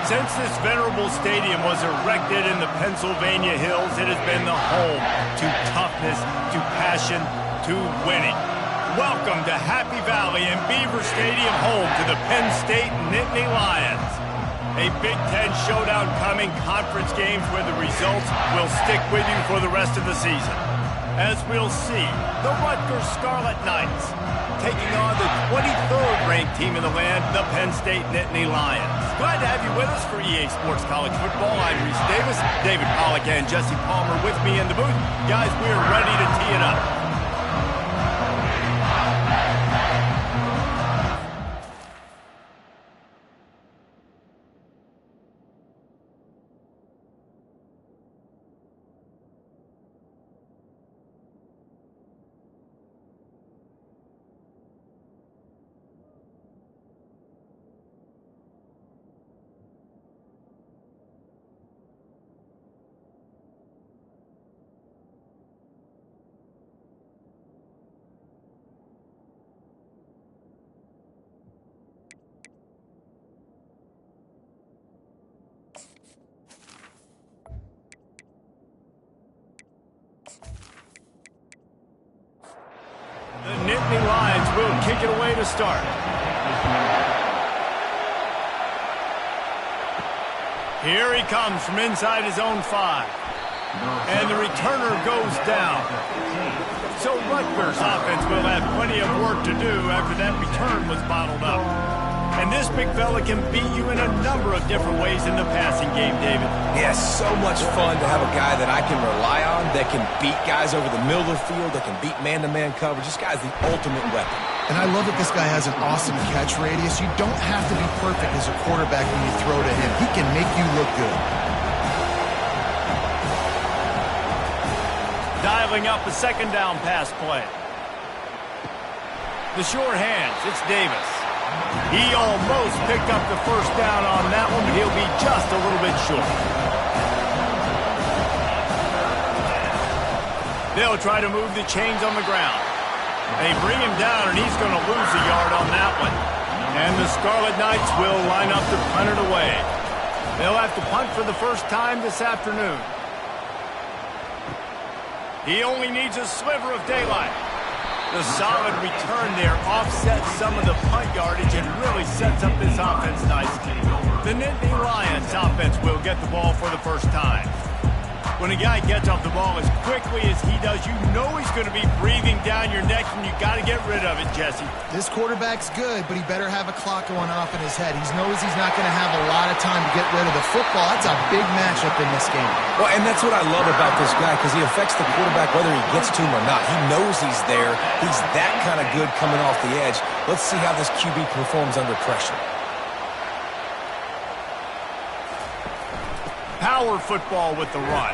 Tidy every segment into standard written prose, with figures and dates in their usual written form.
Since this venerable stadium was erected in the Pennsylvania Hills, it has been the home to toughness, to passion, to winning. Welcome to Happy Valley and Beaver Stadium, home to the Penn State Nittany Lions. A Big Ten showdown coming, conference games where the results will stick with you for the rest of the season. As we'll see, the Rutgers Scarlet Knights taking on the 23rd ranked team in the land, the Penn State Nittany Lions. Glad to have you with us for EA Sports College Football. I'm Reese Davis, David Pollack and Jesse Palmer with me in the booth. Guys, we are ready to tee it up. The Nittany Lions will kick it away to start. Here he comes from inside his own 5. And the returner goes down. So Rutgers offense will have plenty of work to do after that return was bottled up. And this big fella can beat you in a number of different ways in the passing game, David. Yeah, so much fun to have a guy that I can rely on, that can beat guys over the middle of the field, that can beat man-to-man coverage. This guy's the ultimate weapon. And I love that this guy has an awesome catch radius. You don't have to be perfect as a quarterback when you throw to him. He can make you look good. Dialing up a second down pass play. The short hands, it's Davis. He almost picked up the first down on that one, but he'll be just a little bit short. They'll try to move the chains on the ground. They bring him down, and he's going to lose a yard on that one. And the Scarlet Knights will line up to punt it away. They'll have to punt for the first time this afternoon. He only needs a sliver of daylight. The solid return there offsets some of the punt yardage and really sets up this offense nicely. The Nittany Lions offense will get the ball for the first time. When a guy gets off the ball as quickly as he does, you know he's going to be breathing down your neck, and you got to get rid of it, Jesse. This quarterback's good, but he better have a clock going off in his head. He knows he's not going to have a lot of time to get rid of the football. That's a big matchup in this game. Well, and that's what I love about this guy, because he affects the quarterback whether he gets to him or not. He knows he's there. He's that kind of good coming off the edge. Let's see how this QB performs under pressure. Power football with the run.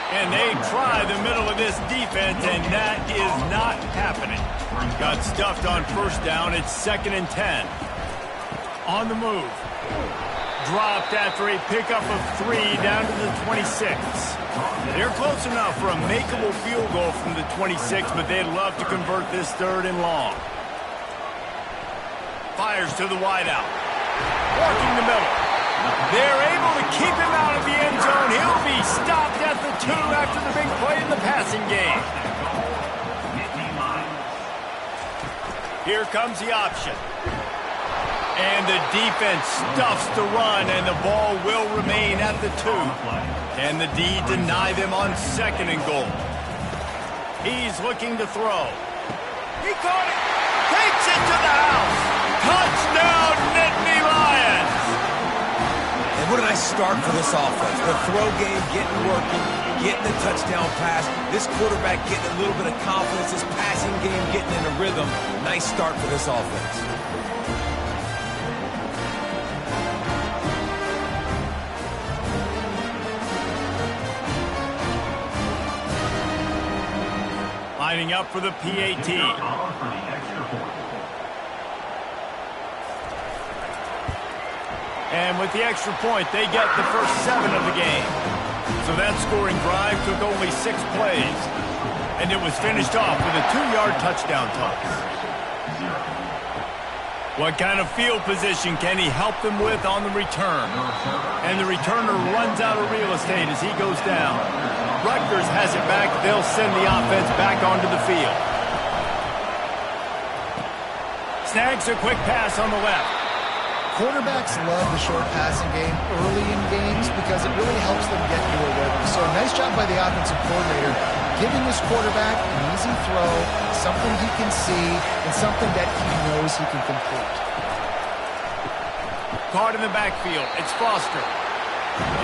And they try the middle of this defense, and that is not happening. Got stuffed on first down. It's 2nd and 10. On the move. Dropped after a pickup of 3 down to the 26. They're close enough for a makeable field goal from the 26, but they'd love to convert this 3rd and long. Fires to the wideout. Working the middle. They're able to keep him out of the end zone. He'll be stopped at the 2 after the big play in the passing game. Here comes the option. And the defense stuffs the run, and the ball will remain at the 2. Can the D deny them on 2nd and goal? He's looking to throw. He caught it. Takes it to the house. Touchdown, Nittany Lions. And what a nice start for this offense. The throw game getting working, getting the touchdown pass. This quarterback getting a little bit of confidence. This passing game getting in a rhythm. Nice start for this offense. Lining up for the PAT. And with the extra point, they get the first 7 of the game. So that scoring drive took only 6 plays. And it was finished off with a 2-yard touchdown toss. What kind of field position can he help them with on the return? And the returner runs out of real estate as he goes down. Rutgers has it back. They'll send the offense back onto the field. Snags a quick pass on the left. Quarterbacks love the short passing game early in games because it really helps them get into a rhythm. So a nice job by the offensive coordinator giving his quarterback an easy throw, something he can see, and something that he knows he can complete. Caught in the backfield. It's Foster.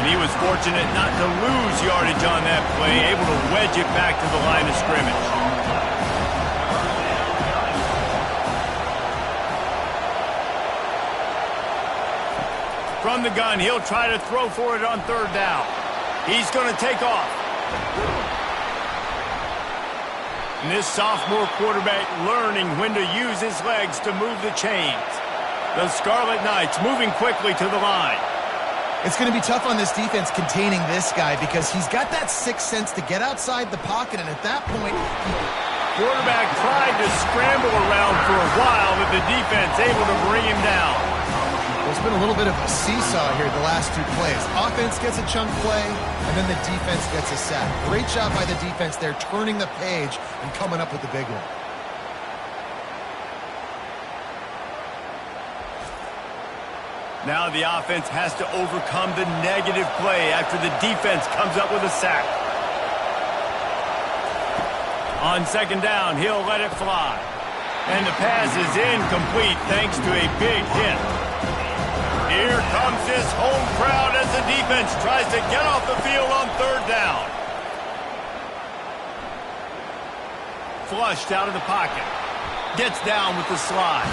And he was fortunate not to lose yardage on that play, able to wedge it back to the line of scrimmage. From the gun, he'll try to throw for it on third down. He's going to take off. And this sophomore quarterback learning when to use his legs to move the chains. The Scarlet Knights moving quickly to the line. It's going to be tough on this defense containing this guy because he's got that sixth sense to get outside the pocket, and at that point, quarterback tried to scramble around for a while, but the defense able to bring him down. There's been a little bit of a seesaw here the last two plays. Offense gets a chunk play, and then the defense gets a sack. Great job by the defense there, turning the page and coming up with the big one. Now the offense has to overcome the negative play after the defense comes up with a sack. On second down, he'll let it fly. And the pass is incomplete thanks to a big hit. Here comes this home crowd as the defense tries to get off the field on third down. Flushed out of the pocket. Gets down with the slide.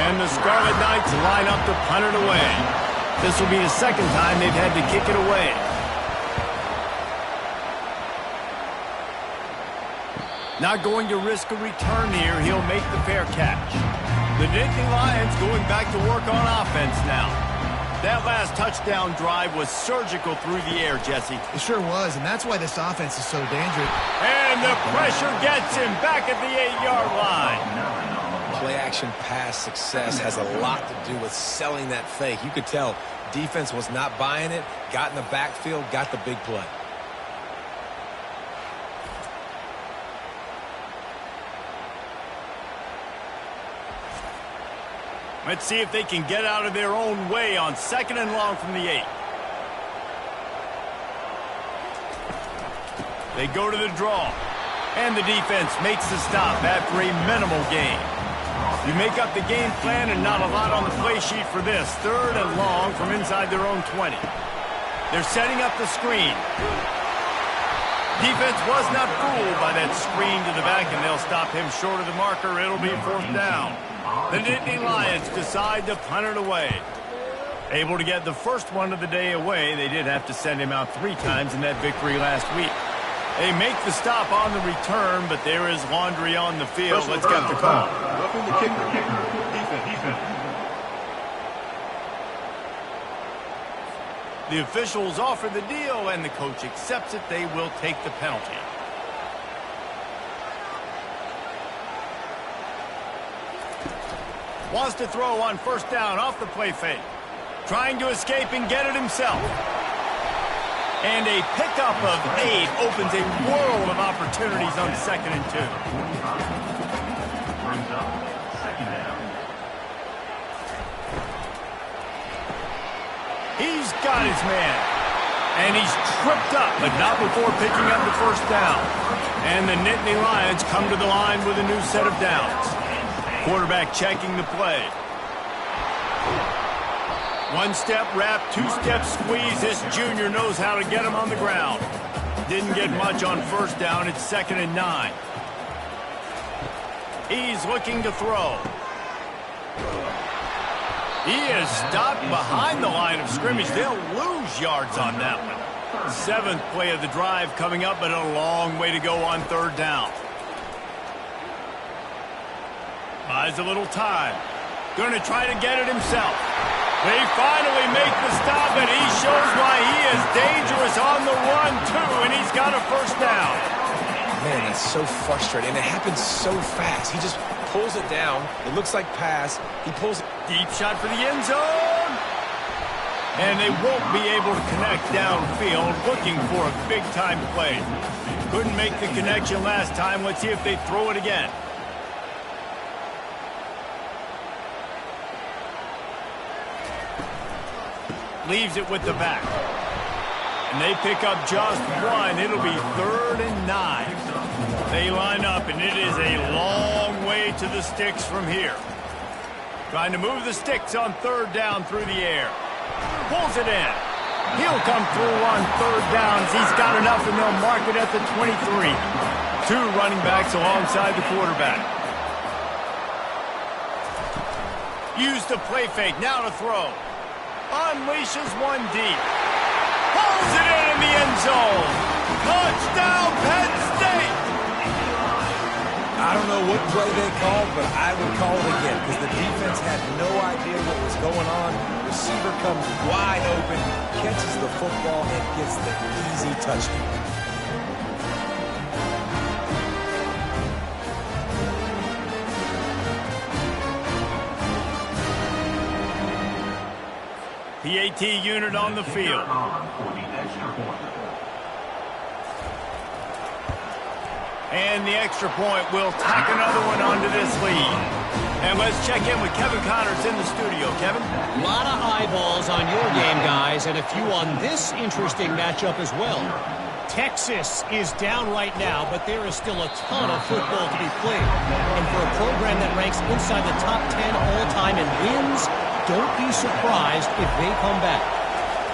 And the Scarlet Knights line up to punt it away. This will be the second time they've had to kick it away. Not going to risk a return here. He'll make the fair catch. The Nittany Lions going back to work on offense now. That last touchdown drive was surgical through the air, Jesse. It sure was, and that's why this offense is so dangerous. And the pressure gets him back at the 8-yard line. Play-action pass success has a lot to do with selling that fake. You could tell defense was not buying it, got in the backfield, got the big play. Let's see if they can get out of their own way on second and long from the 8. They go to the draw. And the defense makes the stop after a minimal gain. You make up the game plan and not a lot on the play sheet for this. Third and long from inside their own 20. They're setting up the screen. Defense was not fooled by that screen to the back, and they'll stop him short of the marker. It'll be fourth down. The Nittany Lions decide to punt it away. Able to get the first one of the day away. They did have to send him out 3 times in that victory last week. They make the stop on the return, but there is laundry on the field. Let's get the call. Roughing the kicker. Defense. The officials offer the deal, and the coach accepts it. They will take the penalty. Wants to throw on first down off the play fake. Trying to escape and get it himself. And a pickup of 8 opens a world of opportunities on second and 2. He's got his man. And he's tripped up, but not before picking up the first down. And the Nittany Lions come to the line with a new set of downs. Quarterback checking the play. 1-step wrap, 2-step squeeze. This junior knows how to get him on the ground. Didn't get much on first down. It's second and 9. He's looking to throw. He is stopped behind the line of scrimmage. They'll lose yards on that one. 7th play of the drive coming up, but a long way to go on third down. Buys a little time. Going to try to get it himself. They finally make the stop, and he shows why he is dangerous on the run, too, and he's got a first down. Man, Man, that's so frustrating. And it happens so fast. He just pulls it down. It looks like pass. He pulls it. Deep shot for the end zone. And they won't be able to connect downfield, looking for a big-time play. Couldn't make the connection last time. Let's see if they throw it again. Leaves it with the back. And they pick up just one. It'll be 3rd and 9. They line up, and it is a long way to the sticks from here. Trying to move the sticks on 3rd down through the air. Pulls it in. He'll come through on 3rd downs. He's got enough, and they'll mark it at the 23. 2 running backs alongside the quarterback. Use the play fake. Now to throw. Unleashes one deep. Pulls it in the end zone. Touchdown, Penn State! I don't know what play they called, but I would call it again because the defense had no idea what was going on. Receiver comes wide open, catches the football, and gets the easy touchdown. PAT unit on the field. And the extra point will tack another one onto this lead. And let's check in with Kevin Connors in the studio. Kevin? A lot of eyeballs on your game, guys, and a few on this interesting matchup as well. Texas is down right now, but there is still a ton of football to be played. And for a program that ranks inside the top 10 all-time in wins, don't be surprised if they come back.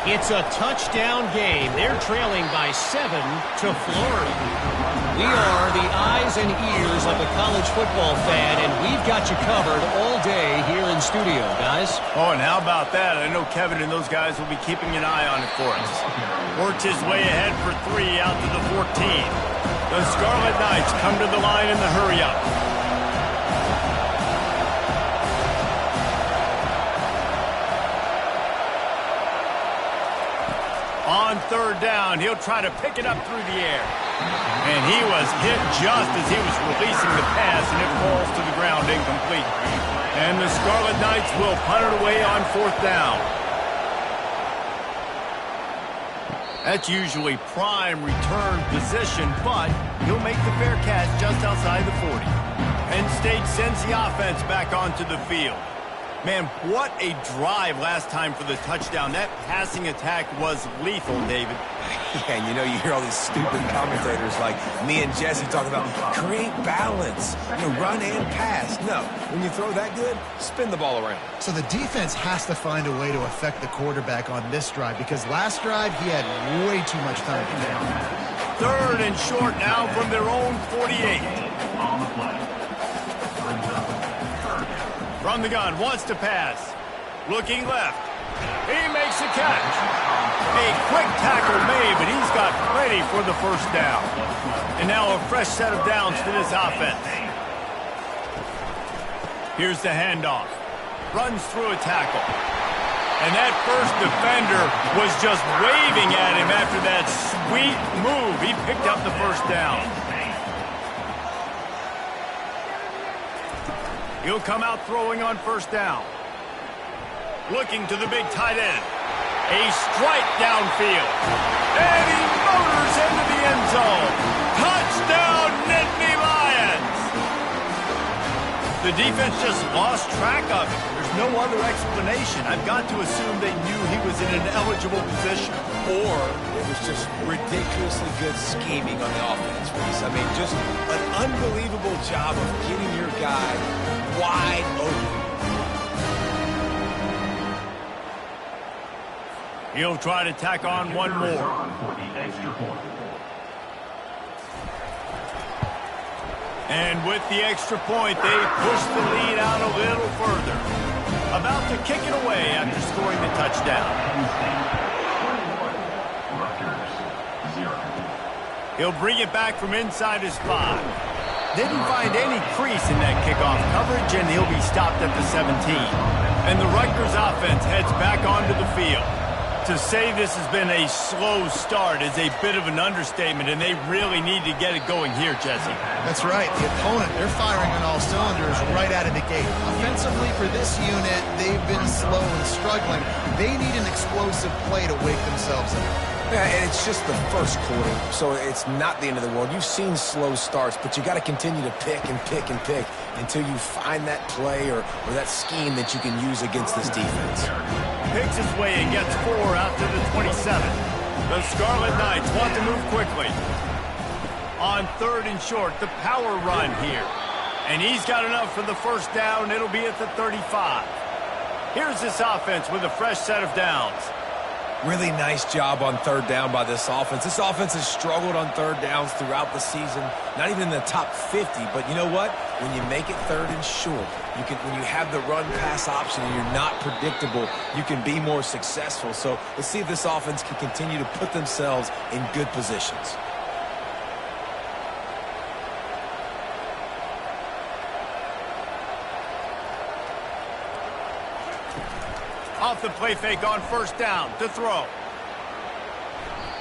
It's a touchdown game. They're trailing by 7 to Florida. We are the eyes and ears of the college football fan, and we've got you covered all day here in studio, guys. Oh, and how about that? I know Kevin and those guys will be keeping an eye on it for us. Works his way ahead for 3 out to the 14. The Scarlet Knights come to the line in the hurry-up. On 3rd down, he'll try to pick it up through the air. And he was hit just as he was releasing the pass, and it falls to the ground incomplete. And the Scarlet Knights will punt it away on 4th down. That's usually prime return position, but he'll make the fair catch just outside the 40. Penn State sends the offense back onto the field. Man, what a drive last time for the touchdown. That passing attack was lethal, David. Yeah, and you know, you hear all these stupid commentators like me and Jesse talking about create balance, run and pass. No, when you throw that good, spin the ball around. So the defense has to find a way to affect the quarterback on this drive because last drive he had way too much time to get on. 3rd and short now from their own 48. On the play. From the gun, wants to pass. Looking left. He makes a catch. A quick tackle made, but he's got plenty for the 1st down. And now a fresh set of downs for this offense. Here's the handoff. Runs through a tackle. And that first defender was just waving at him after that sweet move. He picked up the 1st down. He'll come out throwing on 1st down. Looking to the big tight end. A strike downfield. And he motors into the end zone. Touchdown, Nittany Lions! The defense just lost track of it. There's no other explanation. I've got to assume they knew he was in an eligible position. Or it was just ridiculously good scheming on the offense, Reese. I mean, just an unbelievable job of getting your guy wide open. He'll try to tack on one more. And with the extra point, they push the lead out a little further. About to kick it away after scoring the touchdown. He'll bring it back from inside his 5. Didn't find any crease in that kickoff coverage, and he'll be stopped at the 17. And the Rutgers offense heads back onto the field. To say this has been a slow start is a bit of an understatement, and they really need to get it going here, Jesse. That's right. The opponent, they're firing on all cylinders right out of the gate. Offensively, for this unit, they've been slow and struggling. They need an explosive play to wake themselves up. Yeah, and it's just the first quarter, so it's not the end of the world. You've seen slow starts, but you got to continue to pick and pick and pick until you find that play or that scheme that you can use against this defense. Picks his way and gets 4 out to the 27. The Scarlet Knights want to move quickly. On 3rd and short, the power run here. And he's got enough for the first down. It'll be at the 35. Here's this offense with a fresh set of downs. Really nice job on 3rd down by this offense. This offense has struggled on 3rd downs throughout the season. Not even in the top 50, but you know what? When you make it 3rd and short, when you have the run-pass option and you're not predictable, you can be more successful. So let's see if this offense can continue to put themselves in good positions. Off the play fake on 1st down to throw.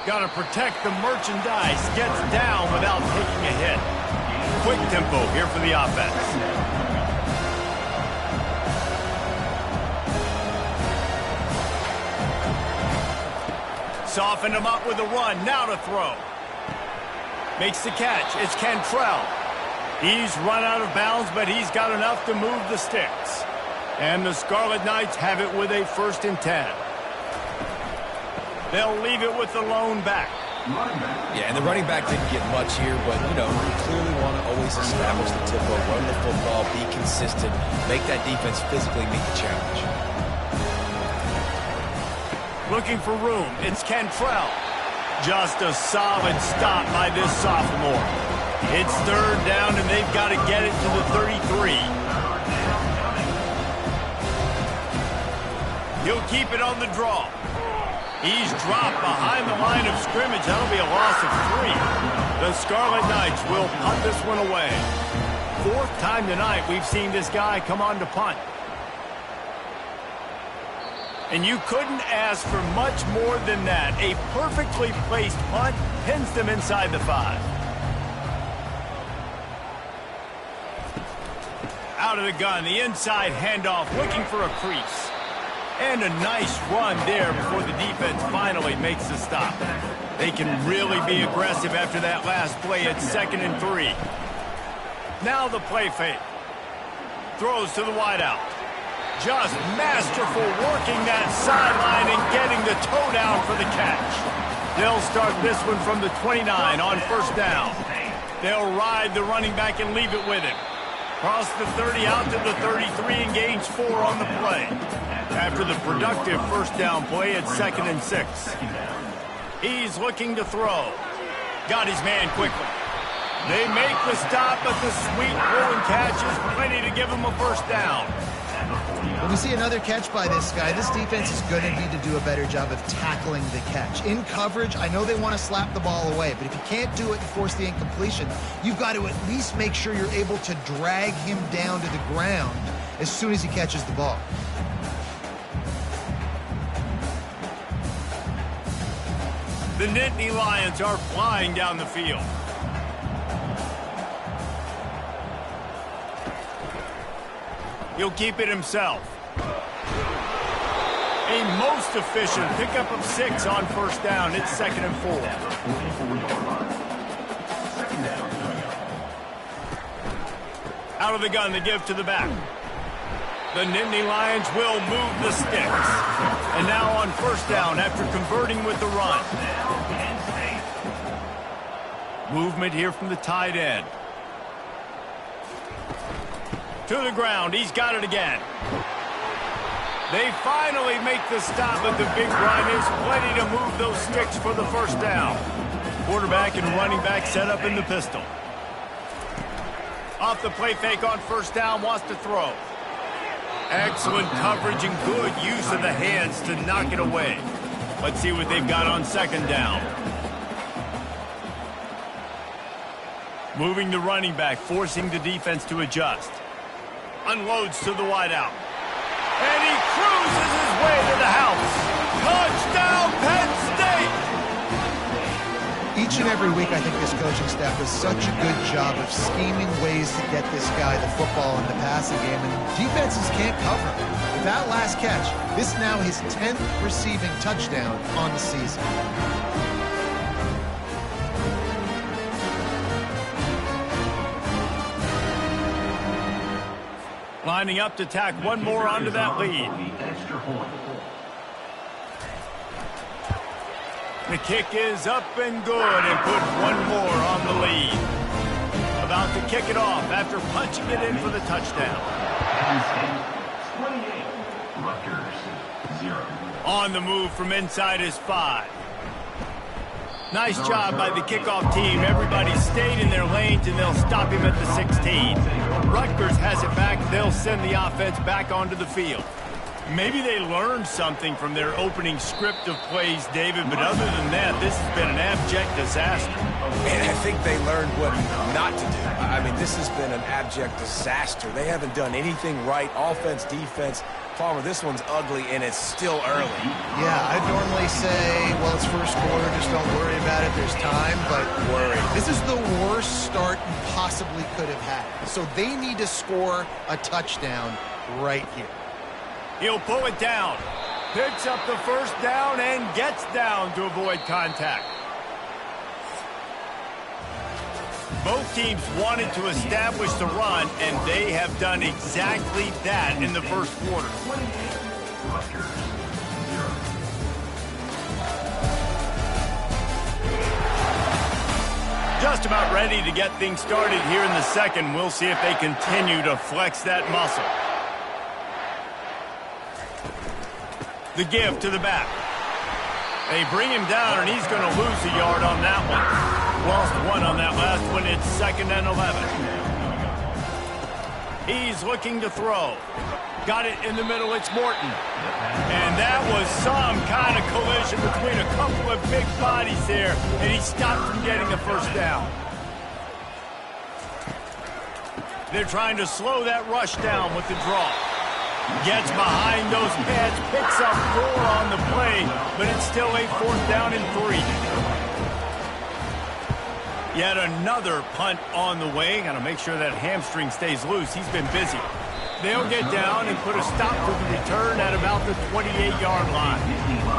Got to protect the merchandise. Gets down without taking a hit. Quick tempo here for the offense. Softened him up with a run. Now to throw. Makes the catch. It's Cantrell. He's run out of bounds, but he's got enough to move the sticks. And the Scarlet Knights have it with a 1st and 10. They'll leave it with the lone back. Yeah, and the running back didn't get much here, but, you know, you clearly want to always establish the tempo, run the football, be consistent, make that defense physically meet the challenge. Looking for room. It's Cantrell. Just a solid stop by this sophomore. It's 3rd down, and they've got to get it to the 33. He'll keep it on the draw. He's dropped behind the line of scrimmage. That'll be a loss of 3. The Scarlet Knights will punt this one away. 4th time tonight we've seen this guy come on to punt. And you couldn't ask for much more than that. A perfectly placed punt pins them inside the 5. Out of the gun, the inside handoff, looking for a crease. And a nice run there before the defense finally makes the stop. They can really be aggressive after that last play at 2nd and 3. Now the play fake. Throws to the wideout. Just masterful working that sideline and getting the toe down for the catch. They'll start this one from the 29 on 1st down. They'll ride the running back and leave it with him. Cross the 30 out to the 33 and gains 4 on the play. After the productive 1st down play at 2nd and 6. He's looking to throw. Got his man quickly. They make the stop, but the sweet throw and catch is plenty to give him a 1st down. When we see another catch by this guy, this defense is going to need to do a better job of tackling the catch. In coverage, I know they want to slap the ball away, but if you can't do it and force the incompletion, you've got to at least make sure you're able to drag him down to the ground as soon as he catches the ball. The Nittany Lions are flying down the field. He'll keep it himself. A most efficient pickup of 6 on 1st down. It's 2nd and 4. Out of the gun, the give to the back. The Nittany Lions will move the sticks. And now on 1st down after converting with the run. Movement here from the tight end. To the ground. He's got it again. They finally make the stop, but the big run is plenty to move those sticks for the 1st down. Quarterback and running back set up in the pistol. Off the play fake on 1st down, wants to throw. Excellent coverage and good use of the hands to knock it away. Let's see what they've got on 2nd down. Moving the running back, forcing the defense to adjust. Unloads to the wideout. And he cruises his way to the house. Touchdown, Penn State! Each and every week, I think this coaching staff does such a good job of scheming ways to get this guy the football in the passing game, and defenses can't cover him. With that last catch, this is now his 10th receiving touchdown on the season. Lining up to tack one more onto that lead. The kick is up and good and put one more on the lead. About to kick it off after punching it in for the touchdown. 28, Rutgers, 0. On the move from inside his 5. Nice job by the kickoff team. Everybody stayed in their lanes, and they'll stop him at the 16. Rutgers has it back. They'll send the offense back onto the field. Maybe they learned something from their opening script of plays, David, but other than that, this has been an abject disaster. And I think they learned what not to do. I mean, this has been an abject disaster. They haven't done anything right, offense, defense. Palmer, this one's ugly, and it's still early. Yeah, I'd normally say, well, it's first quarter, just don't worry about it, there's time, but this is the worst start you possibly could have had. So they need to score a touchdown right here. He'll pull it down, picks up the first down, and gets down to avoid contact. Both teams wanted to establish the run, and they have done exactly that in the first quarter. Just about ready to get things started here in the second. We'll see if they continue to flex that muscle. The give to the back. They bring him down, and he's going to lose a yard on that one. Lost one on that last one. It's 2nd and 11. He's looking to throw. Got it in the middle. It's Morton. And that was some kind of collision between a couple of big bodies there, and he stopped from getting the first down. They're trying to slow that rush down with the draw. Gets behind those pads, picks up 4 on the play, but it's still a 4th down and 3. Yet another punt on the way. Got to make sure that hamstring stays loose. He's been busy. They'll get down and put a stop to the return at about the 28-yard line.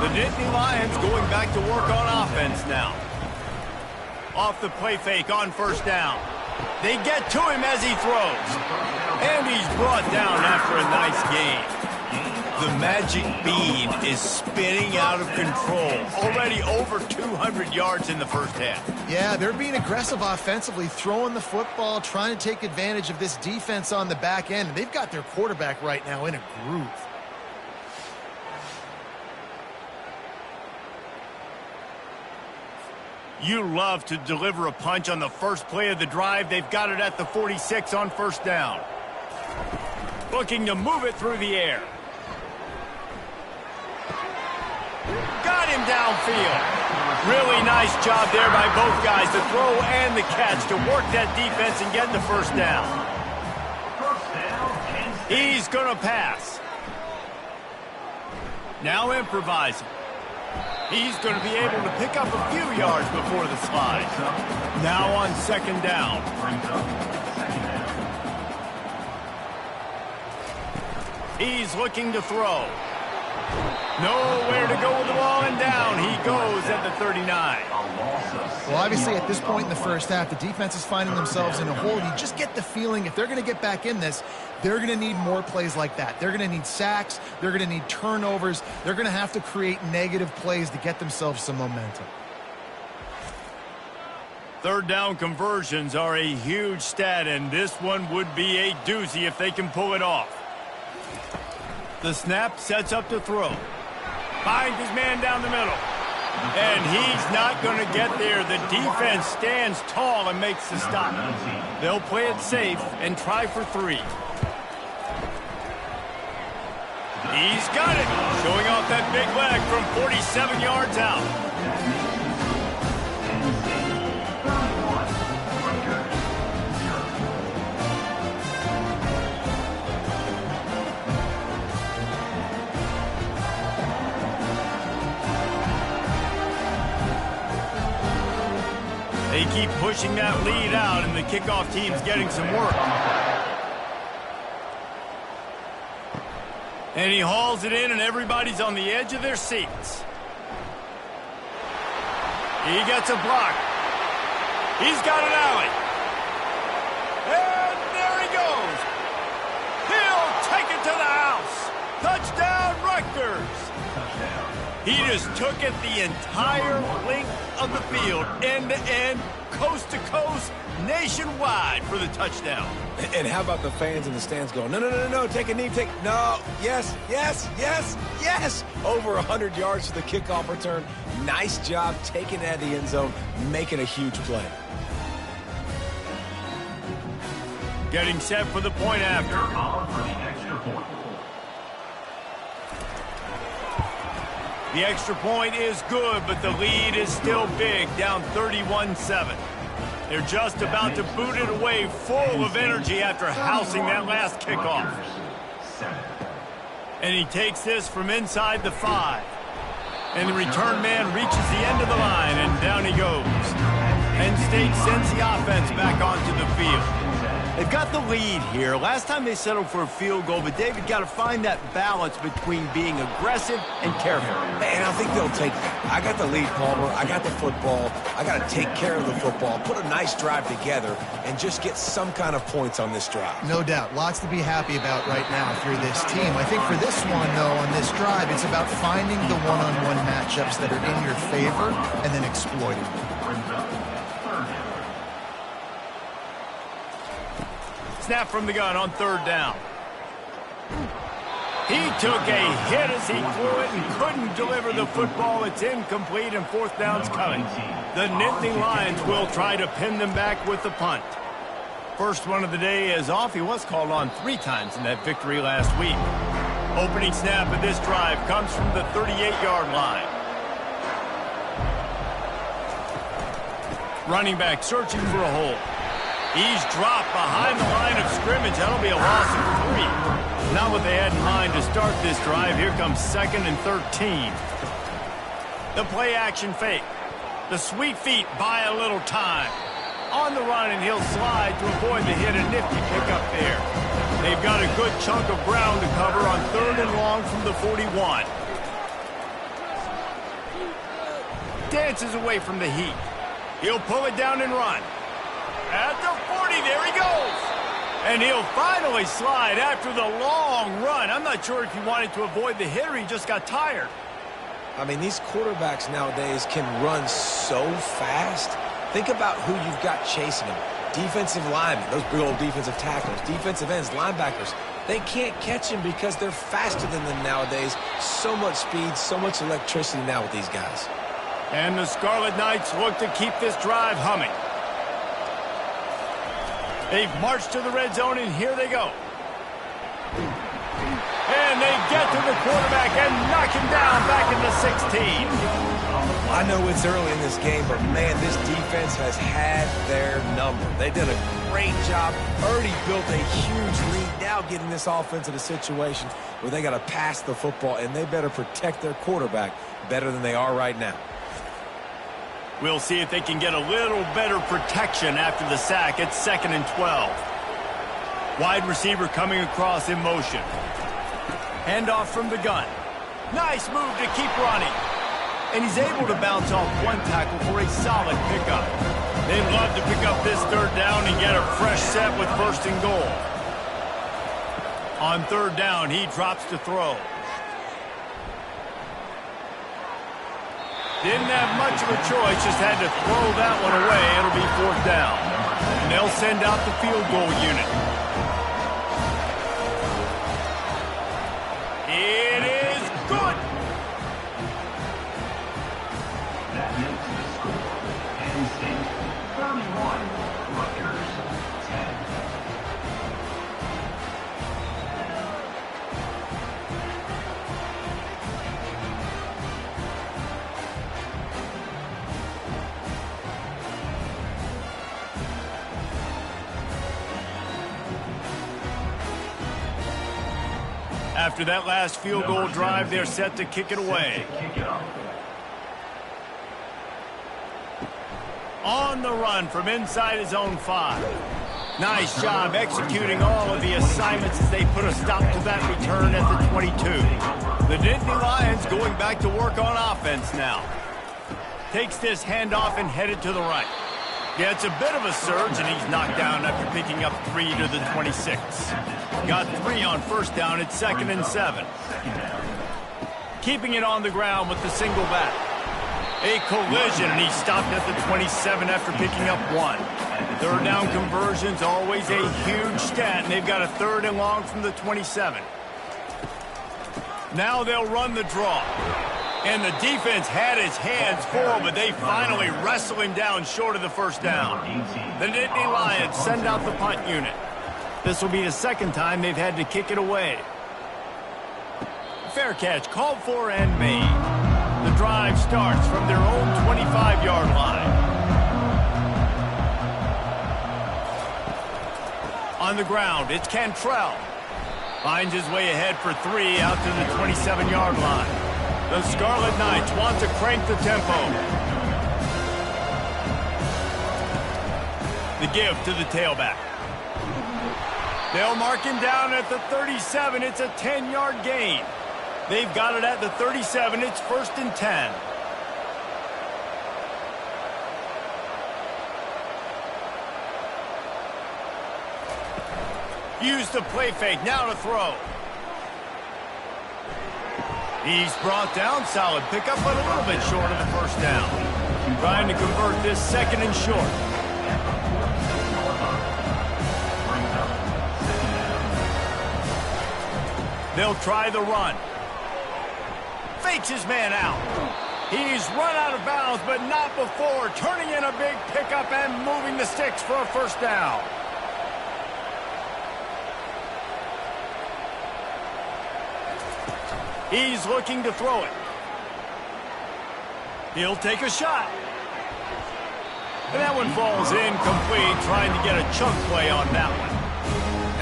The Nittany Lions going back to work on offense now. Off the play fake on first down. They get to him as he throws. And he's brought down after a nice gain. The magic bean is spinning out of control. Already over 200 yards in the first half. Yeah, they're being aggressive offensively, throwing the football, trying to take advantage of this defense on the back end. And they've got their quarterback right now in a groove. You love to deliver a punch on the first play of the drive. They've got it at the 46 on first down. Looking to move it through the air. Got him downfield. Really nice job there by both guys, the throw and the catch, to work that defense and get the first down. He's going to pass. Now improvising. He's going to be able to pick up a few yards before the slide. Now on 2nd down. He's looking to throw. Nowhere to go with the ball, and down he goes at the 39. Well, obviously, at this point in the first half, the defense is finding themselves in a hole. You just get the feeling if they're going to get back in this, they're going to need more plays like that. They're going to need sacks. They're going to need turnovers. They're going to have to create negative plays to get themselves some momentum. 3rd down conversions are a huge stat, and this one would be a doozy if they can pull it off. The snap sets up to throw. Finds his man down the middle. And he's not going to get there. The defense stands tall and makes the stop. They'll play it safe and try for 3. He's got it. Showing off that big leg from 47 yards out. keep pushing that lead out, and the kickoff team's getting some work. And he hauls it in, and everybody's on the edge of their seats. He gets a block. He's got an alley. And there he goes. He'll take it to the house. Touchdown, Rutgers. He just took it the entire length of the field, end to end, coast to coast, nationwide for the touchdown. And how about the fans in the stands going, no, no, no, no, take a knee, no, yes, yes, yes, yes. Over 100 yards to the kickoff return. Nice job taking it out of the end zone, making a huge play. Getting set for the point after. The extra point is good, but the lead is still big, down 31-7. They're just about to boot it away, full of energy after housing that last kickoff. And he takes this from inside the 5. And the return man reaches the end of the line, and down he goes. Penn State sends the offense back onto the field. They've got the lead here. Last time they settled for a field goal, but David got to find that balance between being aggressive and careful. And I think they'll take that. I got the lead, Palmer. I got the football. I got to take care of the football, put a nice drive together, and just get some kind of points on this drive. No doubt. Lots to be happy about right now if you're this team. I think for this one, though, on this drive, it's about finding the one-on-one matchups that are in your favor and then exploiting them. Snap from the gun on third down. He took a hit as he threw it and couldn't deliver the football. It's incomplete, and fourth down's coming. The Nittany Lions will try to pin them back with the punt. First one of the day is off. He was called on 3 times in that victory last week. Opening snap of this drive comes from the 38-yard line. Running back searching for a hole. He's dropped behind the line of scrimmage. That'll be a loss of 3. Not what they had in mind to start this drive. Here comes 2nd and 13. The play action fake. The sweet feet buy a little time. On the run, and he'll slide to avoid the hit. A nifty pickup there. They've got a good chunk of ground to cover on 3rd and long from the 41. Dances away from the heat. He'll pull it down and run. At the 40, there he goes. And he'll finally slide after the long run. I'm not sure if he wanted to avoid the hit or he just got tired. I mean, these quarterbacks nowadays can run so fast. Think about who you've got chasing them. Defensive linemen, those big old defensive tackles, defensive ends, linebackers. They can't catch him because they're faster than them nowadays. So much speed, so much electricity now with these guys. And the Scarlet Knights look to keep this drive humming. They've marched to the red zone, and here they go. And they get to the quarterback and knock him down back in the 16. I know it's early in this game, but, man, this defense has had their number. They did a great job, already built a huge lead, now getting this offense in a situation where they got to pass the football, and they better protect their quarterback better than they are right now. We'll see if they can get a little better protection after the sack. It's 2nd and 12. Wide receiver coming across in motion. Handoff from the gun. Nice move to keep running. And he's able to bounce off one tackle for a solid pickup. They'd love to pick up this 3rd down and get a fresh set with 1st and goal. On 3rd down, he drops to throw. Didn't have much of a choice, just had to throw that one away. It'll be 4th down. And they'll send out the field goal unit. It is good. That makes the score. Penn State 31, Rutgers 10. After that last field goal drive, they're set to kick it away. On the run from inside his own 5. Nice job executing all of the assignments as they put a stop to that return at the 22. The Nittany Lions going back to work on offense now. Takes this handoff and headed to the right. Gets a bit of a surge, and he's knocked down after picking up 3 to the 26. Got 3 on first down at 2nd and 7. Keeping it on the ground with the single back. A collision, and he stopped at the 27 after picking up 1. Third down conversions, always a huge stat, and they've got a 3rd and long from the 27. Now they'll run the draw. And the defense had his hands full, but they finally wrestle him down short of the first down. The Nittany Lions send out the punt unit. This will be the 2nd time they've had to kick it away. Fair catch called for and made. The drive starts from their own 25-yard line. On the ground, it's Cantrell. Finds his way ahead for 3 out to the 27-yard line. The Scarlet Knights want to crank the tempo. The give to the tailback. They'll mark him down at the 37. It's a 10-yard gain. They've got it at the 37. It's 1st and 10. Use the play fake. Now to throw. He's brought down. Solid pickup, but a little bit short of the first down. Trying to convert this 2nd and short. They'll try the run. Fakes his man out. He's run out of bounds, but not before. Turning in a big pickup and moving the sticks for a first down. He's looking to throw it. He'll take a shot. And that one falls incomplete, trying to get a chunk play on that one.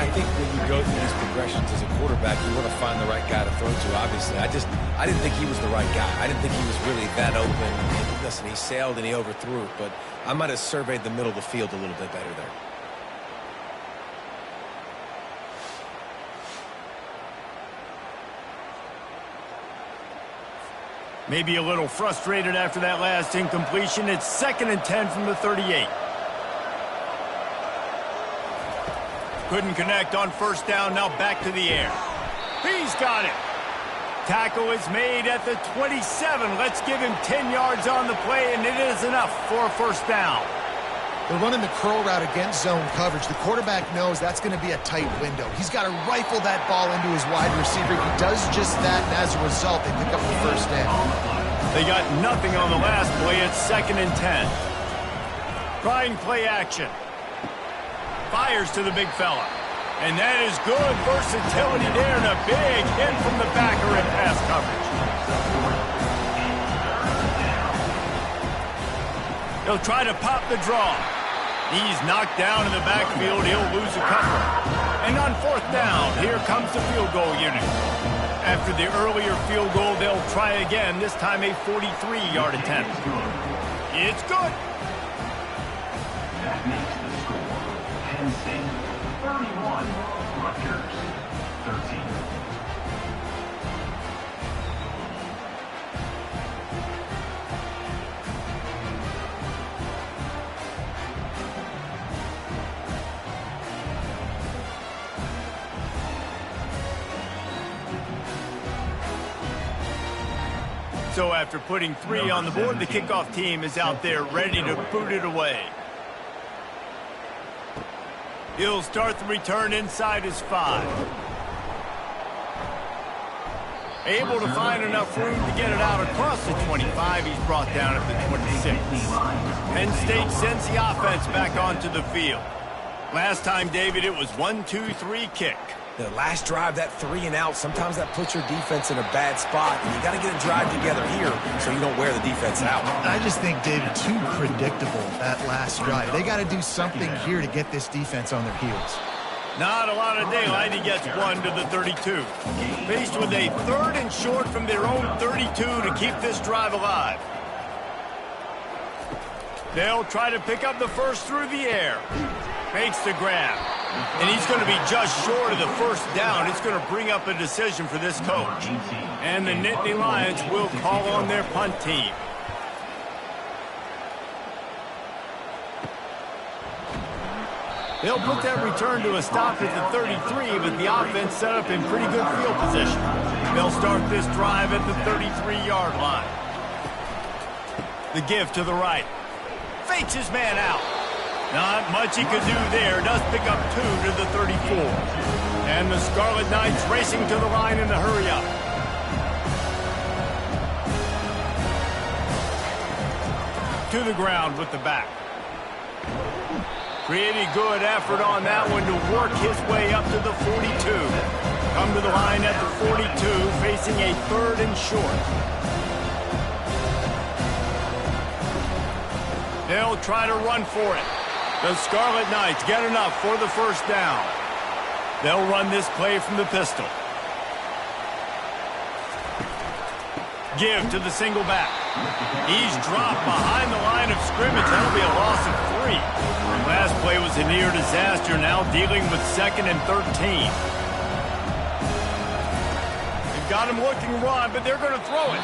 I think when you go through these progressions as a quarterback, you want to find the right guy to throw to, obviously. I didn't think he was the right guy. I didn't think he was really that open. And listen, he sailed and he overthrew it, but I might have surveyed the middle of the field a little bit better there. Maybe a little frustrated after that last incompletion. It's 2nd and 10 from the 38. Couldn't connect on first down. Now back to the air. He's got it. Tackle is made at the 27. Let's give him 10 yards on the play, and it is enough for a first down. They're running the curl route against zone coverage. The quarterback knows that's going to be a tight window. He's got to rifle that ball into his wide receiver. He does just that, and as a result, they pick up the first down. They got nothing on the last play. It's 2nd and 10. Trying play action. Fires to the big fella. And that is good versatility there, and a big hit from the backer in pass coverage. He'll try to pop the draw. He's knocked down in the backfield. He'll lose a couple. And on 4th down, here comes the field goal unit. After the earlier field goal, they'll try again, this time a 43-yard attempt. It's good. That makes the score Penn State 31, Rutgers 13. So after putting 3 on the board, the kickoff team is out there ready to boot it away. He'll start the return inside his 5. Able to find enough room to get it out across the 25. He's brought down at the 26. Penn State sends the offense back onto the field. Last time, David, it was 1-2-3 kick. The last drive, that 3 and out, sometimes that puts your defense in a bad spot, and you got to get a drive together here so you don't wear the defense out. I just think, David, too predictable, that last drive. They got to do something here to get this defense on their heels. Not a lot of daylight. He gets 1 to the 32. Faced with a 3rd and short from their own 32 to keep this drive alive. They'll try to pick up the first through the air. Makes the grab. And he's going to be just short of the first down. It's going to bring up a decision for this coach. And the Nittany Lions will call on their punt team. They'll put that return to a stop at the 33, but the offense set up in pretty good field position. They'll start this drive at the 33-yard line. The give to the right. Fakes his man out. Not much he could do there. Does pick up 2 to the 34. And the Scarlet Knights racing to the line in the hurry-up. To the ground with the back. Pretty good effort on that one to work his way up to the 42. Come to the line at the 42, facing a 3rd and short. They'll try to run for it. The Scarlet Knights get enough for the first down. They'll run this play from the pistol. Give to the single back. He's dropped behind the line of scrimmage. That'll be a loss of 3. Last play was a near disaster, now dealing with 2nd and 13. They've got him looking run, but they're going to throw it.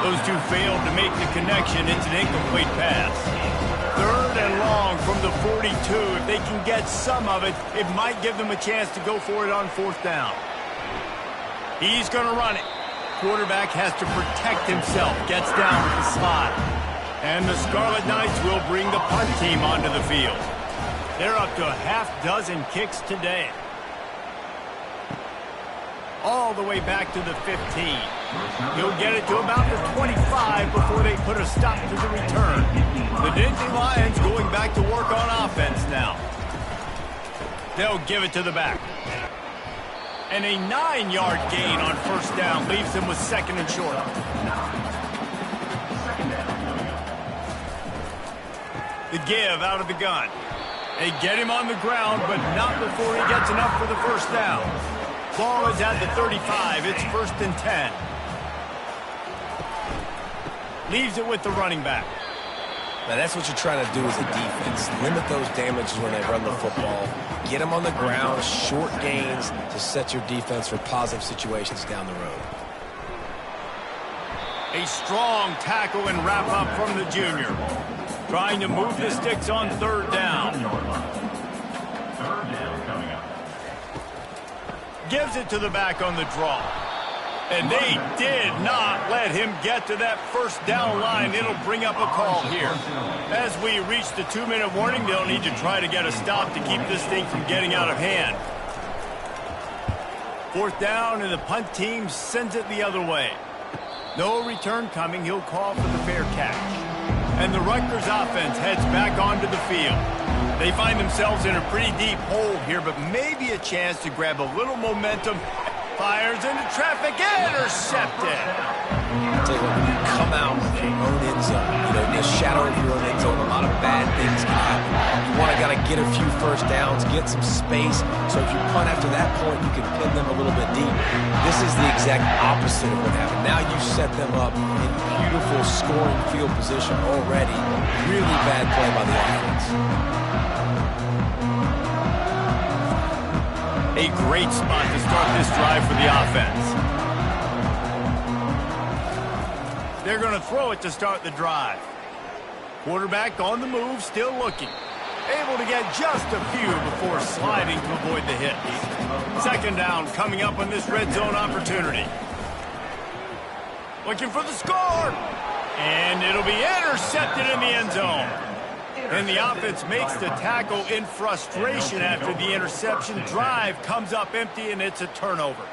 Those two failed to make the connection. It's an incomplete pass. 3rd and long from the 42. If they can get some of it, it might give them a chance to go for it on 4th down. He's going to run it. Quarterback has to protect himself. Gets down with the slide. And the Scarlet Knights will bring the punt team onto the field. They're up to a half-dozen kicks today. All the way back to the 15. He'll get it to about the 25 before they put a stop to the return. The Nittany Lions going back to work on offense now. They'll give it to the back. And a 9-yard gain on 1st down leaves them with 2nd and short. The give out of the gun. They get him on the ground, but not before he gets enough for the first down. Ball is at the 35. It's 1st and 10. Leaves it with the running back. Now that's what you're trying to do as a defense. Limit those damages when they run the football. Get them on the ground, short gains to set your defense for positive situations down the road. A strong tackle and wrap up from the junior. Trying to move the sticks on 3rd down. 3rd down coming up. Gives it to the back on the draw. And they did not let him get to that 1st down line. It'll bring up a call here. As we reach the 2-minute warning, they'll need to try to get a stop to keep this thing from getting out of hand. 4th down, and the punt team sends it the other way. No return coming. He'll call for the fair catch. And the Rutgers offense heads back onto the field. They find themselves in a pretty deep hole here, but maybe a chance to grab a little momentum. Fires into traffic, intercepted. I'll tell you what, when you come out with your own end zone, in the shadow of your own end zone, a lot of bad things can happen. You want to get a few first downs, get some space, so if you punt after that point, you can pin them a little bit deep. This is the exact opposite of what happened. Now you set them up in beautiful scoring field position already. Really bad play by the offense. A great spot to start this drive for the offense. They're going to throw it to start the drive. Quarterback on the move, still looking. Able to get just a few before sliding to avoid the hit. 2nd down coming up on this red zone opportunity. Looking for the score. And it'll be intercepted in the end zone. And the offense makes the tackle in frustration after the interception. Drive comes up empty, and it's a turnover.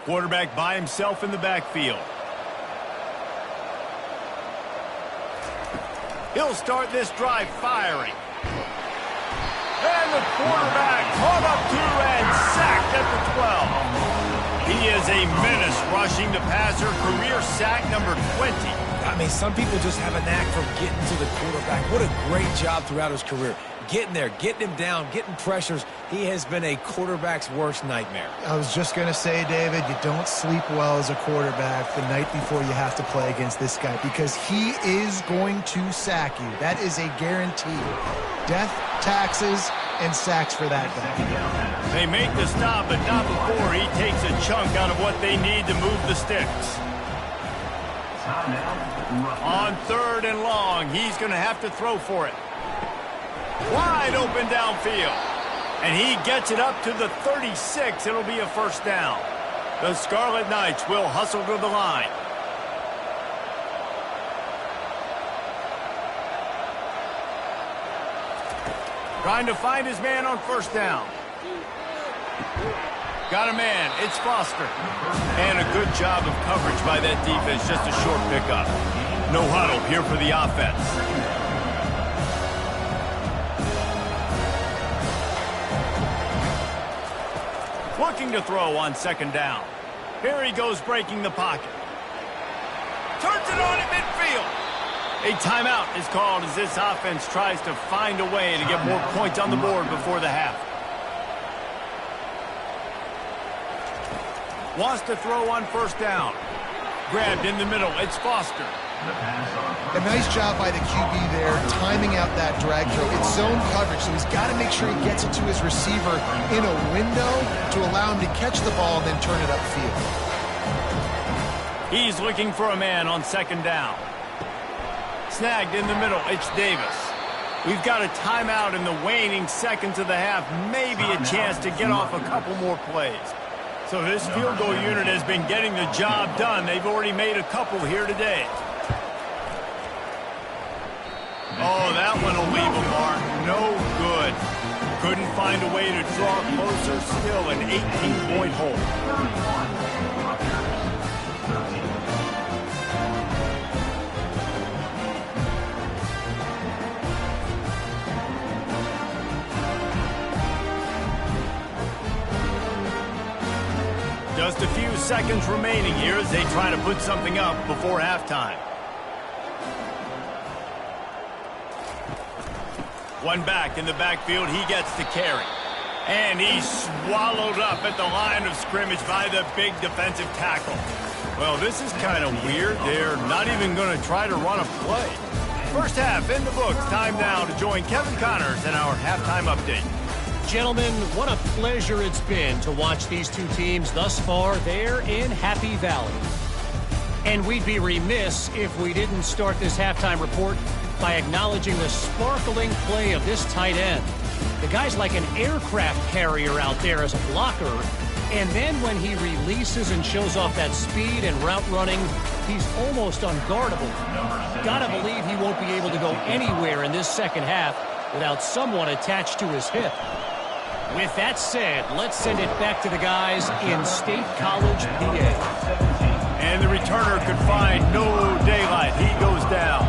Quarterback by himself in the backfield. He'll start this drive firing. And the quarterback caught up to and sacked at the 12. He is a menace rushing the passer, career sack number 20. I mean, some people just have a knack for getting to the quarterback. What a great job throughout his career. Getting there, getting him down, getting pressures. He has been a quarterback's worst nightmare. I was just going to say, David, you don't sleep well as a quarterback the night before you have to play against this guy because he is going to sack you. That is a guarantee. Death, taxes, and sacks for that guy. They make the stop, but not before he takes a chunk out of what they need to move the sticks. On 3rd and long, he's going to have to throw for it. Wide open downfield. And he gets it up to the 36. It'll be a first down. The Scarlet Knights will hustle to the line. Trying to find his man on first down. Got a man. It's Foster. And a good job of coverage by that defense. Just a short pickup. No huddle here for the offense. Looking to throw on 2nd down. Here he goes breaking the pocket. Turns it on in midfield. A timeout is called as this offense tries to find a way to get more points on the board before the half. Wants to throw on 1st down. Grabbed in the middle. It's Foster. A nice job by the QB there, timing out that drag throw. It's zone coverage, so he's got to make sure he gets it to his receiver in a window to allow him to catch the ball and then turn it upfield. He's looking for a man on 2nd down. Snagged in the middle. It's Davis. We've got a timeout in the waning seconds of the half. Maybe a chance to get off a couple more plays. So this field goal unit has been getting the job done. They've already made a couple here today. Oh, that one will leave a mark. No good. Couldn't find a way to draw closer. Still an 18-point hole. Just a few seconds remaining here as they try to put something up before halftime. One back in the backfield. He gets the carry. And he's swallowed up at the line of scrimmage by the big defensive tackle. Well, this is kind of weird. They're not even going to try to run a play. First half in the books. Time now to join Kevin Connors in our halftime update. Gentlemen, what a pleasure it's been to watch these two teams thus far there in Happy Valley. And we'd be remiss if we didn't start this halftime report by acknowledging the sparkling play of this tight end. The guy's like an aircraft carrier out there as a blocker, and then when he releases and shows off that speed and route running, he's almost unguardable. Gotta believe he won't be able to go anywhere in this second half without someone attached to his hip. With that said, let's send it back to the guys in State College, PA. And the returner could find no daylight. He goes down.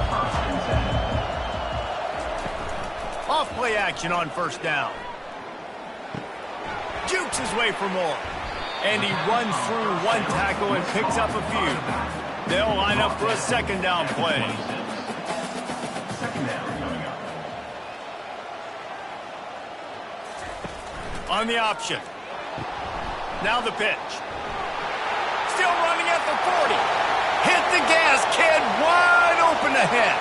Off play action on 1st down. Jukes his way for more. And he runs through one tackle and picks up a few. They'll line up for a 2nd down play. On the option. Now the pitch. Still running at the 40. Hit the gas, kid. Wide open ahead.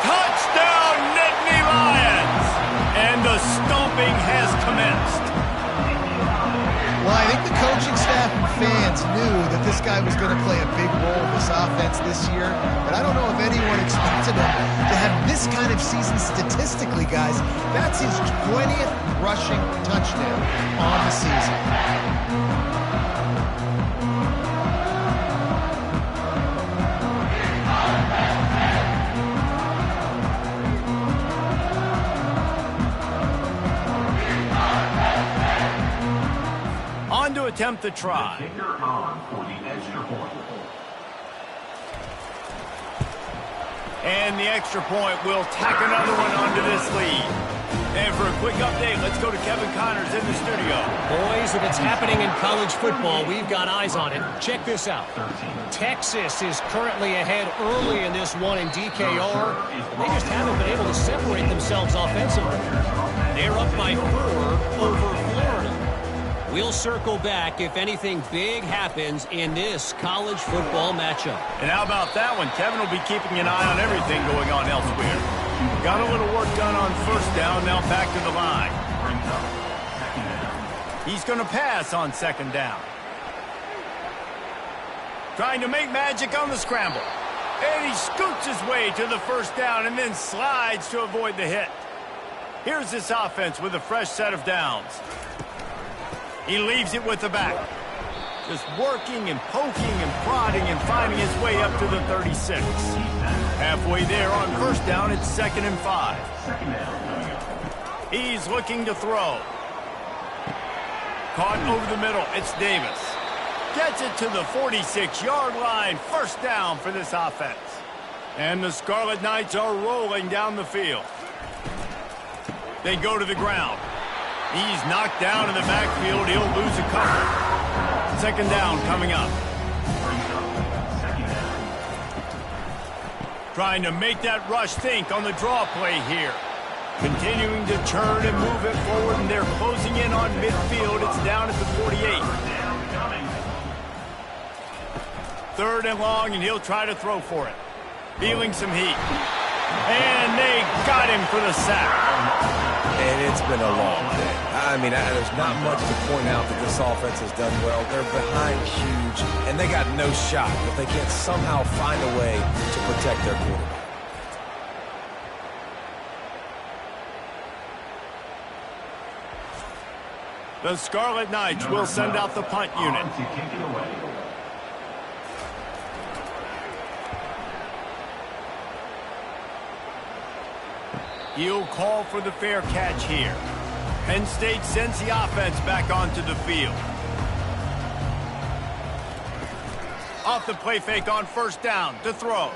Touchdown, Nittany Lions. And the stomping has commenced. Well, I think the coaching staff and fans knew that this guy was going to play a big role in this offense this year, but I don't know if anyone expected him to have this kind of season statistically, guys. That's his 20th rushing touchdown on the season. On to attempt the try. Kicker on for the extra point. And the extra point will tack another one onto this lead. And for a quick update, let's go to Kevin Connors in the studio. Boys, if it's happening in college football, we've got eyes on it. Check this out. Texas is currently ahead early in this one in DKR. They just haven't been able to separate themselves offensively. They're up by 4 over Florida. We'll circle back if anything big happens in this college football matchup. And how about that one? Kevin will be keeping an eye on everything going on elsewhere. Got a little work done on first down, now back to the line. He's going to pass on second down. Trying to make magic on the scramble. And he scoots his way to the first down and then slides to avoid the hit. Here's this offense with a fresh set of downs. He leaves it with the back. Just working and poking and prodding and finding his way up to the 36. Halfway there on first down, it's 2nd and 5. He's looking to throw. Caught over the middle, it's Davis. Gets it to the 46-yard line. First down for this offense. And the Scarlet Knights are rolling down the field. They go to the ground. He's knocked down in the backfield. He'll lose a couple. Second down coming up. Trying to make that rush think on the draw play here. Continuing to turn and move it forward, and they're closing in on midfield. It's down at the 48. 3rd and long, and he'll try to throw for it. Feeling some heat. And they got him for the sack. And it's been a long day. I mean, there's not much to point out that this offense has done well. They're behind huge, and they got no shot if they can't somehow find a way to protect their quarterback. The Scarlet Knights will send out the punt unit. He'll call for the fair catch here. Penn State sends the offense back onto the field. Off the play fake on first down to throw.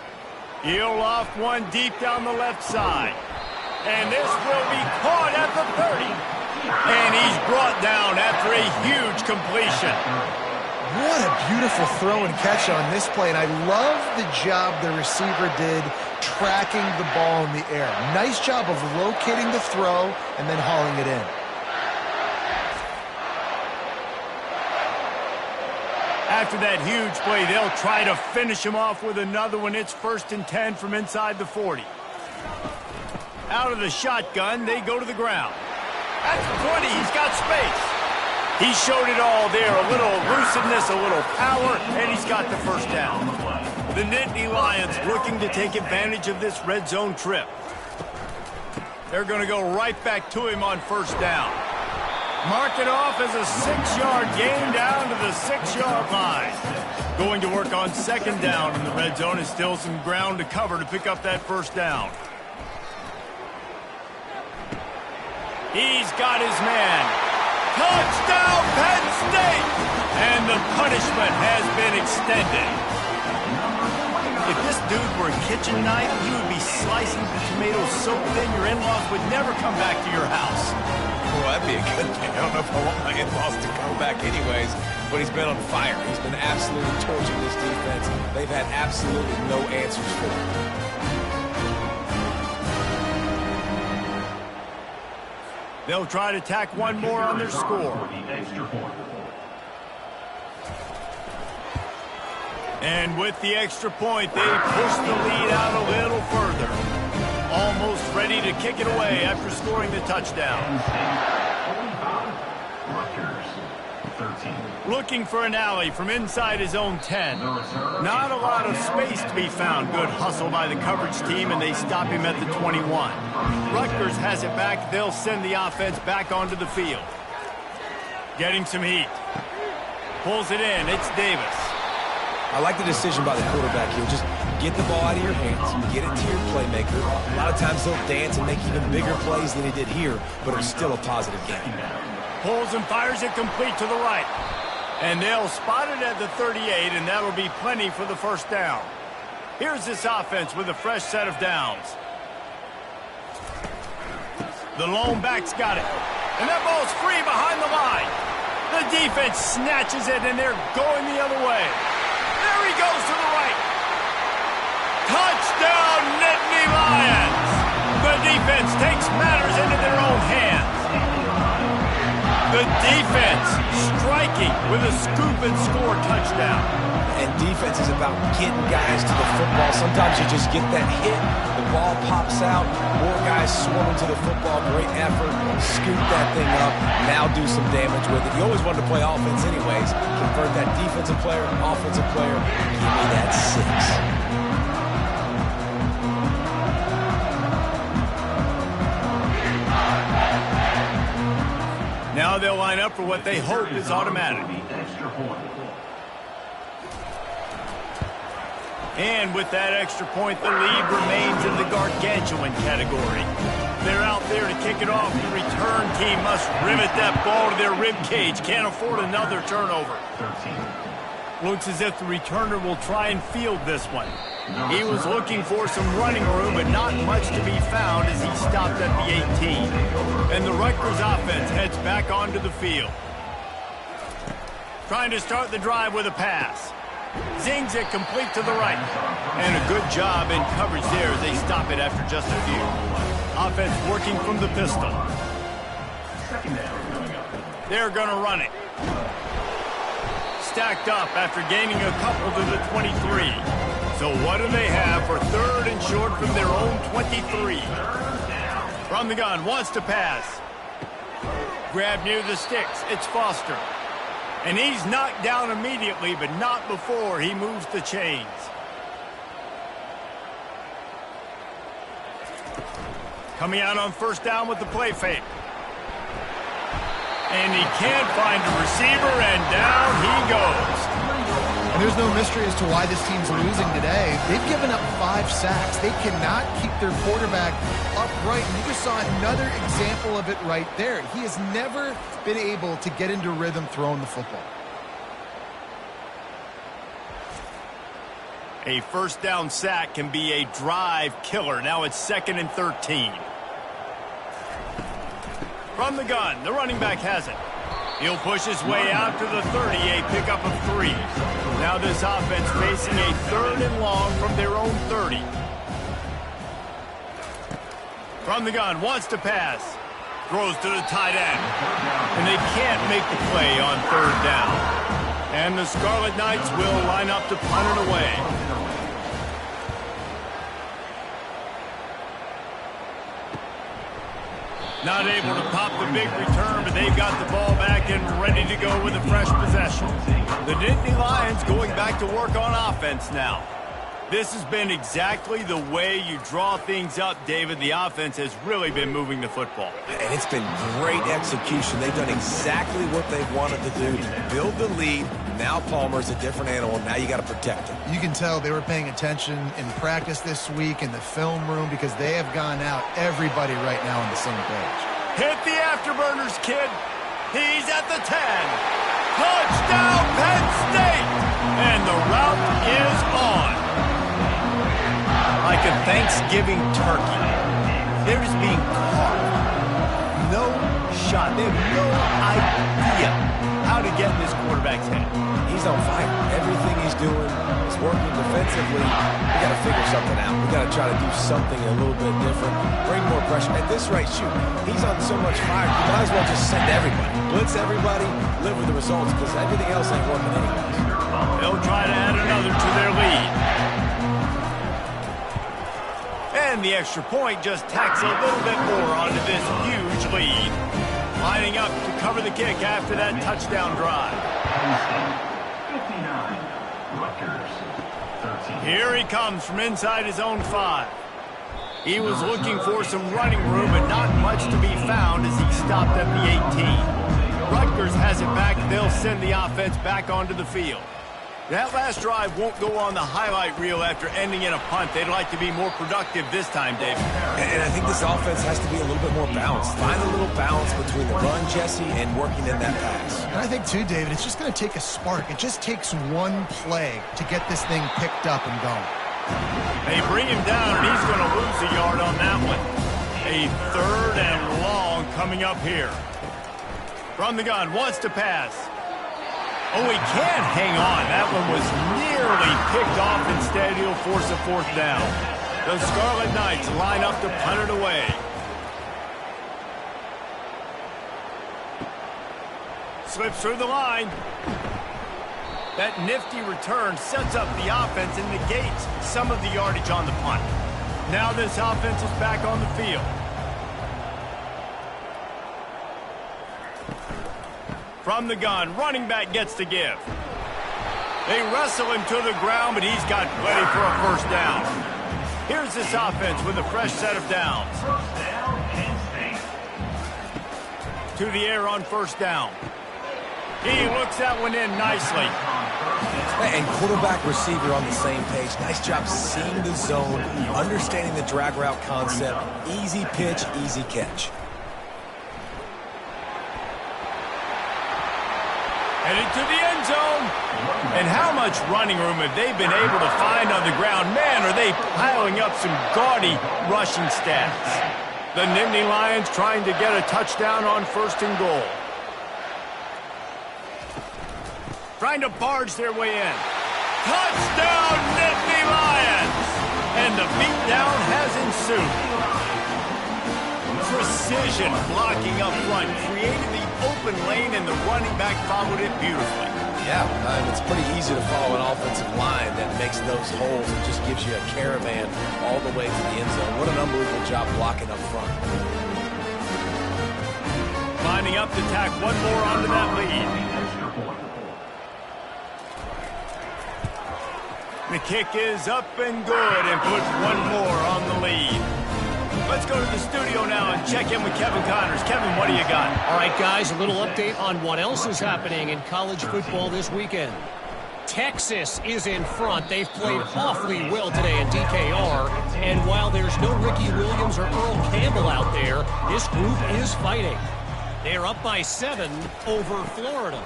He'll loft one deep down the left side. And this will be caught at the 30. And he's brought down after a huge completion. What a beautiful throw and catch on this play, and I love the job the receiver did tracking the ball in the air. Nice job of locating the throw and then hauling it in. After that huge play, they'll try to finish him off with another one. It's 1st and 10 from inside the 40. Out of the shotgun, they go to the ground. At the 20, he's got space. He showed it all there, a little elusiveness, a little power, and he's got the first down. The Nittany Lions looking to take advantage of this red zone trip. They're going to go right back to him on first down. Mark it off as a 6-yard gain down to the 6-yard line. Going to work on second down in the red zone is still some ground to cover to pick up that first down. He's got his man. Touchdown, Penn State! And the punishment has been extended. If this dude were a kitchen knife, he would be slicing the tomatoes so thin your in-laws would never come back to your house. Well, that'd be a good thing. I don't know if I want my in-laws to come back anyways, but he's been on fire. He's been absolutely torching this defense. They've had absolutely no answers for him. They'll try to tack one more on their score. And with the extra point, they push the lead out a little further. Almost ready to kick it away after scoring the touchdown. Looking for an alley from inside his own 10. Not a lot of space to be found. Good hustle by the coverage team, and they stop him at the 21. Rutgers has it back. They'll send the offense back onto the field. Getting some heat. Pulls it in. It's Davis. I like the decision by the quarterback here. Just get the ball out of your hands, get it to your playmaker. A lot of times he'll dance and make even bigger plays than he did here, but it's still a positive game. Pulls and fires it complete to the right. And they'll spot it at the 38, and that'll be plenty for the first down. Here's this offense with a fresh set of downs. The lone back's got it. And that ball's free behind the line. The defense snatches it, and they're going the other way. There he goes to the right. Touchdown, Nittany Lions! The defense takes matters into their own hands. The defense striking with a scoop and score touchdown. And defense is about getting guys to the football. Sometimes you just get that hit, the ball pops out, more guys swarming to the football, great effort, scoop that thing up, now do some damage with it. You always wanted to play offense anyways. Convert that defensive player, offensive player, give me that 6. Now they'll line up for what they hope is automatic. And with that extra point, the lead remains in the gargantuan category. They're out there to kick it off. The return team must rivet that ball to their rib cage. Can't afford another turnover. Looks as if the returner will try and field this one. He was looking for some running room, but not much to be found as he stopped at the 18. And the Rutgers offense heads back onto the field. Trying to start the drive with a pass. Zings it complete to the right. And a good job in coverage there as they stop it after just a few. Offense working from the pistol. They're going to run it. Stacked up after gaining a couple to the 23. So what do they have for third and short from their own 23? From the gun, wants to pass. Grab near the sticks. It's Foster. And he's knocked down immediately, but not before he moves the chains. Coming out on first down with the play fake. And he can't find a receiver, and down he goes. And there's no mystery as to why this team's losing today. They've given up 5 sacks. They cannot keep their quarterback upright. And you just saw another example of it right there. He has never been able to get into rhythm throwing the football. A first down sack can be a drive killer. Now it's 2nd and 13. From the gun, the running back has it. He'll push his way out to the 30, a pickup of 3. Now this offense facing a 3rd and long from their own 30. From the gun, wants to pass. Throws to the tight end. And they can't make the play on 3rd down. And the Scarlet Knights will line up to punt it away. Not able to pop the big return, but they've got the ball back and ready to go with a fresh possession. The Nittany Lions going back to work on offense now. This has been exactly the way you draw things up, David. The offense has really been moving the football. And it's been great execution. They've done exactly what they've wanted to do. Build the lead. Now Palmer's a different animal. Now you got to protect him. You can tell they were paying attention in practice this week in the film room because they have gone out, everybody right now on the same page. Hit the afterburners, kid. He's at the 10. Touchdown, Penn State. And the route is on. Like a Thanksgiving turkey. They're just being caught. No shot. They have no idea how to get in this quarterback's head. He's on fire. Everything he's doing is working defensively. We got to figure something out. We got to try to do something a little bit different. Bring more pressure. At this rate, shoot, he's on so much fire. You might as well just send everybody. Blitz everybody, live with the results because everything else ain't working anyways. They'll try to add another to their lead. And the extra point just tacks a little bit more onto this huge lead. Lining up to cover the kick after that touchdown drive. 59, Rutgers, 13. Here he comes from inside his own 5. He was looking for some running room, but not much to be found as he stopped at the 18. Rutgers has it back. They'll send the offense back onto the field. That last drive won't go on the highlight reel after ending in a punt. They'd like to be more productive this time, David. And I think this offense has to be a little bit more balanced. Find a little balance between the run, Jesse, and working in that pass. And I think, too, David, it's just going to take a spark. It just takes one play to get this thing picked up and going. They bring him down, and he's going to lose a yard on that one. A 3rd and long coming up here. From the gun, wants to pass. Oh, he can't hang on. That one was nearly picked off. Instead, he'll force a 4th down. The Scarlet Knights line up to punt it away. Slips through the line. That nifty return sets up the offense and negates some of the yardage on the punt. Now this offense is back on the field. From the gun, running back gets to give. They wrestle him to the ground, but he's got plenty for a 1st down. Here's this offense with a fresh set of downs. To the air on 1st down. He looks that one in nicely. And quarterback receiver on the same page. Nice job seeing the zone, understanding the drag route concept. Easy pitch, easy catch. Headed to the end zone. And how much running room have they been able to find on the ground? Man, are they piling up some gaudy rushing stats. The Nittany Lions trying to get a touchdown on 1st and goal. Trying to barge their way in. Touchdown, Nittany Lions! And the beatdown has ensued. Precision blocking up front created the open lane, and the running back followed it beautifully. Yeah, it's pretty easy to follow an offensive line that makes those holes and just gives you a caravan all the way to the end zone. What an unbelievable job blocking up front. Lining up to tack one more onto that lead. The kick is up and good and puts one more on the lead. Let's go to the studio now and check in with Kevin Connors. Kevin, what do you got? All right, guys, a little update on what else is happening in college football this weekend. Texas is in front. They've played awfully well today in DKR. And while there's no Ricky Williams or Earl Campbell out there, this group is fighting. They're up by 7 over Florida.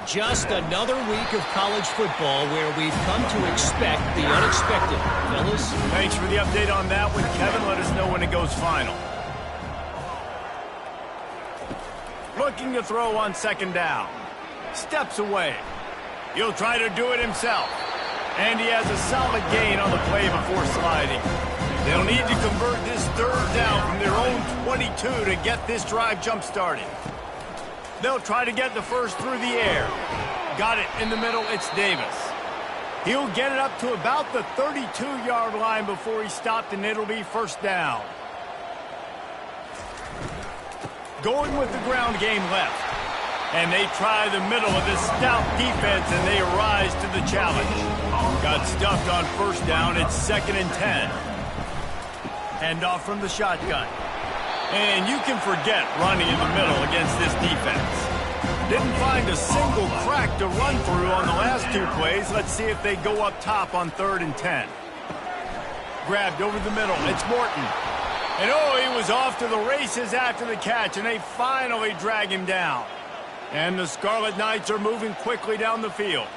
Just another week of college football where we've come to expect the unexpected. Fellas? Thanks for the update on that one, Kevin. Let us know when it goes final. Looking to throw on 2nd down. Steps away. He'll try to do it himself. And he has a solid gain on the play before sliding. They'll need to convert this 3rd down from their own 22 to get this drive jump-started. They'll try to get the 1st through the air. Got it in the middle. It's Davis. He'll get it up to about the 32-yard line before he stopped, and it'll be 1st down. Going with the ground game left. And they try the middle of this stout defense, and they rise to the challenge. Got stuffed on 1st down. It's 2nd and 10. Hand off from the shotgun. And you can forget running in the middle against this defense. Didn't find a single crack to run through on the last 2 plays. Let's see if they go up top on 3rd and 10. Grabbed over the middle. It's Morton. And oh, he was off to the races after the catch, and they finally drag him down. And the Scarlet Knights are moving quickly down the field.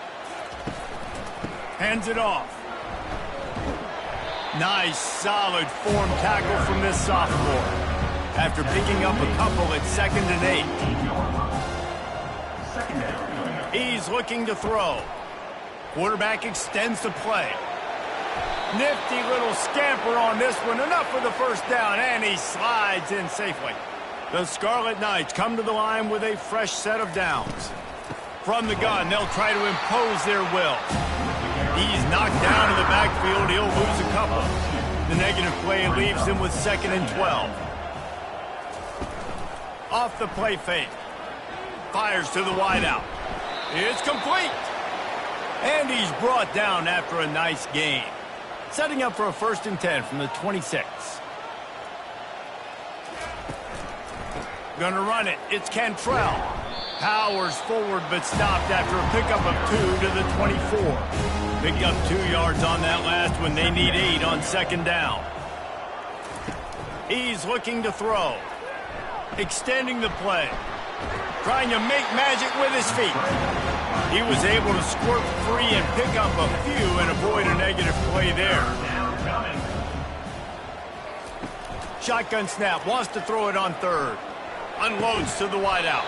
Hands it off. Nice, solid form tackle from this sophomore. After picking up a couple at 2nd and 8. He's looking to throw. Quarterback extends the play. Nifty little scamper on this one. Enough for the 1st down, and he slides in safely. The Scarlet Knights come to the line with a fresh set of downs. From the gun, they'll try to impose their will. He's knocked down in the backfield. He'll lose a couple. The negative play leaves him with 2nd and 12. Off the play fake. Fires to the wideout. It's complete. And he's brought down after a nice gain. Setting up for a 1st and 10 from the 26. Gonna run it. It's Cantrell. Powers forward but stopped after a pickup of 2 to the 24. Picked up 2 yards on that last one. They need 8 on 2nd down. He's looking to throw. Extending the play. Trying to make magic with his feet. He was able to squirt free and pick up a few and avoid a negative play there. Shotgun snap, wants to throw it on third. Unloads to the wideout.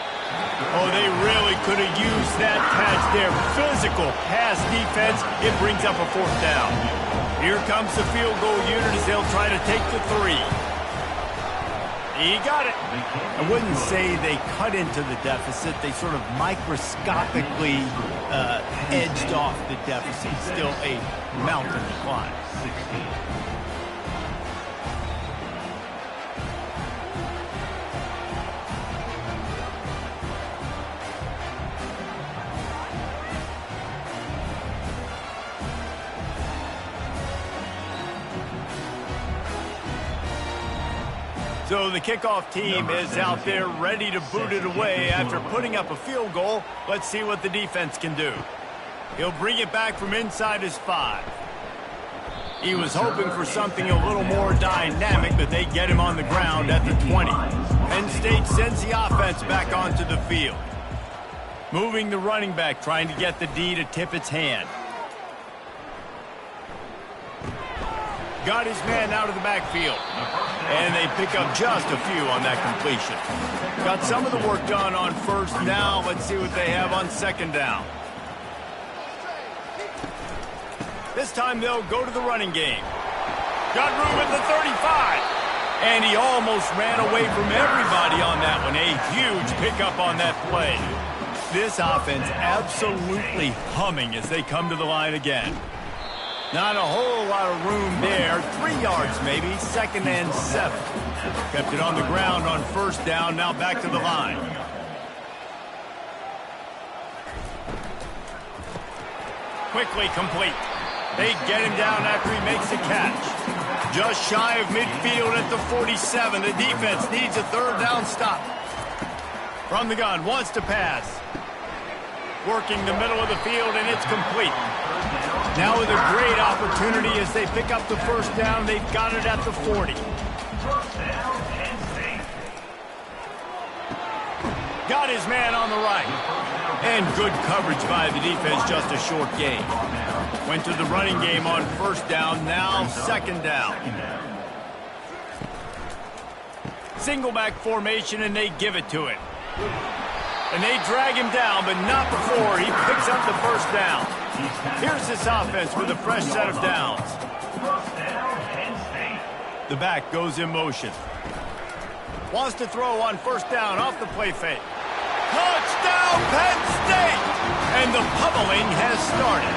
Oh, they really could have used that catch there. Physical pass defense. It brings up a fourth down. Here comes the field goal unit as they'll try to take the 3. He got it. I wouldn't say they cut into the deficit. They sort of microscopically edged off the deficit. Still a mountain to climb. 16. So the kickoff team is out there ready to boot it away after putting up a field goal. Let's see what the defense can do. He'll bring it back from inside his 5. He was hoping for something a little more dynamic, but they get him on the ground at the 20. Penn State sends the offense back onto the field. Moving the running back, trying to get the D to tip its hand. Got his man out of the backfield. And they pick up just a few on that completion. Got some of the work done on first. Now let's see what they have on second down. This time they'll go to the running game. Got room at the 35. And he almost ran away from everybody on that one. A huge pickup on that play. This offense absolutely humming as they come to the line again. Not a whole lot of room there. 3 yards maybe, 2nd and 7. Kept it on the ground on first down, now back to the line. Quickly complete. They get him down after he makes the catch. Just shy of midfield at the 47. The defense needs a 3rd down stop. From the gun, wants to pass. Working the middle of the field, and it's complete. Now with a great opportunity as they pick up the first down. They've got it at the 40. Got his man on the right. And good coverage by the defense, just a short gain. Went to the running game on first down, now 2nd down. Single back formation, and they give it to him. And they drag him down, but not before he picks up the first down. Here's this offense with a fresh set of downs. The back goes in motion. Wants to throw on first down off the play fake. Touchdown, Penn State! And the pummeling has started.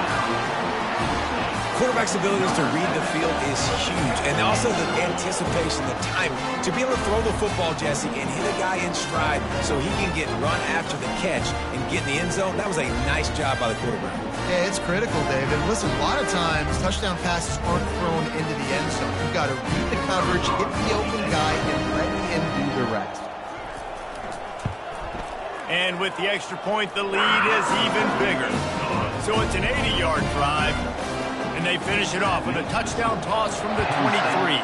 Quarterback's abilities to read the field is huge, and also the anticipation, the timing. To be able to throw the football, Jesse, and hit a guy in stride so he can get run after the catch and get in the end zone, that was a nice job by the quarterback. Yeah, it's critical, David. Listen, a lot of times, touchdown passes aren't thrown into the end zone. You've got to read the coverage, hit the open guy, and let him do the rest. And with the extra point, the lead is even bigger. So it's an 80-yard drive. And they finish it off with a touchdown toss from the 23.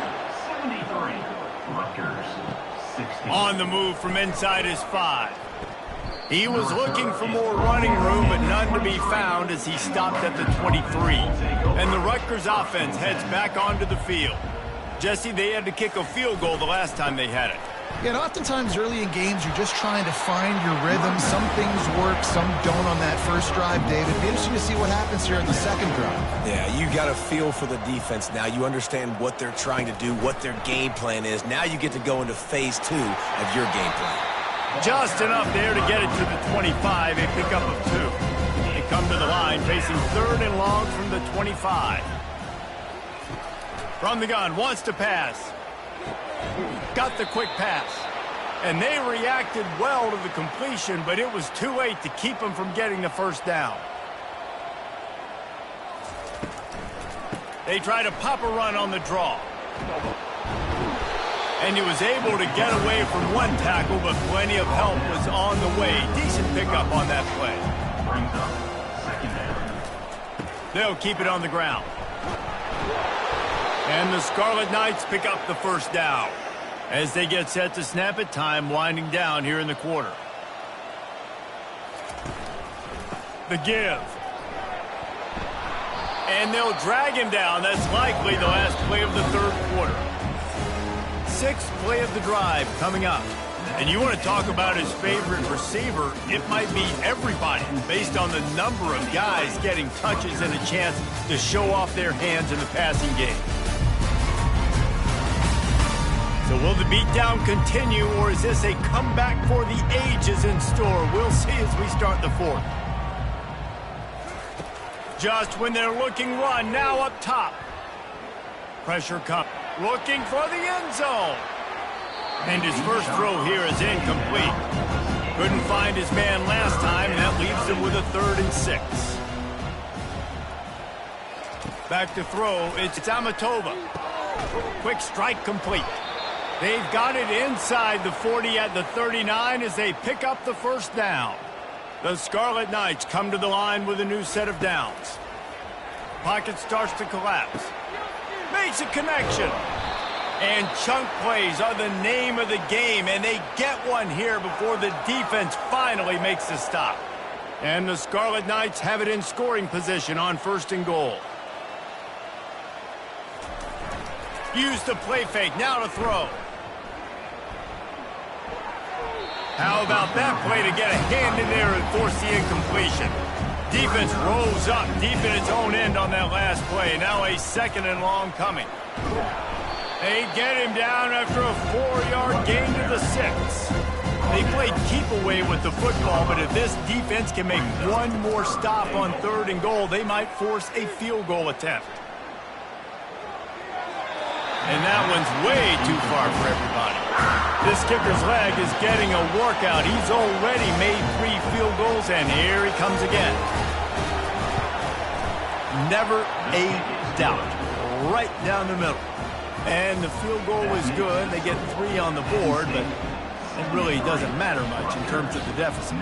On the move from inside his 5. He was looking for more running room, but none to be found as he stopped at the 23. And the Rutgers offense heads back onto the field. Jesse, they had to kick a field goal the last time they had it. Yeah, and oftentimes early in games, you're just trying to find your rhythm. Some things work, some don't on that first drive, David. It'll be interesting to see what happens here in the second drive. Yeah, you got a feel for the defense now. You understand what they're trying to do, what their game plan is. Now you get to go into phase 2 of your game plan. Just enough there to get it to the 25, a pickup of 2. They come to the line facing 3rd and long from the 25. From the gun, wants to pass. Got the quick pass. And they reacted well to the completion, but it was too late to keep them from getting the first down. They try to pop a run on the draw. And he was able to get away from one tackle, but plenty of help was on the way. Decent pickup on that play. They'll keep it on the ground. And the Scarlet Knights pick up the first down. As they get set to snap it, time winding down here in the quarter. The give. And they'll drag him down. That's likely the last play of the third quarter. Sixth play of the drive coming up. And you want to talk about his favorite receiver, it might be everybody based on the number of guys getting touches and a chance to show off their hands in the passing game. So will the beatdown continue, or is this a comeback for the ages in store? We'll see as we start the fourth. Just when they're looking run, now up top. Pressure comes. Looking for the end zone. And his first throw here is incomplete. Couldn't find his man last time, and that leaves him with a 3rd and 6. Back to throw, it's Amatova. Quick strike complete. They've got it inside the 40 at the 39 as they pick up the first down. The Scarlet Knights come to the line with a new set of downs. Pocket starts to collapse. Makes a connection. And chunk plays are the name of the game, and they get one here before the defense finally makes the stop. And the Scarlet Knights have it in scoring position on 1st and goal. Use the play fake, now to throw. How about that play to get a hand in there and force the incompletion? Defense rose up deep in its own end on that last play. Now a 2nd and long coming. They get him down after a 4-yard gain to the 6. They played keep away with the football, but if this defense can make one more stop on 3rd and goal, they might force a field goal attempt. And that one's way too far for everybody. This kicker's leg is getting a workout. He's already made 3 field goals, and here he comes again. Never a doubt. Right down the middle. And the field goal is good. They get 3 on the board, but it really doesn't matter much in terms of the deficit.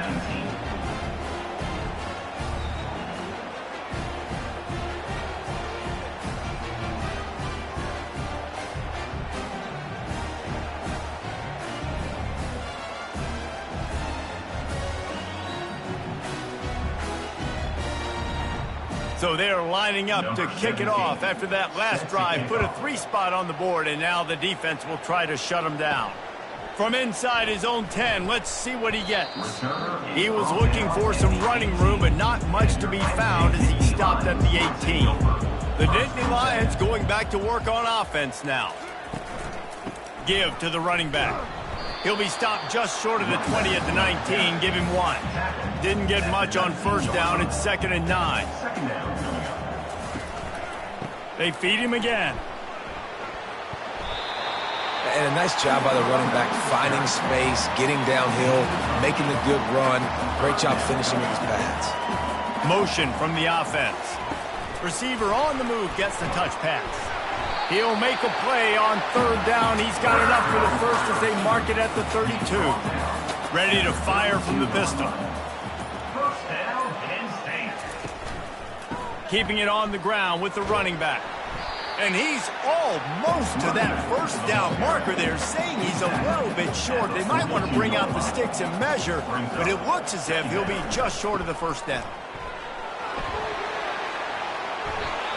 So they're lining up to kick it off after that last drive. Put a 3 spot on the board, and now the defense will try to shut him down. From inside his own 10, let's see what he gets. He was looking for some running room, but not much to be found as he stopped at the 18. The Nittany Lions going back to work on offense now. Give to the running back. He'll be stopped just short of the 20 at the 19. Give him 1. Didn't get much on 1st down. It's 2nd and 9. They feed him again. And a nice job by the running back, finding space, getting downhill, making the good run. Great job finishing with his pads. Motion from the offense. Receiver on the move gets the touch pass. He'll make a play on 3rd down. He's got it up for the 1st as they mark it at the 32. Ready to fire from the pistol. Keeping it on the ground with the running back. And he's almost to that 1st down marker there, saying he's a little bit short. They might want to bring out the sticks and measure, but it looks as if he'll be just short of the 1st down.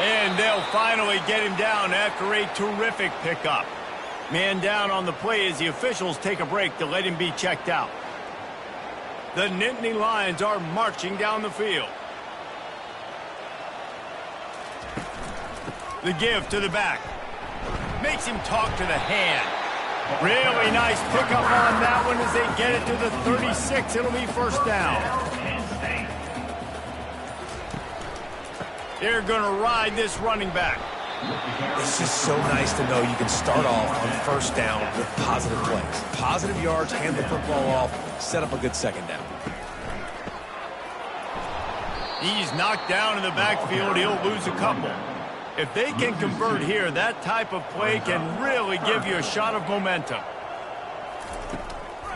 And they'll finally get him down after a terrific pickup. Man down on the play as the officials take a break to let him be checked out. The Nittany Lions are marching down the field. The give to the back. Makes him talk to the hand. Really nice pickup on that one as they get it to the 36. It'll be 1st down. They're going to ride this running back. It's just so nice to know you can start off on 1st down with positive plays. Positive yards, hand the football off, set up a good 2nd down. He's knocked down in the backfield. He'll lose a couple. If they can convert here, that type of play can really give you a shot of momentum.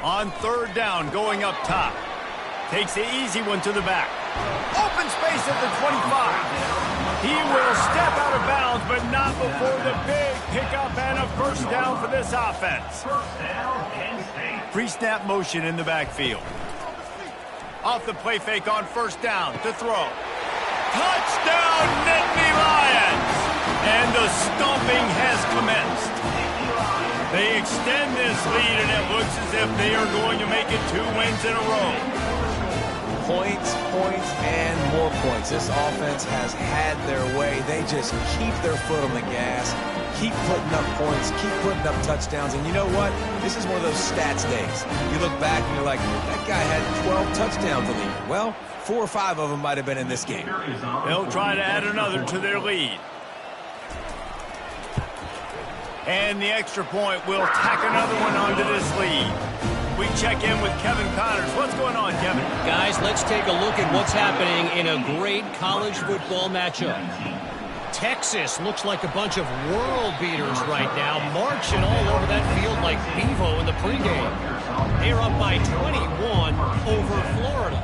On 3rd down, going up top. Takes the easy one to the back. Open space at the 25. He will step out of bounds, but not before the big pickup and a 1st down for this offense. Pre-snap motion in the backfield. Off the play fake on first down to throw. Touchdown, Nittany Lions! And the stomping has commenced. They extend this lead, and it looks as if they are going to make it 2 wins in a row. Points, points, and more points. This offense has had their way. They just keep their foot on the gas, keep putting up points, keep putting up touchdowns. And you know what? This is one of those stats days. You look back and you're like, that guy had 12 touchdowns in the year. Well, 4 or 5 of them might have been in this game. They'll try to add another to their lead. And the extra point will tack another one onto this lead. We check in with Kevin Connors. What's going on, Kevin? Guys, let's take a look at what's happening in a great college football matchup. Texas looks like a bunch of world beaters right now, marching all over that field like Bevo in the pregame. They're up by 21 over Florida.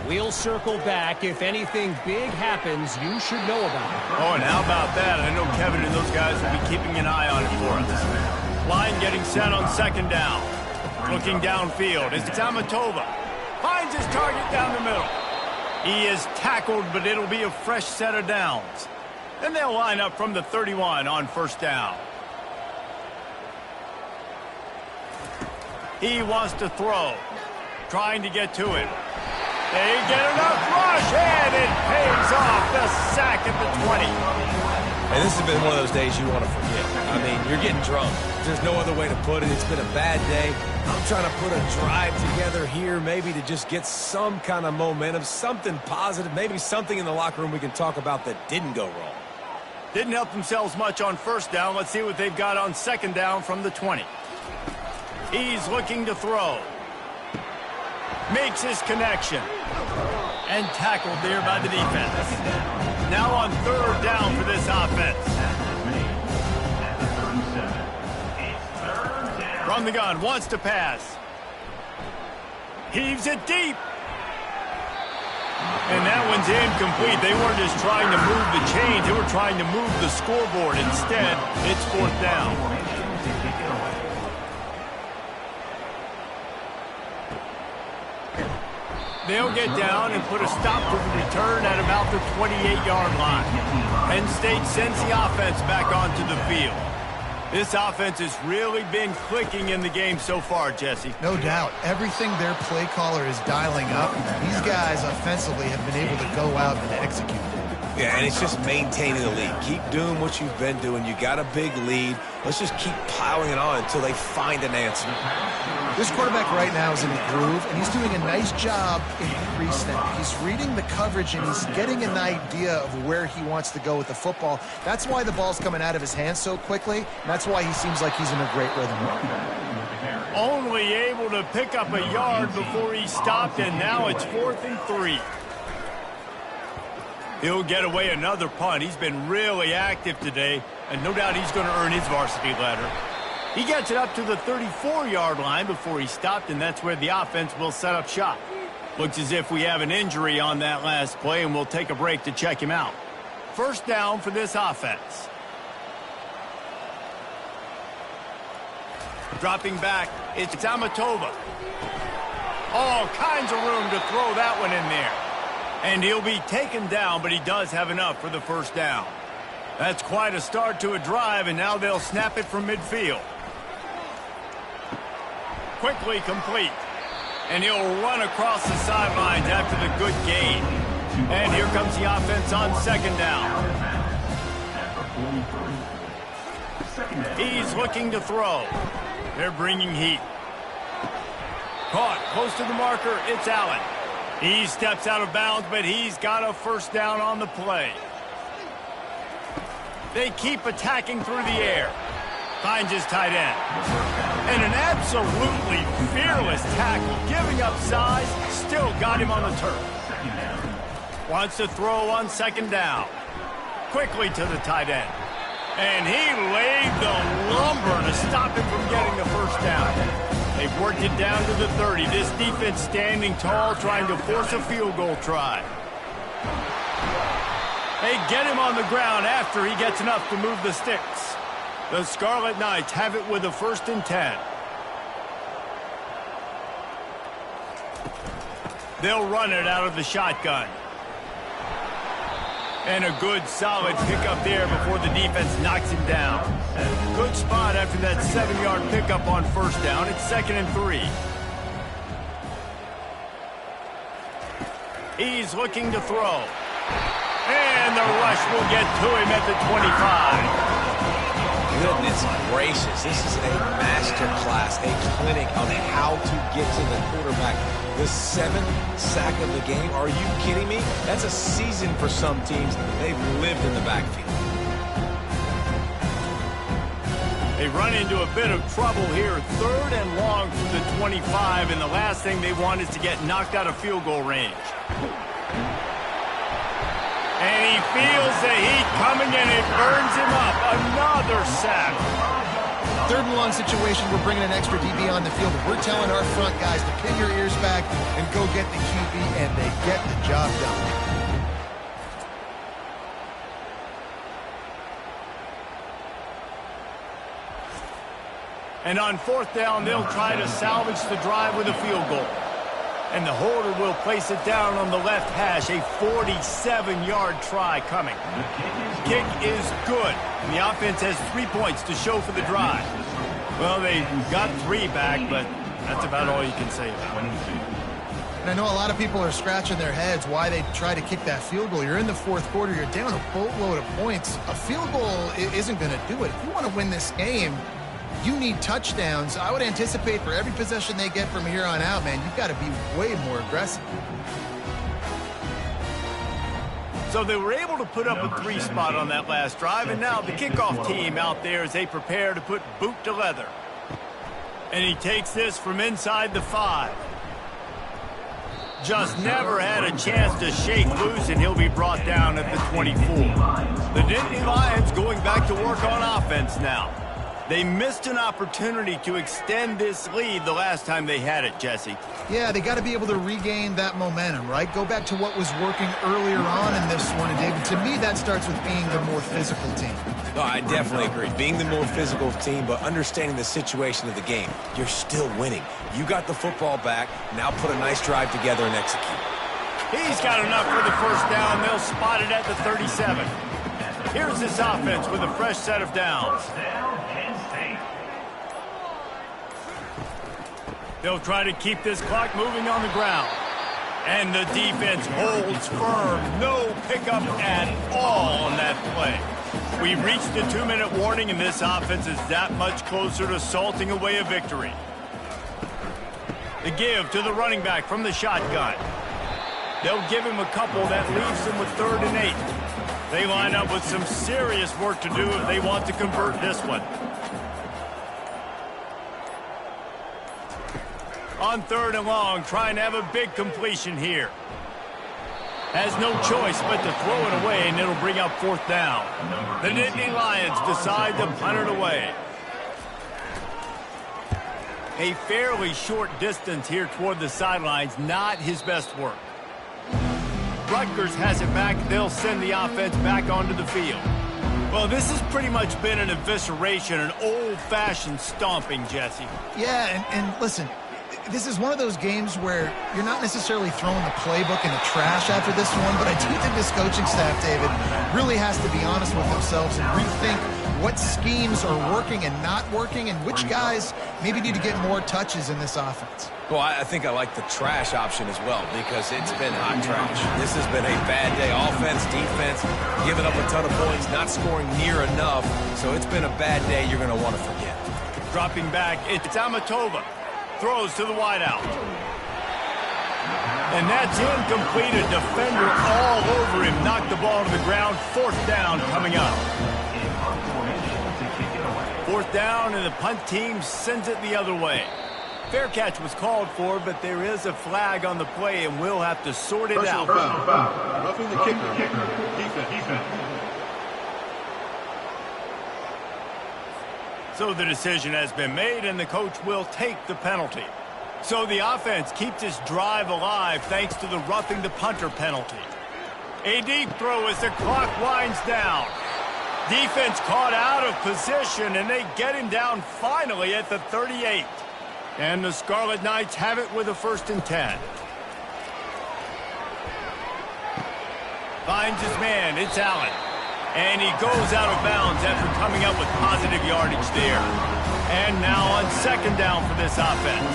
We'll circle back. If anything big happens, you should know about it. Oh, and how about that? I know Kevin and those guys will be keeping an eye on it for us. Line getting set on second down. Looking downfield. It's Tamatova. Finds his target down the middle. He is tackled, but it'll be a fresh set of downs. Then they'll line up from the 31 on first down. He wants to throw. Trying to get to it. They get enough rush, and it pays off. The sack at the 20. And this has been one of those days you want to forget. I mean, you're getting drunk. There's no other way to put it. It's been a bad day. I'm trying to put a drive together here, maybe to just get some kind of momentum, something positive, maybe something in the locker room we can talk about that didn't go wrong. Didn't help themselves much on first down. Let's see what they've got on second down from the 20. He's looking to throw. Makes his connection. And tackled there by the defense. Now on third down for this offense. From the gun, wants to pass. Heaves it deep. And that one's incomplete. They weren't just trying to move the chains. They were trying to move the scoreboard. Instead, it's fourth down. They'll get down and put a stop to the return at about the 28-yard line. Penn State sends the offense back onto the field. This offense has really been clicking in the game so far, Jesse. No doubt. Everything their play caller is dialing up, these guys offensively have been able to go out and execute. Yeah, and it's just maintaining the lead. Keep doing what you've been doing. You got a big lead. Let's just keep piling it on until they find an answer. This quarterback right now is in a groove, and he's doing a nice job in pre-snap. He's reading the coverage, and he's getting an idea of where he wants to go with the football. That's why the ball's coming out of his hands so quickly, and that's why he seems like he's in a great rhythm. Only able to pick up a yard before he stopped, and now it's 4th and 3. He'll get away another punt. He's been really active today, and no doubt he's going to earn his varsity letter. He gets it up to the 34-yard line before he stopped, and that's where the offense will set up shop. Looks as if we have an injury on that last play, and we'll take a break to check him out. First down for this offense. Dropping back, it's Tamatova. All kinds of room to throw that one in there. And he'll be taken down, but he does have enough for the first down. That's quite a start to a drive, and now they'll snap it from midfield. Quickly complete. And he'll run across the sidelines after the good gain. And here comes the offense on second down. He's looking to throw. They're bringing heat. Caught close to the marker. It's Allen. He steps out of bounds, but he's got a first down on the play. They keep attacking through the air. Finds his tight end. And an absolutely fearless tackle, giving up size, still got him on the turf. Wants to throw on second down. Quickly to the tight end. And he laid the lumber to stop him from getting the first down. They've worked it down to the 30. This defense standing tall, trying to force a field goal try. They get him on the ground after he gets enough to move the sticks. The Scarlet Knights have it with a 1st and 10. They'll run it out of the shotgun. And a good, solid pickup there before the defense knocks him down. Good spot after that 7-yard pickup on first down. It's 2nd and 3. He's looking to throw. And the rush will get to him at the 25. Goodness gracious, this is a master class, a clinic on how to get to the quarterback. The 7th sack of the game, are you kidding me? That's a season for some teams. They've lived in the backfield. They run into a bit of trouble here. 3rd and long from the 25, and the last thing they want is to get knocked out of field goal range. And he feels the heat coming, and it burns him up. Another sack. 3rd and long situation, we're bringing an extra DB on the field. We're telling our front guys to pin your ears back and go get the QB, and they get the job done. And on 4th down, they'll try to salvage the drive with a field goal. And the holder will place it down on the left hash. A 47-yard try coming. Kick is good. And the offense has 3 points to show for the drive. Well, they got 3 back, but that's about all you can say about it. And I know a lot of people are scratching their heads why they try to kick that field goal. You're in the 4th quarter. You're down a boatload of points. A field goal isn't going to do it. If you want to win this game, you need touchdowns. I would anticipate for every possession they get from here on out, man, you've got to be way more aggressive. So they were able to put up a 3 spot on that last drive, and now the kickoff team out there as they prepare to put boot to leather. And he takes this from inside the 5. Just never had a chance to shake loose, and he'll be brought down at the 24. The Nittany Lions going back to work on offense now. They missed an opportunity to extend this lead the last time they had it, Jesse. Yeah, they got to be able to regain that momentum, right? Go back to what was working earlier on in this one. And David, to me, that starts with being the more physical team. No, I definitely agree. Being the more physical team, but understanding the situation of the game. You're still winning. You got the football back. Now put a nice drive together and execute. He's got enough for the first down. They'll spot it at the 37. Here's this offense with a fresh set of downs. They'll try to keep this clock moving on the ground. And the defense holds firm. No pickup at all on that play. We've reached a 2-minute warning, and this offense is that much closer to salting away a victory. The give to the running back from the shotgun. They'll give him a couple. That leaves him with 3rd and 8. They line up with some serious work to do if they want to convert this one. On 3rd and long, trying to have a big completion here. Has no choice but to throw it away, and it'll bring up 4th down. The Nittany Lions decide to punt it away. A fairly short distance here toward the sidelines, not his best work. Rutgers has it back. They'll send the offense back onto the field. Well, this has pretty much been an evisceration, an old-fashioned stomping, Jesse. Yeah, and listen, this is one of those games where you're not necessarily throwing the playbook in the trash after this one, but I do think this coaching staff, David, really has to be honest with themselves and rethink what schemes are working and not working and which guys maybe need to get more touches in this offense. Well, I think I like the trash option as well because it's been hot trash. This has been a bad day. Offense, defense, giving up a ton of points, not scoring near enough. So it's been a bad day you're going to want to forget. Dropping back, it's Amatova. Throws to the wideout. And that's incomplete. A defender all over him. Knocked the ball to the ground. 4th down coming up. 4th down, and the punt team sends it the other way. Fair catch was called for, but there is a flag on the play, and we'll have to sort it out. Roughing the kicker. Defense. So the decision has been made, and the coach will take the penalty. So the offense keeps its drive alive thanks to the roughing the punter penalty. A deep throw as the clock winds down. Defense caught out of position, and they get him down finally at the 38. And the Scarlet Knights have it with a 1st and 10. Finds his man. It's Allen. And he goes out of bounds after coming up with positive yardage there. And now on second down for this offense.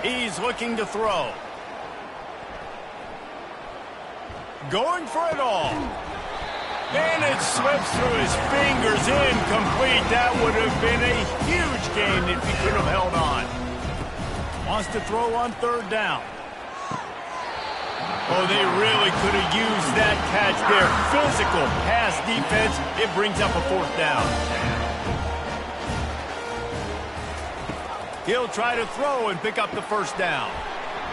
He's looking to throw. Going for it all. And it slips through his fingers, incomplete. That would have been a huge gain if he could have held on. Wants to throw on third down. Oh, they really could have used that catch there. Physical pass defense. It brings up a fourth down. He'll try to throw and pick up the first down.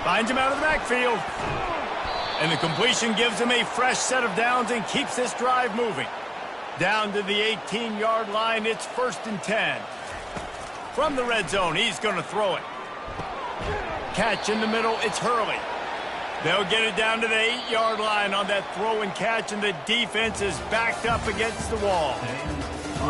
Finds him out of the backfield. And the completion gives him a fresh set of downs and keeps this drive moving. Down to the 18-yard line, it's 1st and 10. From the red zone, he's going to throw it. Catch in the middle, it's Hurley. They'll get it down to the 8-yard line on that throw and catch, and the defense is backed up against the wall.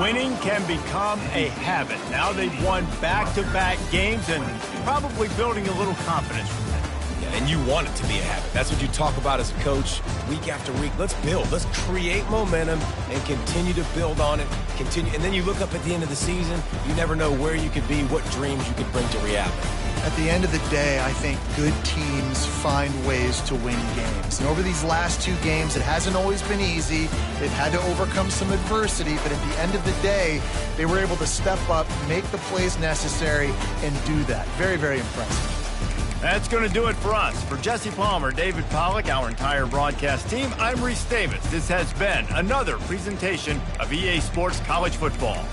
Winning can become a habit. Now they've won back-to-back games and probably building a little confidence from that. Yeah, and you want it to be a habit. That's what you talk about as a coach week after week. Let's build. Let's create momentum and continue to build on it. Continue, and then you look up at the end of the season, you never know where you could be, what dreams you could bring to reality. At the end of the day, I think good teams find ways to win games. And over these last 2 games, it hasn't always been easy. They've had to overcome some adversity, but at the end of the day, they were able to step up, make the plays necessary, and do that. Very, very impressive. That's going to do it for us. For Jesse Palmer, David Pollack, our entire broadcast team, I'm Reese Davis. This has been another presentation of EA Sports College Football.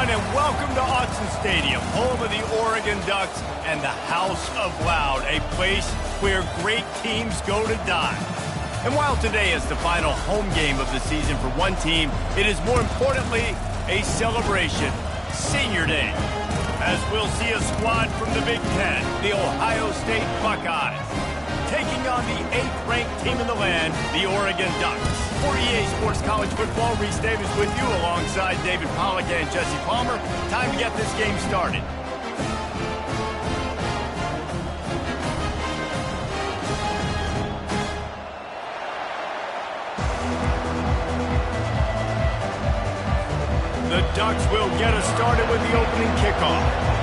everyone, and welcome to Autzen Stadium, home of the Oregon Ducks and the House of Loud, a place where great teams go to die. And while today is the final home game of the season for one team, it is more importantly a celebration, Senior Day, as we'll see a squad from the Big Ten, the Ohio State Buckeyes, taking on the 8th-ranked team in the land, the Oregon Ducks. For EA Sports College Football, Reese Davis with you alongside David Pollack and Jesse Palmer. Time to get this game started. The Ducks will get us started with the opening kickoff.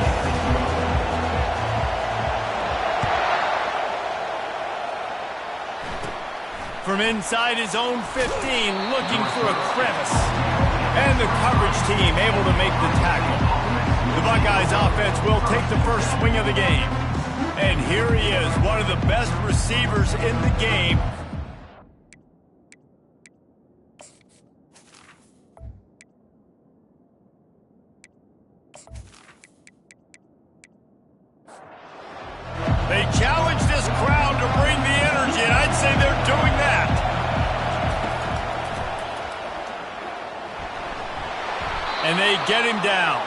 From inside his own 15, looking for a crevice. And the coverage team able to make the tackle. The Buckeyes offense will take the first swing of the game. And here he is, one of the best receivers in the game. They challenge this crowd to bring the energy, and I'd say they're doing that. And they get him down.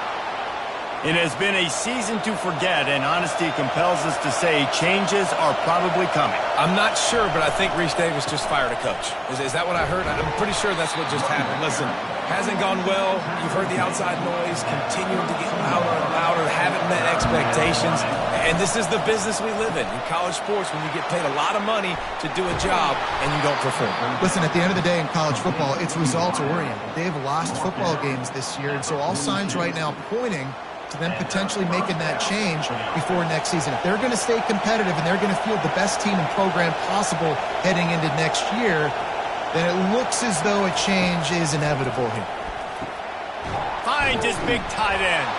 It has been a season to forget, and honesty compels us to say changes are probably coming. I'm not sure, but I think Reese Davis just fired a coach. Is that what I heard? I'm pretty sure that's what just happened. Listen, hasn't gone well. You've heard the outside noise, continuing to get louder and louder, haven't met expectations. And this is the business we live in college sports, when you get paid a lot of money to do a job and you don't perform. Listen, at the end of the day in college football, it's results-oriented. They've lost football games this year, and so all signs right now pointing to them potentially making that change before next season. If they're going to stay competitive and they're going to field the best team and program possible heading into next year, then it looks as though a change is inevitable here. Finds his big tight end.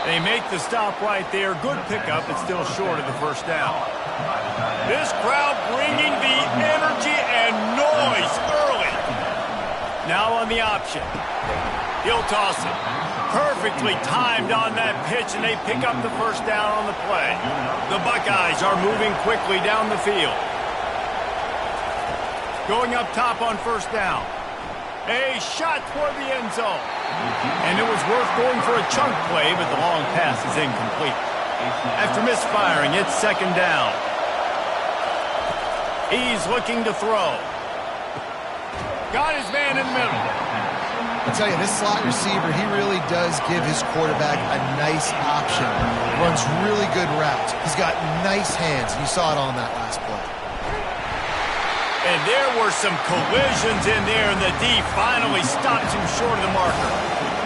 They make the stop right there. Good pickup, but still short of the first down. This crowd bringing the energy and noise early. Now on the option. He'll toss it. Perfectly timed on that pitch, and they pick up the first down on the play. The Buckeyes are moving quickly down the field. Going up top on first down. A shot toward the end zone. And it was worth going for a chunk play, but the long pass is incomplete. After misfiring, it's second down. He's looking to throw. Got his man in the middle. I'll tell you, this slot receiver, he really does give his quarterback a nice option. Runs really good routes. He's got nice hands. You saw it on that last play. And there were some collisions in there, and the D finally stops him short of the marker.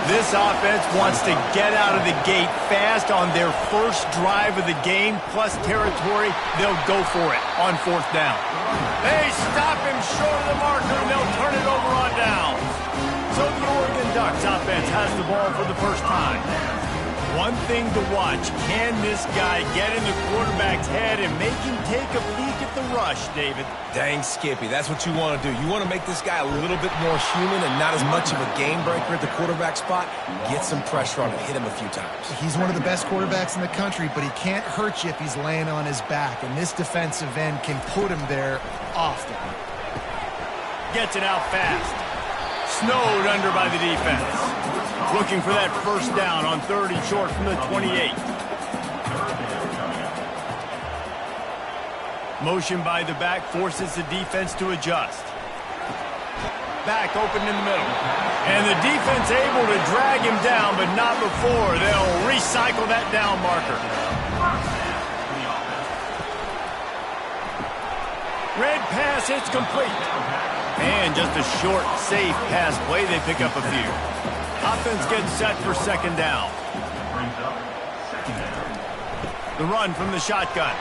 This offense wants to get out of the gate fast on their first drive of the game, plus territory. They'll go for it on fourth down. They stop him short of the marker, and they'll turn it over on down. So the Oregon Ducks offense has the ball for the first time. One thing to watch, can this guy get in the quarterback's head and make him take a peek at the rush, David? Dang, Skippy, that's what you want to do. You want to make this guy a little bit more human and not as much of a game breaker at the quarterback spot. Get some pressure on him, hit him a few times. He's one of the best quarterbacks in the country, but he can't hurt you if he's laying on his back, and this defensive end can put him there often. Gets it out fast. Snowed under by the defense. Looking for that first down on 3rd and short from the 28. Motion by the back forces the defense to adjust. Back open in the middle. And the defense able to drag him down, but not before. They'll recycle that down marker. Red pass, it's complete. And just a short, safe pass play. They pick up a few. Offense gets set for second down. The run from the shotgun.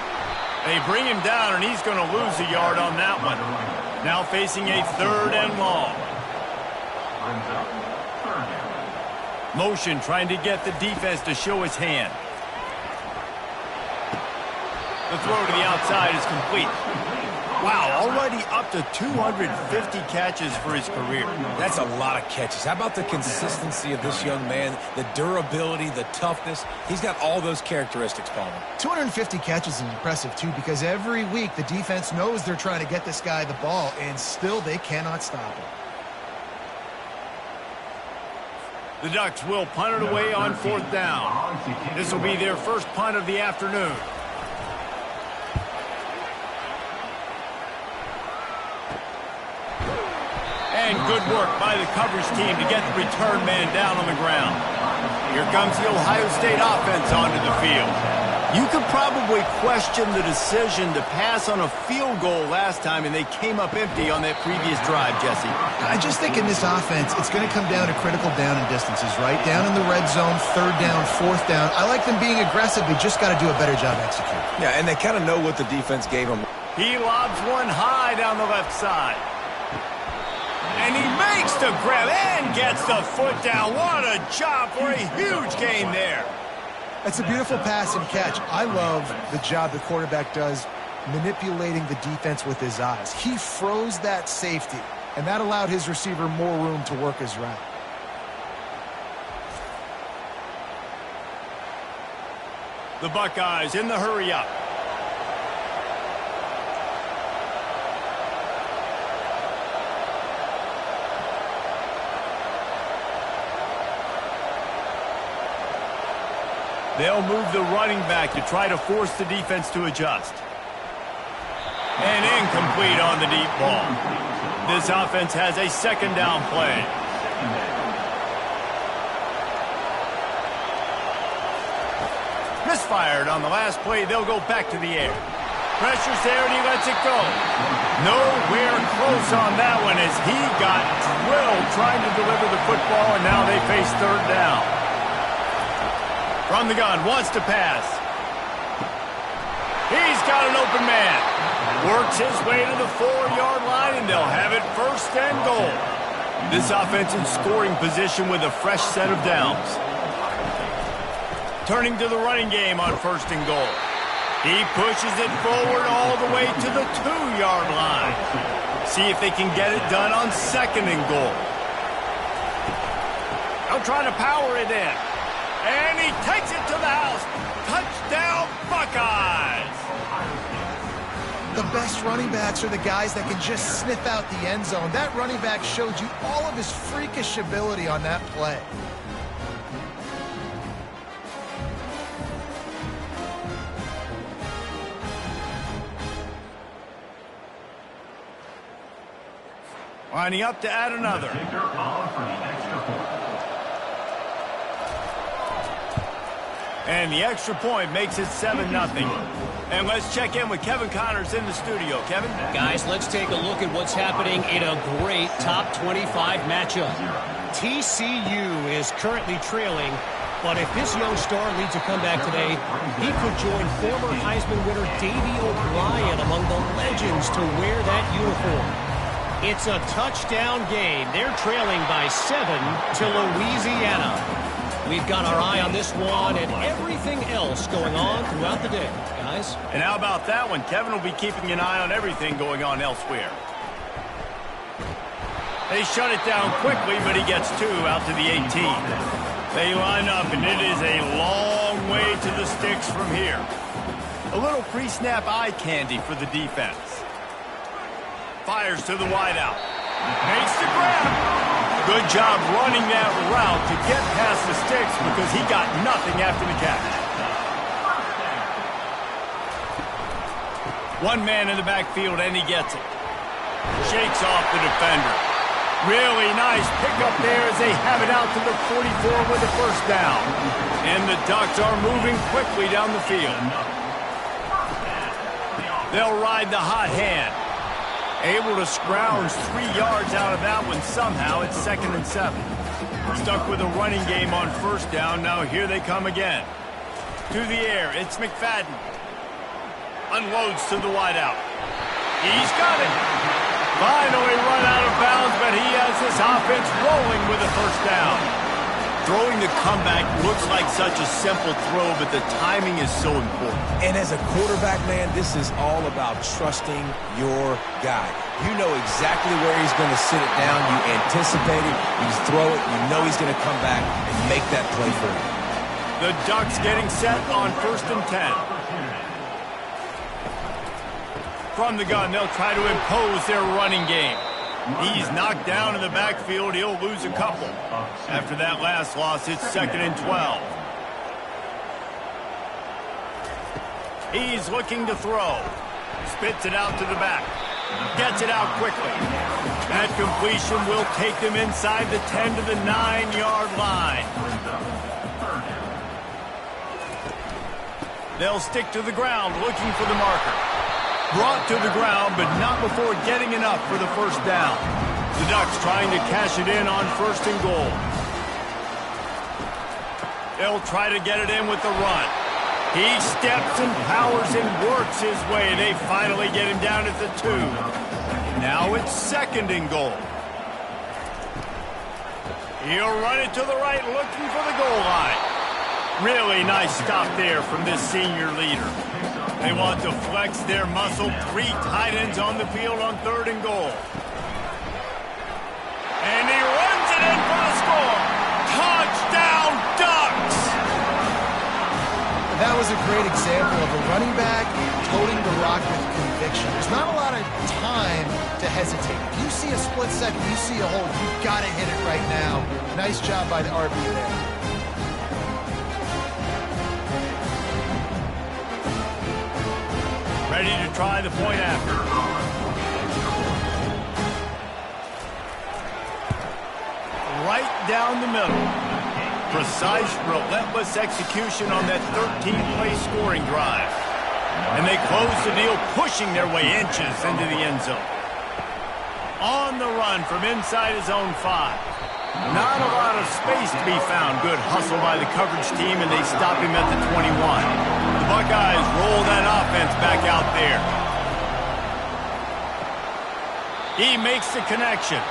They bring him down, and he's going to lose a yard on that one. Now facing a 3rd and long. Motion trying to get the defense to show his hand. The throw to the outside is complete. Wow, already up to 250 catches for his career. That's a lot of catches. How about the consistency of this young man, the durability, the toughness? He's got all those characteristics, Palmer. 250 catches is impressive, too, because every week the defense knows they're trying to get this guy the ball, and still they cannot stop him. The Ducks will punt it away on 4th down. This will be their first punt of the afternoon. And good work by the coverage team to get the return man down on the ground. Here comes the Ohio State offense onto the field. You could probably question the decision to pass on a field goal last time, and they came up empty on that previous drive, Jesse. I just think in this offense, it's going to come down to critical down and distances, right? Down in the red zone, 3rd down, 4th down. I like them being aggressive. They just got to do a better job executing. Yeah, and they kind of know what the defense gave them. He lobs one high down the left side. And he makes the grab and gets the foot down. What a job for a huge gain there. It's a beautiful pass and catch. I love the job the quarterback does manipulating the defense with his eyes. He froze that safety, and that allowed his receiver more room to work his route. The Buckeyes in the hurry-up. They'll move the running back to try to force the defense to adjust. And incomplete on the deep ball. This offense has a 2nd down play. Misfired on the last play. They'll go back to the air. Pressure's there, and he lets it go. Nowhere close on that one as he got drilled trying to deliver the football, and now they face 3rd down. From the gun, wants to pass. He's got an open man. Works his way to the 4-yard line, and they'll have it 1st and goal. This offense in scoring position with a fresh set of downs. Turning to the running game on 1st and goal. He pushes it forward all the way to the 2-yard line. See if they can get it done on 2nd and goal. They'll try to power it in. And he takes it to the house. Touchdown, Buckeyes! The best running backs are the guys that can just sniff out the end zone. That running back showed you all of his freakish ability on that play. Lining up to add another. And the extra point makes it 7-0. And let's check in with Kevin Connors in the studio. Kevin? Guys, let's take a look at what's happening in a great top 25 matchup. TCU is currently trailing, but if this young star leads a comeback today, he could join former Heisman winner Davey O'Brien among the legends to wear that uniform. It's a touchdown game. They're trailing by 7 to Louisiana. We've got our eye on this one and everything else going on throughout the day, guys. And how about that one? Kevin will be keeping an eye on everything going on elsewhere. They shut it down quickly, but he gets 2 out to the 18. They line up, and it is a long way to the sticks from here. A little pre-snap eye candy for the defense. Fires to the wideout. Makes the grab. Good job running that route to get past the sticks because he got nothing after the catch. One man in the backfield, and he gets it. Shakes off the defender. Really nice pickup there as they have it out to the 44 with the 1st down. And the Ducks are moving quickly down the field. They'll ride the hot hand. Able to scrounge 3 yards out of that one somehow. It's 2nd and 7. Stuck with a running game on 1st down. Now here they come again. To the air, it's McFadden. Unloads to the wideout. He's got it. Finally run out of bounds, but he has this offense rolling with a 1st down. Throwing the comeback looks like such a simple throw, but the timing is so important. And as a quarterback, man, this is all about trusting your guy. You know exactly where he's going to sit it down. You anticipate it. You throw it. You know he's going to come back and make that play for you. The Ducks getting set on 1st and 10. From the gun, they'll try to impose their running game. He's knocked down in the backfield. He'll lose a couple. After that last loss, it's 2nd and 12. He's looking to throw. Spits it out to the back. Gets it out quickly. That completion will take them inside the 10 to the 9-yard line. They'll stick to the ground looking for the marker. Brought to the ground, but not before getting enough for the first down. The Ducks trying to cash it in on 1st and goal. They'll try to get it in with the run. He steps and powers and works his way. They finally get him down at the 2. Now it's 2nd and goal. He'll run it to the right, looking for the goal line. Really nice stop there from this senior leader. They want to flex their muscle. 3 tight ends on the field on 3rd and goal. And he runs it in for the score. Touchdown, Ducks! That was a great example of a running back toting the rock with conviction. There's not a lot of time to hesitate. If you see a split second, you see a hole, you've got to hit it right now. Nice job by the RB there. Ready to try the point after. Right down the middle. Precise, relentless execution on that 13-play scoring drive. And they close the deal, pushing their way inches into the end zone. On the run from inside his own 5. Not a lot of space to be found. Good hustle by the coverage team, and they stop him at the 21. The Buckeyes roll that offense back out there. He makes the connection.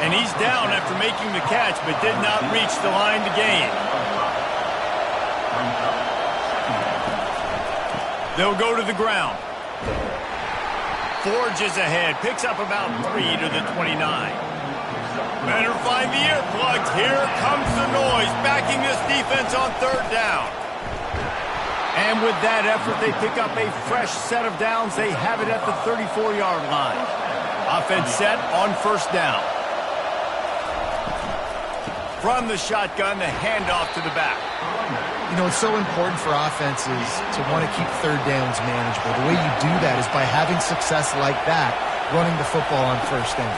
And he's down after making the catch, but did not reach the line to gain. They'll go to the ground. Forges ahead, picks up about 3 to the 29. Better find the earplugs. Here comes the noise, backing this defense on 3rd down. And with that effort, they pick up a fresh set of downs. They have it at the 34-yard line. Offense set on 1st down. From the shotgun, the handoff to the back. You know, it's so important for offenses to want to keep 3rd downs manageable. The way you do that is by having success like that, running the football on 1st down.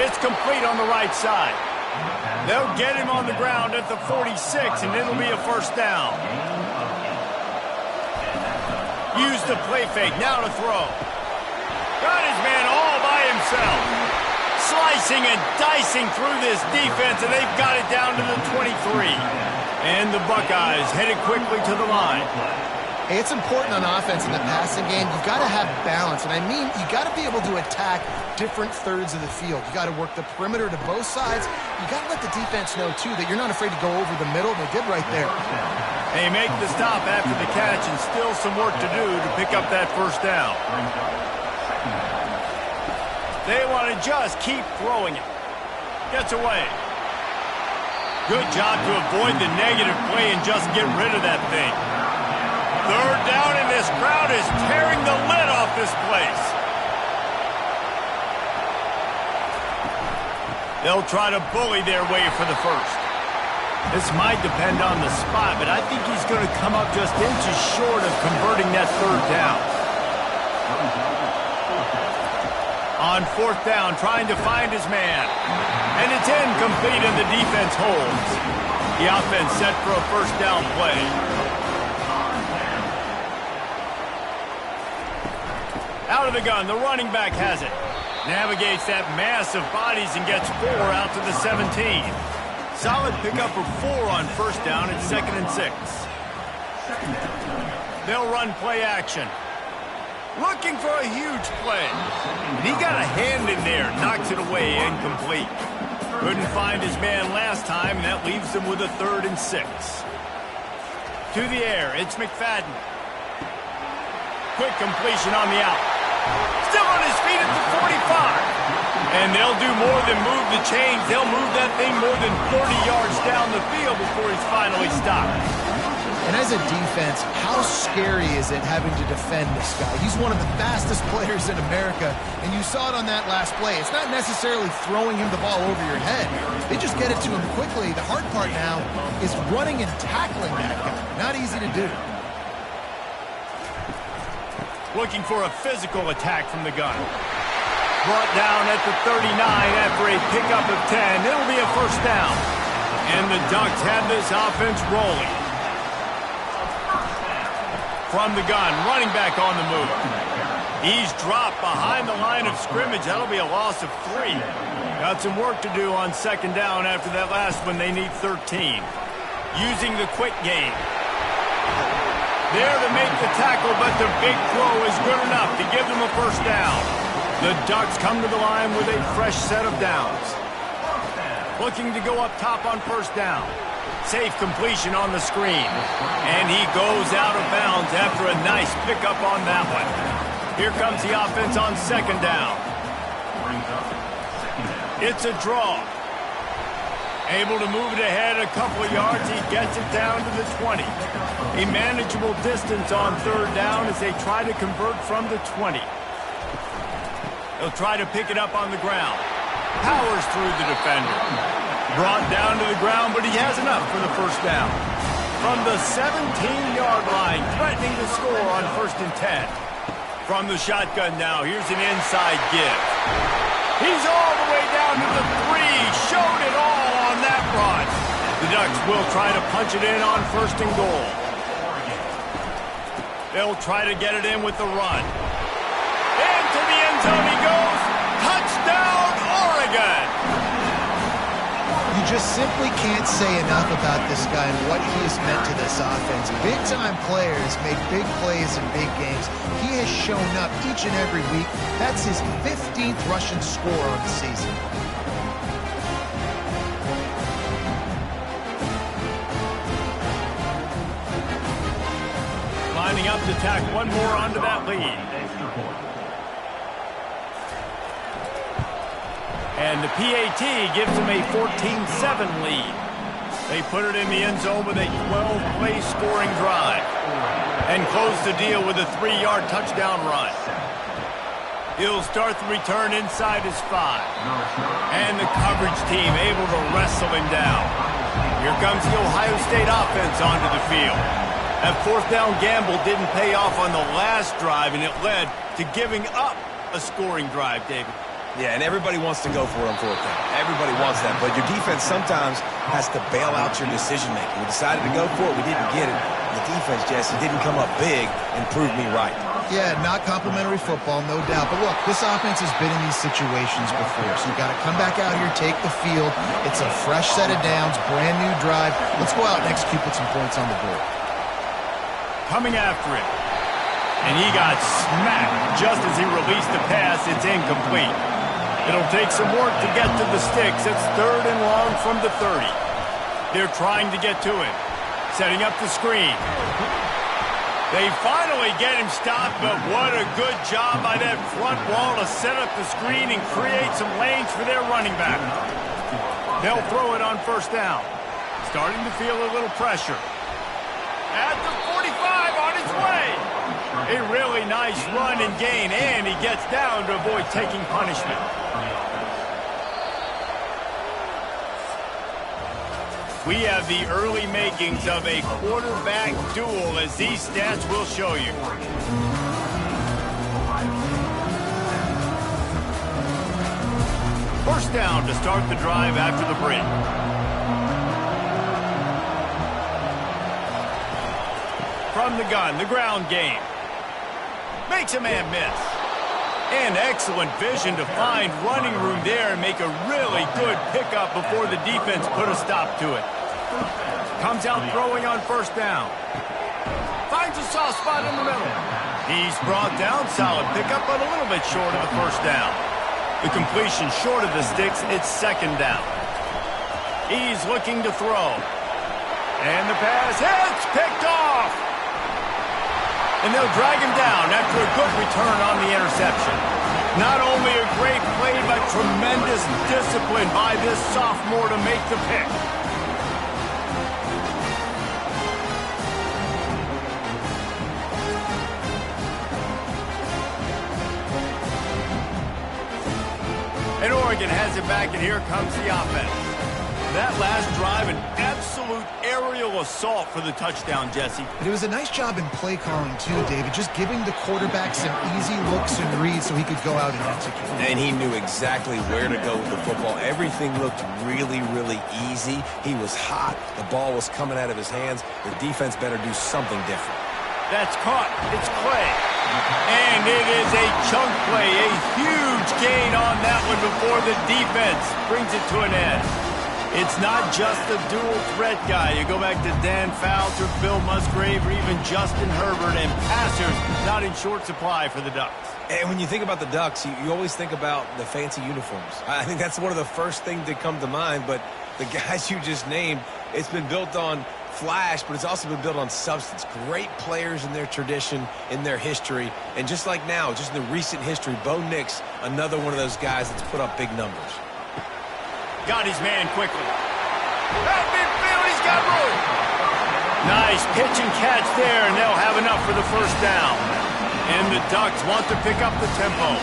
It's complete on the right side. They'll get him on the ground at the 46, and it'll be a 1st down. Use the play fake, now to throw. Got his man all by himself. Slicing and dicing through this defense, and they've got it down to the 23. And the Buckeyes headed quickly to the line. Hey, it's important on offense in the passing game. You've got to have balance, and I mean you got to be able to attack different thirds of the field. You got to work the perimeter to both sides. You got to let the defense know, too, that you're not afraid to go over the middle, and they did right there. They make the stop after the catch, and still some work to do to pick up that 1st down. They want to just keep throwing it. Gets away. Good job to avoid the negative play and just get rid of that thing. 3rd down, and this crowd is tearing the lid off this place. They'll try to bully their way for the 1st. This might depend on the spot, but I think he's going to come up just inches short of converting that 3rd down. On 4th down, trying to find his man. And it's incomplete, and the defense holds. The offense set for a 1st down play. Out of the gun, the running back has it. Navigates that mass of bodies and gets 4 out to the 17. Solid pickup of 4 on 1st down at 2nd and 6. They'll run play action. Looking for a huge play. And he got a hand in there, knocks it away, incomplete. Couldn't find his man last time, and that leaves him with a 3rd and 6. To the air, it's McFadden. Quick completion on the out. Still on his feet at the 45. And they'll do more than move the chains. They'll move that thing more than 30 yards down the field before he's finally stopped. And as a defense, how scary is it having to defend this guy? He's one of the fastest players in America, and you saw it on that last play. It's not necessarily throwing him the ball over your head. They just get it to him quickly. The hard part now is running and tackling that guy. Not easy to do. Looking for a physical attack from the gun. Brought down at the 39 after a pickup of 10. It'll be a 1st down. And the Ducks have this offense rolling. From the gun, running back on the move. He's dropped behind the line of scrimmage. That'll be a loss of 3. Got some work to do on 2nd down after that last one. They need 13. Using the quick game. There to make the tackle, but the big throw is good enough to give them a 1st down. The Ducks come to the line with a fresh set of downs. Looking to go up top on 1st down. Safe completion on the screen. And he goes out of bounds after a nice pickup on that one. Here comes the offense on 2nd down. It's a draw. Able to move it ahead a couple of yards. He gets it down to the 20. A manageable distance on 3rd down as they try to convert from the 20. He'll try to pick it up on the ground. Powers through the defender. Brought down to the ground, but he has enough for the 1st down. From the 17-yard line, threatening to score on 1st and 10. From the shotgun now, here's an inside give. He's all the way down to the 3. Showed it all on that run. The Ducks will try to punch it in on 1st and goal. They'll try to get it in with the run. Into the end zone he goes. Touchdown, Oregon! You just simply can't say enough about this guy and what he has meant to this offense. Big-time players make big plays in big games. He has shown up each and every week. That's his 15th rushing score on the season. Lining up to tack one more onto that lead. And the PAT gives them a 14-7 lead. They put it in the end zone with a 12-play scoring drive. And close the deal with a 3-yard touchdown run. He'll start the return inside his 5. And the coverage team able to wrestle him down. Here comes the Ohio State offense onto the field. That 4th down gamble didn't pay off on the last drive, and it led to giving up a scoring drive, David. Yeah, and everybody wants to go for it on 4th down. Everybody wants that, but your defense sometimes has to bail out your decision-making. We decided to go for it. We didn't get it. The defense, Jesse, didn't come up big and prove me right. Yeah, not complimentary football, no doubt. But look, this offense has been in these situations before, so you got to come back out here, take the field. It's a fresh set of downs, brand new drive. Let's go out and execute with some points on the board. Coming after it. And he got smacked just as he released the pass. It's incomplete. It'll take some work to get to the sticks. It's 3rd and long from the 30. They're trying to get to it. Setting up the screen. They finally get him stopped, but what a good job by that front wall to set up the screen and create some lanes for their running back. They'll throw it on 1st down. Starting to feel a little pressure. At the 45 on his way. A really nice run and gain, and he gets down to avoid taking punishment. We have the early makings of a quarterback duel, as these stats will show you. First down to start the drive after the break. From the gun, the ground game. Makes a man miss. And excellent vision to find running room there and make a really good pickup before the defense put a stop to it. Comes out throwing on 1st down. Finds a soft spot in the middle. He's brought down, solid pickup, but a little bit short of the 1st down. The completion short of the sticks, it's 2nd down. He's looking to throw. And the pass hits, picked off. And they'll drag him down after a good return on the interception. Not only a great play, but tremendous discipline by this sophomore to make the pick. And Oregon has it back, and here comes the offense. That last drive, an absolute aerial assault for the touchdown, Jesse. But it was a nice job in play calling, too, David, just giving the quarterback some easy looks and reads so he could go out and execute. And he knew exactly where to go with the football. Everything looked really, really easy. He was hot. The ball was coming out of his hands. The defense better do something different. That's caught. It's Clay. And it is a chunk play, a huge gain on that one before the defense brings it to an end. It's not just a dual threat guy. You go back to Dan Fouts or Bill Musgrave or even Justin Herbert, and passers not in short supply for the Ducks. And when you think about the Ducks, you always think about the fancy uniforms. I think that's one of the first things that come to mind, but the guys you just named, it's been built on flash, but it's also been built on substance. Great players in their tradition, in their history, and just like now, just in the recent history, Bo Nix, another one of those guys that's put up big numbers. Got his man quickly. At midfield, he's got room. Nice pitch and catch there, and they'll have enough for the first down. And the Ducks want to pick up the tempo.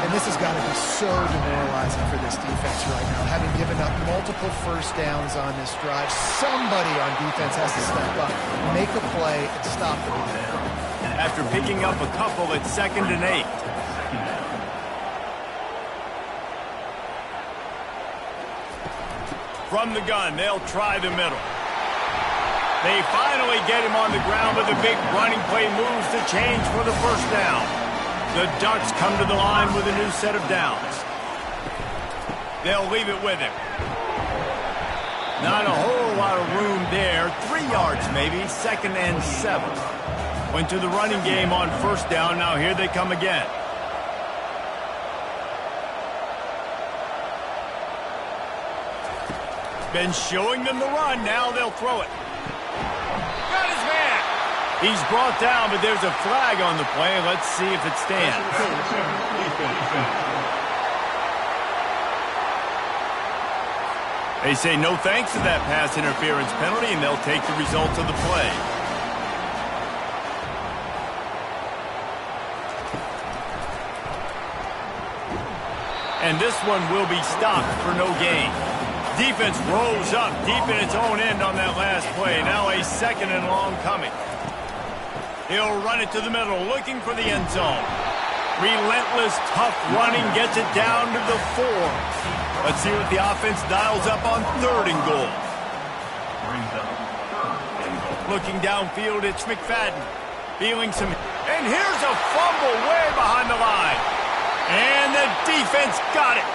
And this has got to be so demoralizing for this defense right now. Having given up multiple first downs on this drive, somebody on defense has to step up, make a play, and stop the defense. After picking up a couple at 2nd and 8. From the gun, they'll try the middle. They finally get him on the ground with a big running play, moves the change for the first down. The Ducks come to the line with a new set of downs. They'll leave it with him. Not a whole lot of room there. 3 yards maybe, 2nd and 7. Went to the running game on first down. Now here they come again. Been showing them the run. Now they'll throw it. Got his man. He's brought down, but there's a flag on the play. Let's see if it stands. They say no thanks to that pass interference penalty, and they'll take the results of the play. And this one will be stopped for no gain. Defense rose up deep in its own end on that last play. Now a 2nd and long coming. He'll run it to the middle, looking for the end zone. Relentless, tough running gets it down to the 4. Let's see what the offense dials up on 3rd and goal. Looking downfield, it's McFadden. Feeling some... And here's a fumble way behind the line. And the defense got it.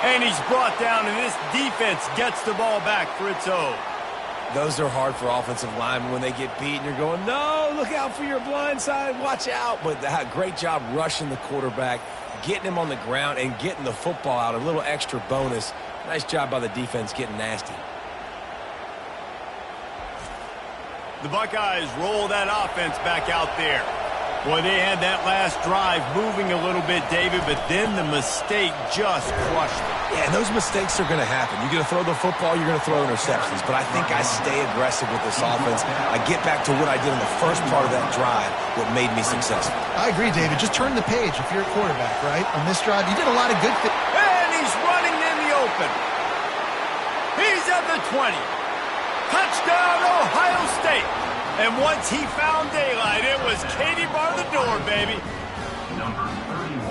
And he's brought down, and this defense gets the ball back for its own. Those are hard for offensive linemen when they get beat, and you're going, no, look out for your blind side, watch out. But great job rushing the quarterback, getting him on the ground, and getting the football out, a little extra bonus. Nice job by the defense getting nasty. The Buckeyes roll that offense back out there. Boy, they had that last drive moving a little bit, David, but then the mistake just crushed them. Yeah, those mistakes are going to happen. You're going to throw the football, you're going to throw interceptions. But I think I stay aggressive with this offense. I get back to what I did in the first part of that drive, what made me successful. I agree, David. Just turn the page if you're a quarterback, right? On this drive, you did a lot of good things. And he's running in the open. He's at the 20. Touchdown, Ohio State. And once he found daylight, it was Katie bar the door, baby.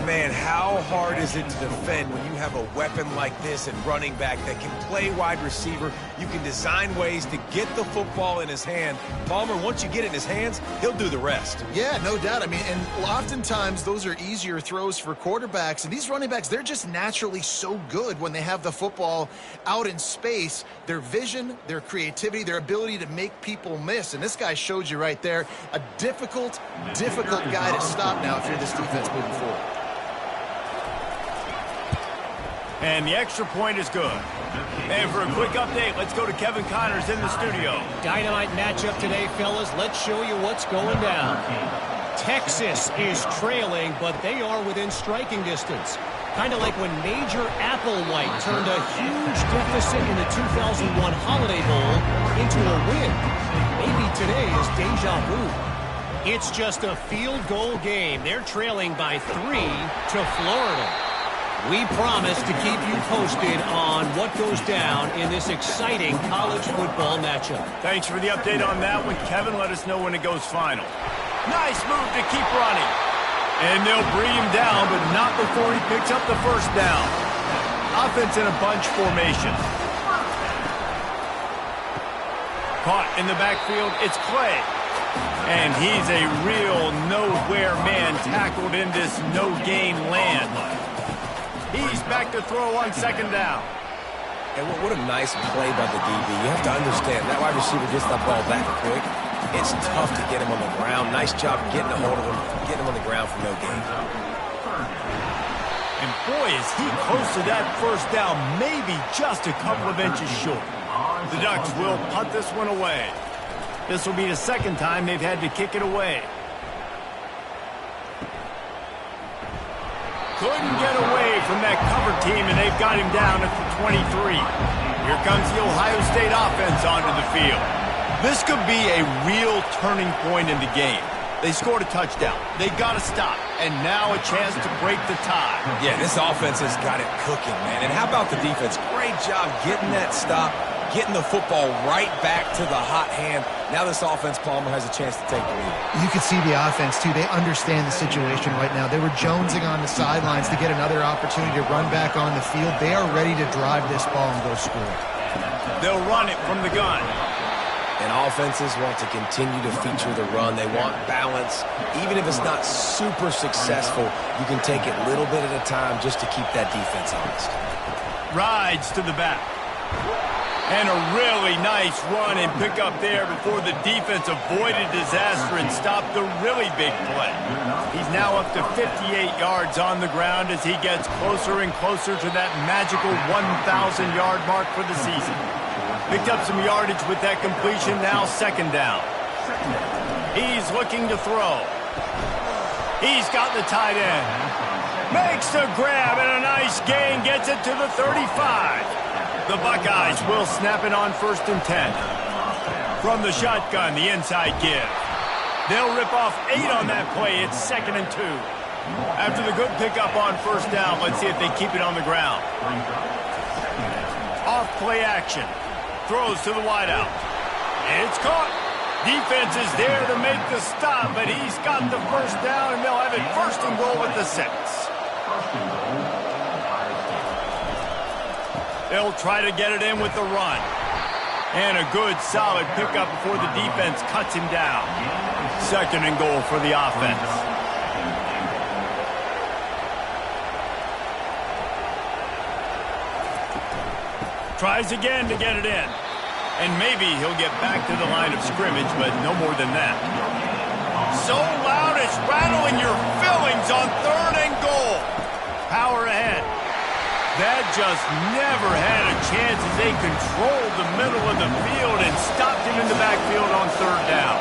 Man, how hard is it to defend when you have a weapon like this at running back that can play wide receiver? You can design ways to get the football in his hand. Palmer, once you get it in his hands, he'll do the rest. Yeah, no doubt. I mean, and oftentimes those are easier throws for quarterbacks. And these running backs, they're just naturally so good when they have the football out in space. Their vision, their creativity, their ability to make people miss. And this guy showed you right there, a difficult guy to stop now if you're this defense moving forward. And the extra point is good. And for a quick update, let's go to Kevin Connors in the studio. Dynamite matchup today, fellas. Let's show you what's going down. Texas is trailing, but they are within striking distance. Kind of like when Major Applewhite turned a huge deficit in the 2001 Holiday Bowl into a win. Maybe today is deja vu. It's just a field goal game. They're trailing by 3 to Florida. We promise to keep you posted on what goes down in this exciting college football matchup. Thanks for the update on that one, Kevin. Let us know when it goes final. Nice move to keep running. And they'll bring him down, but not before he picks up the first down. Offense in a bunch formation. Caught in the backfield, it's Clay. And he's a real nowhere man tackled in this no-gain land. He's back to throw on second down. And what a nice play by the DB. You have to understand, that wide receiver gets that ball back quick. It's tough to get him on the ground. Nice job getting a hold of him, getting him on the ground for no gain. And boy, is he close to that first down, maybe just a couple of inches short. The Ducks will punt this one away. This will be the second time they've had to kick it away. Couldn't get away from that cover team, and they've got him down at the 23. Here comes the Ohio State offense onto the field. This could be a real turning point in the game. They scored a touchdown. They got to stop, and now a chance to break the tie. Yeah, this offense has got it cooking, man. And how about the defense? Great job getting that stop, getting the football right back to the hot hand. Now this offense, Palmer, has a chance to take the lead. You can see the offense, too. They understand the situation right now. They were jonesing on the sidelines to get another opportunity to run back on the field. They are ready to drive this ball and go score. They'll run it from the gun. And offenses want to continue to feature the run. They want balance. Even if it's not super successful, you can take it little bit at a time just to keep that defense honest. Rides to the back. And a really nice run and pick up there before the defense avoided disaster and stopped the really big play. He's now up to 58 yards on the ground as he gets closer and closer to that magical 1,000-yard mark for the season. Picked up some yardage with that completion, now second down. He's looking to throw. He's got the tight end. Makes the grab and a nice gain, gets it to the 35. The Buckeyes will snap it on 1st and 10. From the shotgun, the inside give. They'll rip off 8 on that play. It's 2nd and 2. After the good pickup on first down, let's see if they keep it on the ground. Off play action. Throws to the wideout. It's caught. Defense is there to make the stop, but he's got the first down, and they'll have it 1st and goal at the 6. They'll try to get it in with the run. And a good, solid pickup before the defense cuts him down. 2nd and goal for the offense. Tries again to get it in. And maybe he'll get back to the line of scrimmage, but no more than that. So loud it's rattling your fillings on 3rd and goal. Power ahead. That just never had a chance as they controlled the middle of the field and stopped him in the backfield on 3rd down.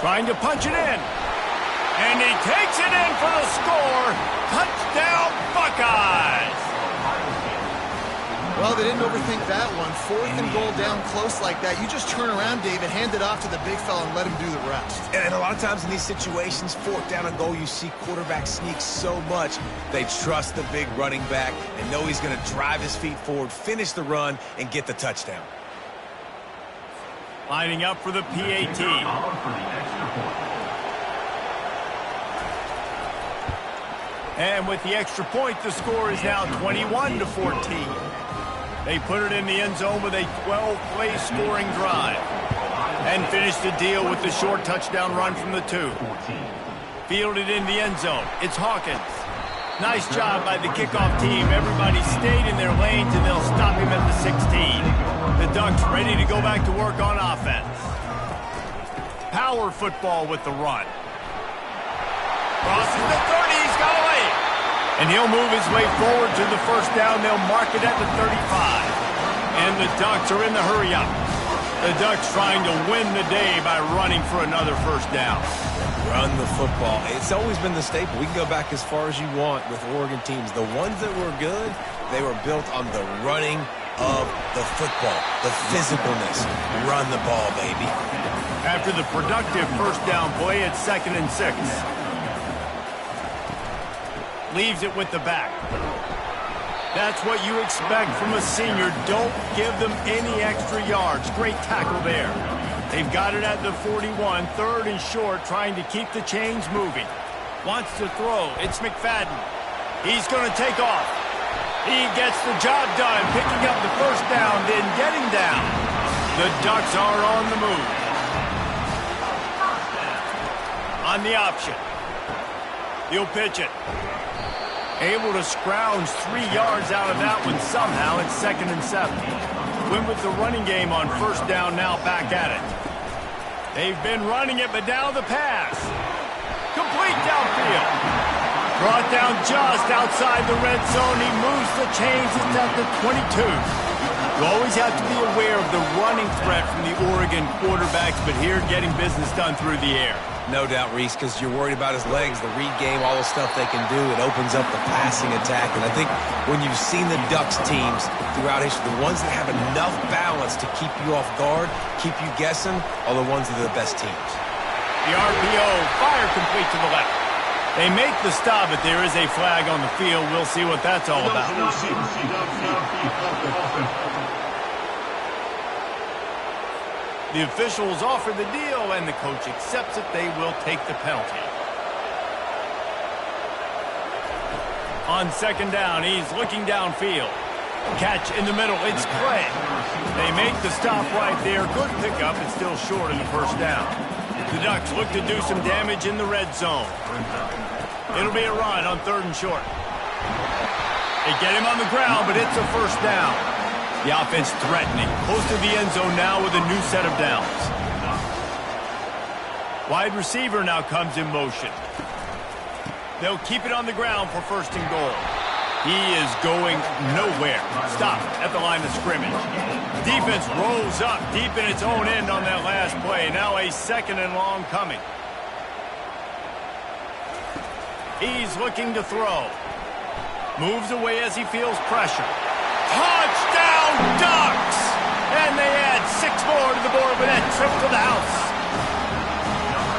Trying to punch it in. And he takes it in for the score. Touchdown, Buckeyes! Well, they didn't overthink that one. 4th and goal down close like that. You just turn around, David, hand it off to the big fella and let him do the rest. And a lot of times in these situations, 4th down and goal, you see quarterbacks sneak so much. They trust the big running back and know he's going to drive his feet forward, finish the run, and get the touchdown. Lining up for the PAT. And with the extra point, the score is now 21-14. They put it in the end zone with a 12-play scoring drive. And finished the deal with the short touchdown run from the 2. Fielded in the end zone. It's Hawkins. Nice job by the kickoff team. Everybody stayed in their lanes, and they'll stop him at the 16. The Ducks ready to go back to work on offense. Power football with the run. Crosses the 30. He's got away. And he'll move his way forward to the first down. They'll mark it at the 35. And the Ducks are in the hurry-up. The Ducks trying to win the day by running for another first down. Run the football. It's always been the staple. We can go back as far as you want with Oregon teams. The ones that were good, they were built on the running of the football, the physicalness. Run the ball, baby. After the productive first down play, it's 2nd and 6. Leaves it with the back. That's what you expect from a senior. Don't give them any extra yards. Great tackle there. They've got it at the 41, 3rd and short, trying to keep the chains moving. Wants to throw. It's McFadden. He's going to take off. He gets the job done, picking up the first down, then getting down. The Ducks are on the move. On the option. He'll pitch it. Able to scrounge 3 yards out of that one somehow. It's 2nd and 7. Win with the running game on first down, now back at it. They've been running it, but now the pass. Complete downfield. Brought down just outside the red zone. He moves the chains. It's at the 22. You always have to be aware of the running threat from the Oregon quarterbacks, but here getting business done through the air. No doubt, Reese, because you're worried about his legs, the read game, all the stuff they can do. It opens up the passing attack. And I think when you've seen the Ducks teams throughout history, the ones that have enough balance to keep you off guard, keep you guessing, are the ones that are the best teams. The RPO, fire complete to the left. They make the stop, but there is a flag on the field. We'll see what that's all about. The officials offer the deal, and the coach accepts it. They will take the penalty. On 2nd down, he's looking downfield. Catch in the middle. It's Clay. They make the stop right there. Good pickup. It's still short in the first down. The Ducks look to do some damage in the red zone. It'll be a run on 3rd and short. They get him on the ground, but it's a first down. The offense threatening. Close to the end zone now with a new set of downs. Wide receiver now comes in motion. They'll keep it on the ground for 1st and goal. He is going nowhere. Stop at the line of scrimmage. Defense rolls up deep in its own end on that last play. Now a 2nd and long coming. He's looking to throw. Moves away as he feels pressure. Touchdown, Ducks! And they add 6 more to the board with that trip to the house.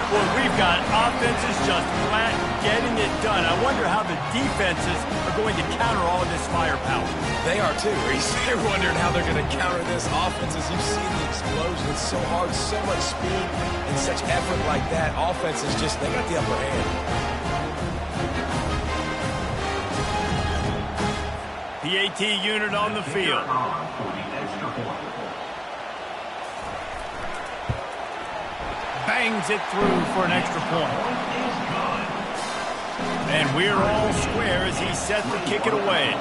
Well, we've got offenses just flat getting it done. I wonder how the defenses are going to counter all of this firepower. They are too, Reese. They're wondering how they're going to counter this offense. As you've seen the explosion, it's so hard, so much speed, and such effort like that. Offense is just, they got the upper hand. PAT unit on the field. Bangs it through for an extra point. And we're all square as he set to kick it away.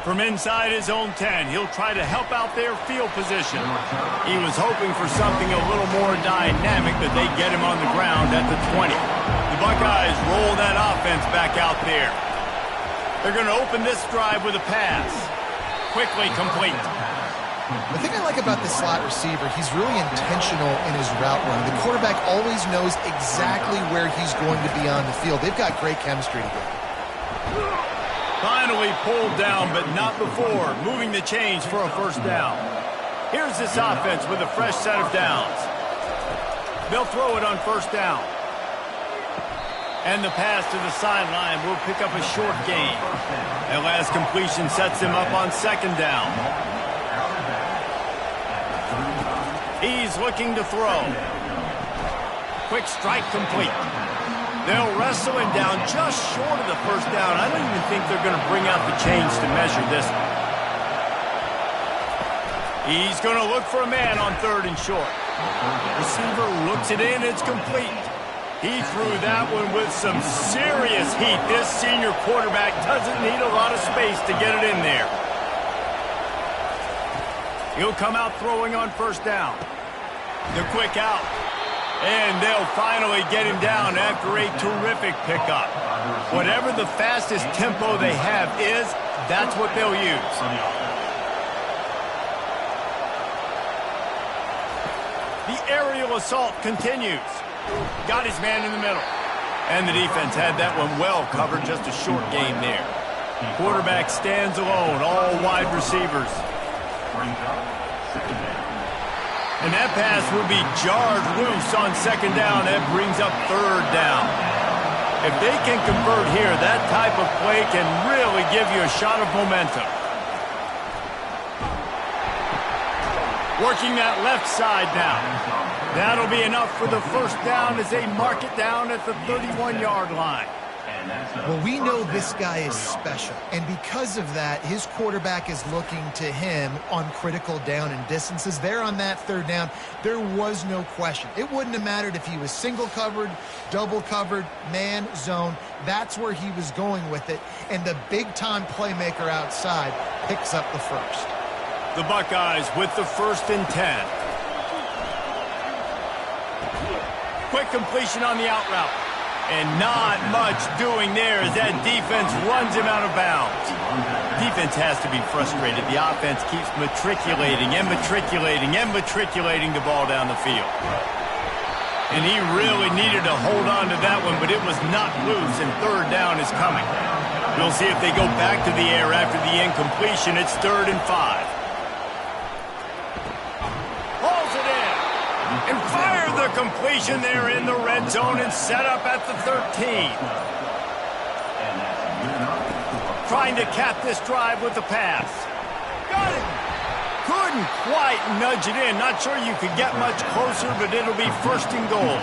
From inside his own 10, he'll try to help out their field position. He was hoping for something a little more dynamic, but they get him on the ground at the 20. The Buckeyes roll that offense back out there. They're going to open this drive with a pass. Quickly complete. The thing I like about this slot receiver, he's really intentional in his route running. The quarterback always knows exactly where he's going to be on the field. They've got great chemistry together. Finally pulled down, but not before. Moving the chains for a first down. Here's this offense with a fresh set of downs. They'll throw it on first down. And the pass to the sideline will pick up a short gain. That last completion sets him up on 2nd down. He's looking to throw. Quick strike complete. They'll wrestle him down just short of the first down. I don't even think they're going to bring out the chains to measure this. He's going to look for a man on 3rd and short. Receiver looks it in. It's complete. He threw that one with some serious heat. This senior quarterback doesn't need a lot of space to get it in there. He'll come out throwing on first down. The quick out. And they'll finally get him down after a terrific pickup. Whatever the fastest tempo they have is, that's what they'll use. The aerial assault continues. Got his man in the middle. And the defense had that one well covered, just a short game there. Quarterback stands alone, all wide receivers. And that pass will be jarred loose on second down. That brings up third down. If they can convert here, that type of play can really give you a shot of momentum. Working that left side now. That'll be enough for the first down as they mark it down at the 31-yard line. Well, we know this guy is special, and because of that, his quarterback is looking to him on critical down and distances. There on that third down, there was no question. It wouldn't have mattered if he was single covered, double covered, man, zone. That's where he was going with it, and the big-time playmaker outside picks up the first. The Buckeyes with the 1st and 10. Quick completion on the out route. And not much doing there as that defense runs him out of bounds. Defense has to be frustrated. The offense keeps matriculating and matriculating and matriculating the ball down the field. And he really needed to hold on to that one, but it was not loose, and third down is coming. We'll see if they go back to the air after the incompletion. It's 3rd and 5. And fire the completion there in the red zone and set up at the 13. Trying to cap this drive with the pass. Got it. Couldn't quite nudge it in. Not sure you could get much closer, but it'll be 1st and goal.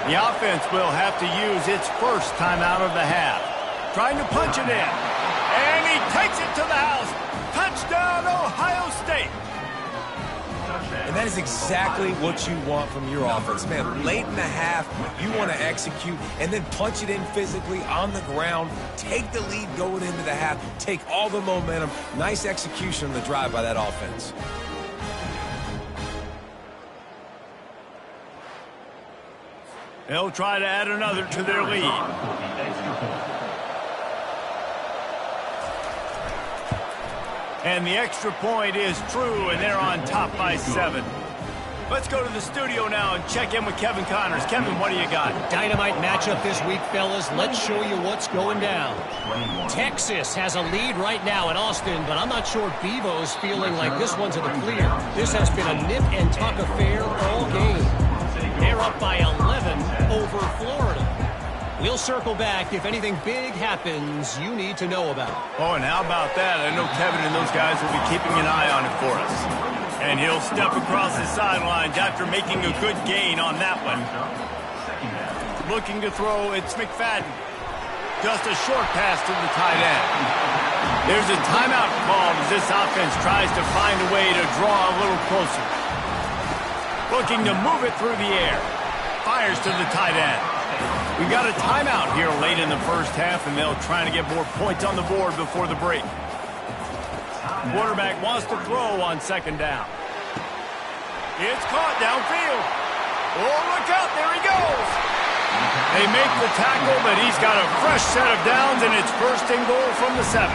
The offense will have to use its first timeout of the half. Trying to punch it in. And he takes it to the house. Touchdown, Ohio State. And that is exactly what you want from your offense. Man, late in the half, you want to execute and then punch it in physically on the ground, take the lead going into the half, take all the momentum. Nice execution on the drive by that offense. They'll try to add another to their lead. And the extra point is true, and they're on top by 7. Let's go to the studio now and check in with Kevin Connors. Kevin, what do you got? Dynamite matchup this week, fellas. Let's show you what's going down. Texas has a lead right now in Austin, but I'm not sure Bevo's feeling like this one's in the clear. This has been a nip and tuck affair all game. They're up by 11 over Florida. We'll circle back if anything big happens you need to know about. Oh, and how about that? I know Kevin and those guys will be keeping an eye on it for us. And he'll step across the sidelines after making a good gain on that one. Looking to throw, it's McFadden. Just a short pass to the tight end. There's a timeout called as this offense tries to find a way to draw a little closer. Looking to move it through the air. Fires to the tight end. We've got a timeout here late in the first half, and they'll try to get more points on the board before the break. Quarterback wants to throw on second down. It's caught downfield. Oh, look out. There he goes. They make the tackle, but he's got a fresh set of downs, and it's 1st and goal from the 7.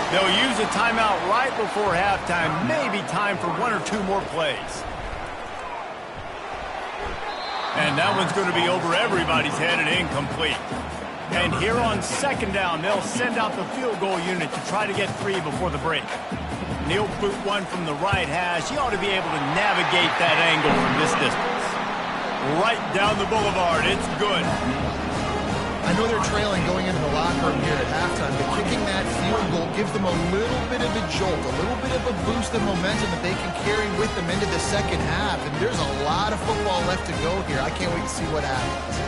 They'll use a timeout right before halftime. Maybe time for 1 or 2 more plays. And that one's going to be over everybody's head and incomplete. And here on second down, they'll send out the field goal unit to try to get 3 before the break. And he'll boot one from the right hash. He ought to be able to navigate that angle from this distance. Right down the boulevard. It's good. I know they're trailing going into the locker room here at halftime, but kicking that field goal gives them a little bit of a jolt, a little bit of a boost of momentum that they can carry with them into the second half. And there's a lot of football left to go here. I can't wait to see what happens.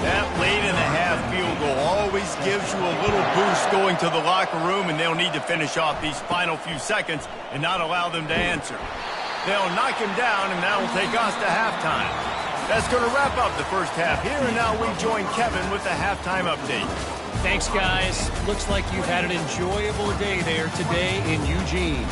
That late in the half field goal always gives you a little boost going to the locker room, and they'll need to finish off these final few seconds and not allow them to answer. They'll knock him down, and that'll take us to halftime. That's going to wrap up the first half here, and now we join Kevin with the halftime update. Thanks, guys. Looks like you've had an enjoyable day there today in Eugene.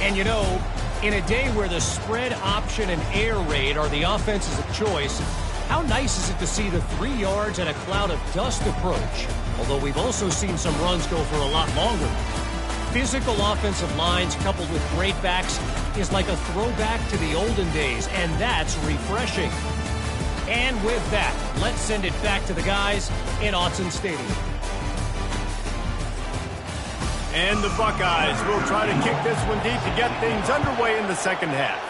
And you know, In a day where the spread option and air raid are the offenses of choice, how nice is it to see the 3 yards and a cloud of dust approach? Although we've also seen some runs go for a lot longer. Physical offensive lines coupled with great backs is like a throwback to the olden days, and that's refreshing. And with that, let's send it back to the guys in Autzen Stadium. And the Buckeyes will try to kick this one deep to get things underway in the second half.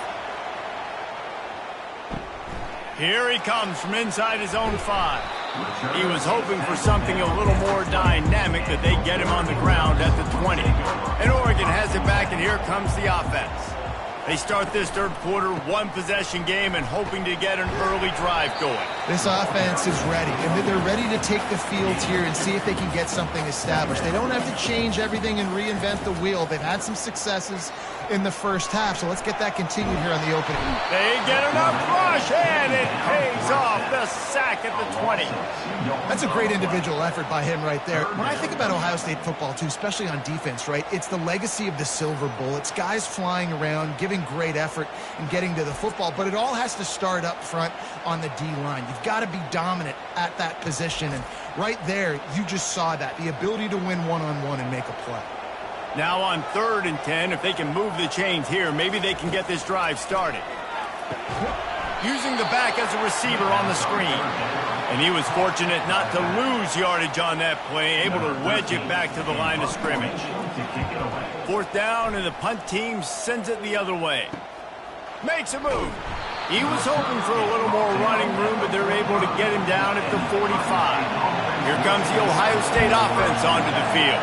Here he comes from inside his own 5. He was hoping for something a little more dynamic, that they get him on the ground at the 20. And Oregon has it back, and here comes the offense. They start this third quarter, 1-possession game, and hoping to get an early drive going. This offense is ready, and they're ready to take the field here and see if they can get something established. They don't have to change everything and reinvent the wheel. They've had some successes in the first half, so let's get that continued here on the opening. They get enough rush, and it pays off. The sack at the 20. That's a great individual effort by him right there. When I think about Ohio State football, too, especially on defense, right, it's the legacy of the Silver Bullets, guys flying around, giving great effort and getting to the football, but it all has to start up front on the D-line. You've got to be dominant at that position, and right there, you just saw that, the ability to win one-on-one and make a play. Now on 3rd and 10, if they can move the chains here, maybe they can get this drive started. Using the back as a receiver on the screen. And he was fortunate not to lose yardage on that play, able to wedge it back to the line of scrimmage. 4th down, and the punt team sends it the other way. Makes a move. He was hoping for a little more running room, but they're able to get him down at the 45. Here comes the Ohio State offense onto the field.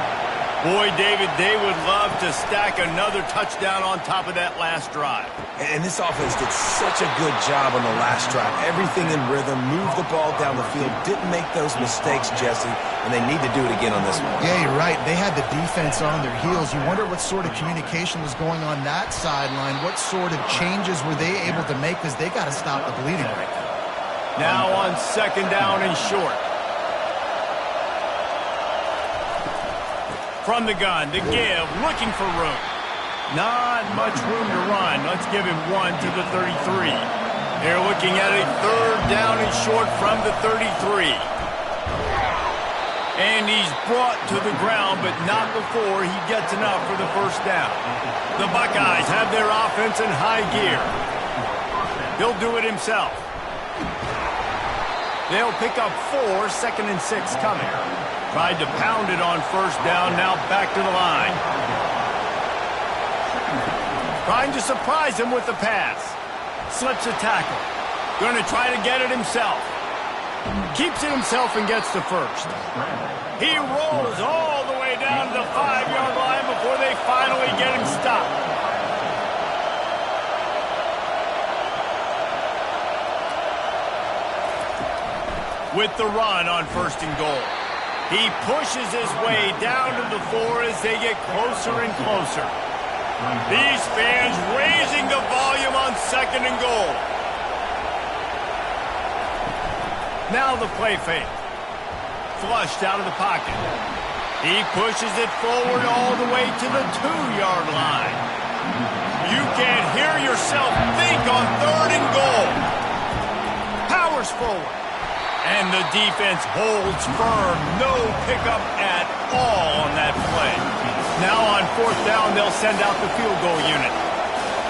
Boy, David, they would love to stack another touchdown on top of that last drive. And this offense did such a good job on the last drive. Everything in rhythm, moved the ball down the field, didn't make those mistakes, Jesse, and they need to do it again on this one. Yeah, you're right. They had the defense on their heels. You wonder what sort of communication was going on that sideline. What sort of changes were they able to make, because they got to stop the bleeding right Now now. on 2nd down and short. From the gun, the give, looking for room. Not much room to run. Let's give him 1 to the 33. They're looking at a 3rd down and short from the 33. And he's brought to the ground, but not before he gets enough for the 1st down. The Buckeyes have their offense in high gear. He'll do it himself. They'll pick up 4, 2nd and 6 coming. Tried to pound it on 1st down, now back to the line. Trying to surprise him with the pass. Slips a tackle. Going to try to get it himself. Keeps it himself and gets to 1st. He rolls all the way down to the 5-yard line before they finally get him stopped. With the run on 1st and goal. He pushes his way down to the 4 as they get closer and closer. These fans raising the volume on 2nd and goal. Now the play fake. Flushed out of the pocket. He pushes it forward all the way to the 2-yard line. You can hear yourself think on 3rd and goal. Powers forward. And the defense holds firm. No pickup at all on that play. Now on 4th down, they'll send out the field goal unit.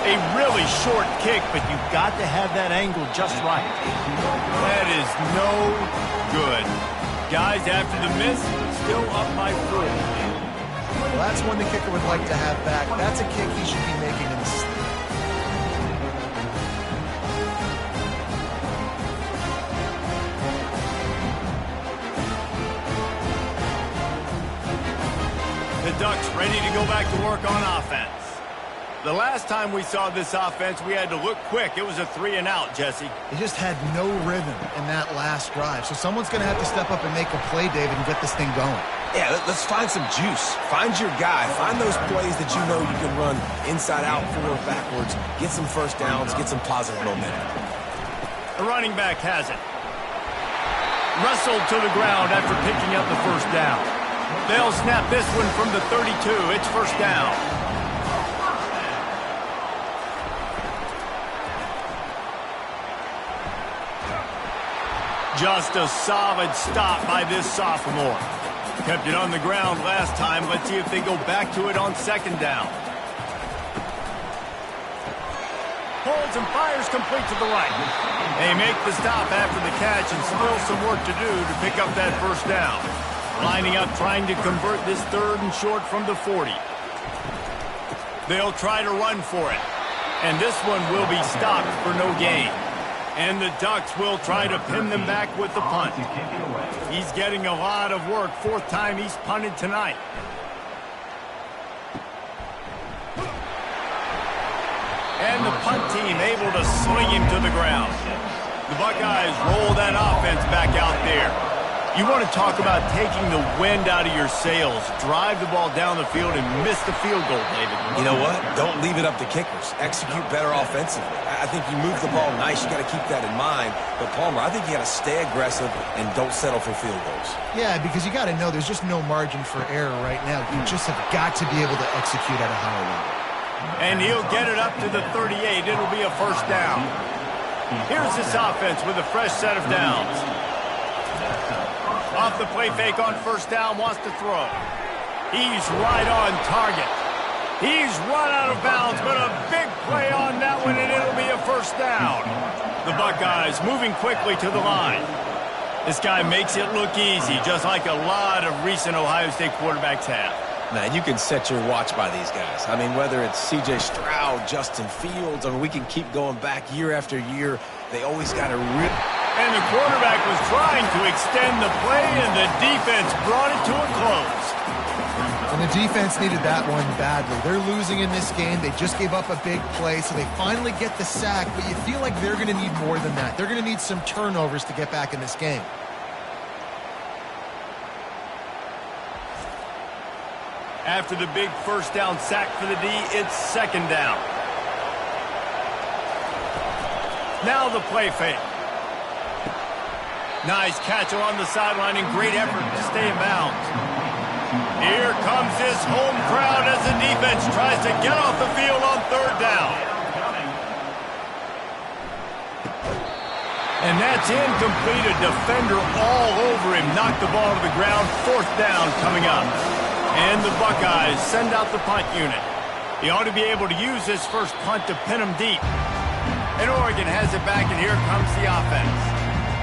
A really short kick, but you've got to have that angle just right. That is no good. Guys, after the miss, still up by 3. Well, that's one the kicker would like to have back. That's a kick he should be making in the The Ducks ready to go back to work on offense. The last time we saw this offense, we had to look quick. It was a 3-and-out, Jesse. They just had no rhythm in that last drive. So someone's going to have to step up and make a play, David, and get this thing going. Yeah, let's find some juice. Find your guy. Find those plays that you know you can run inside out, forward, backwards. Get some 1st downs. Get some positive momentum. The running back has it. Wrestled to the ground after picking up the 1st down. They'll snap this one from the 32. It's 1st down. Just a solid stop by this sophomore. Kept it on the ground last time. Let's see if they go back to it on second down. Holds and fires complete to the right. They make the stop after the catch and still some work to do to pick up that first down. Lining up trying to convert this 3rd and short from the 40. They'll try to run for it. And this one will be stopped for no gain. And the Ducks will try to pin them back with the punt. He's getting a lot of work. 4th time he's punted tonight. And the punt team able to sling him to the ground. The Buckeyes roll that offense back out there. You want to talk about taking the wind out of your sails. Drive the ball down the field and miss the field goal, David. You know what? Don't leave it up to kickers. Execute better offensively. I think you move the ball nice. You got to keep that in mind. But, Palmer, I think you got to stay aggressive and don't settle for field goals. Yeah, because you got to know there's just no margin for error right now. You just have got to be able to execute at a higher level. And he'll get it up to the 38. It'll be a first down. Here's this offense with a fresh set of downs. Off the play fake on first down, wants to throw. He's right on target. He's run out of bounds, but a big play on that one, and it'll be a first down. The Buckeyes moving quickly to the line. This guy makes it look easy, just like a lot of recent Ohio State quarterbacks have. Man, you can set your watch by these guys. I mean, whether it's C.J. Stroud, Justin Fields, I mean, we can keep going back year after year. They always got to rip. And the quarterback was trying to extend the play, and the defense brought it to a close. And the defense needed that one badly. They're losing in this game. They just gave up a big play, so they finally get the sack, but you feel like they're going to need more than that. They're going to need some turnovers to get back in this game. After the big first down sack for the D, it's second down. Now the play fake. Nice catch along the sideline and great effort to stay in bounds. Here comes this home crowd as the defense tries to get off the field on third down. And that's incomplete. A defender all over him. Knocked the ball to the ground. Fourth down coming up. And the Buckeyes send out the punt unit. He ought to be able to use this first punt to pin him deep. And Oregon has it back, and here comes the offense.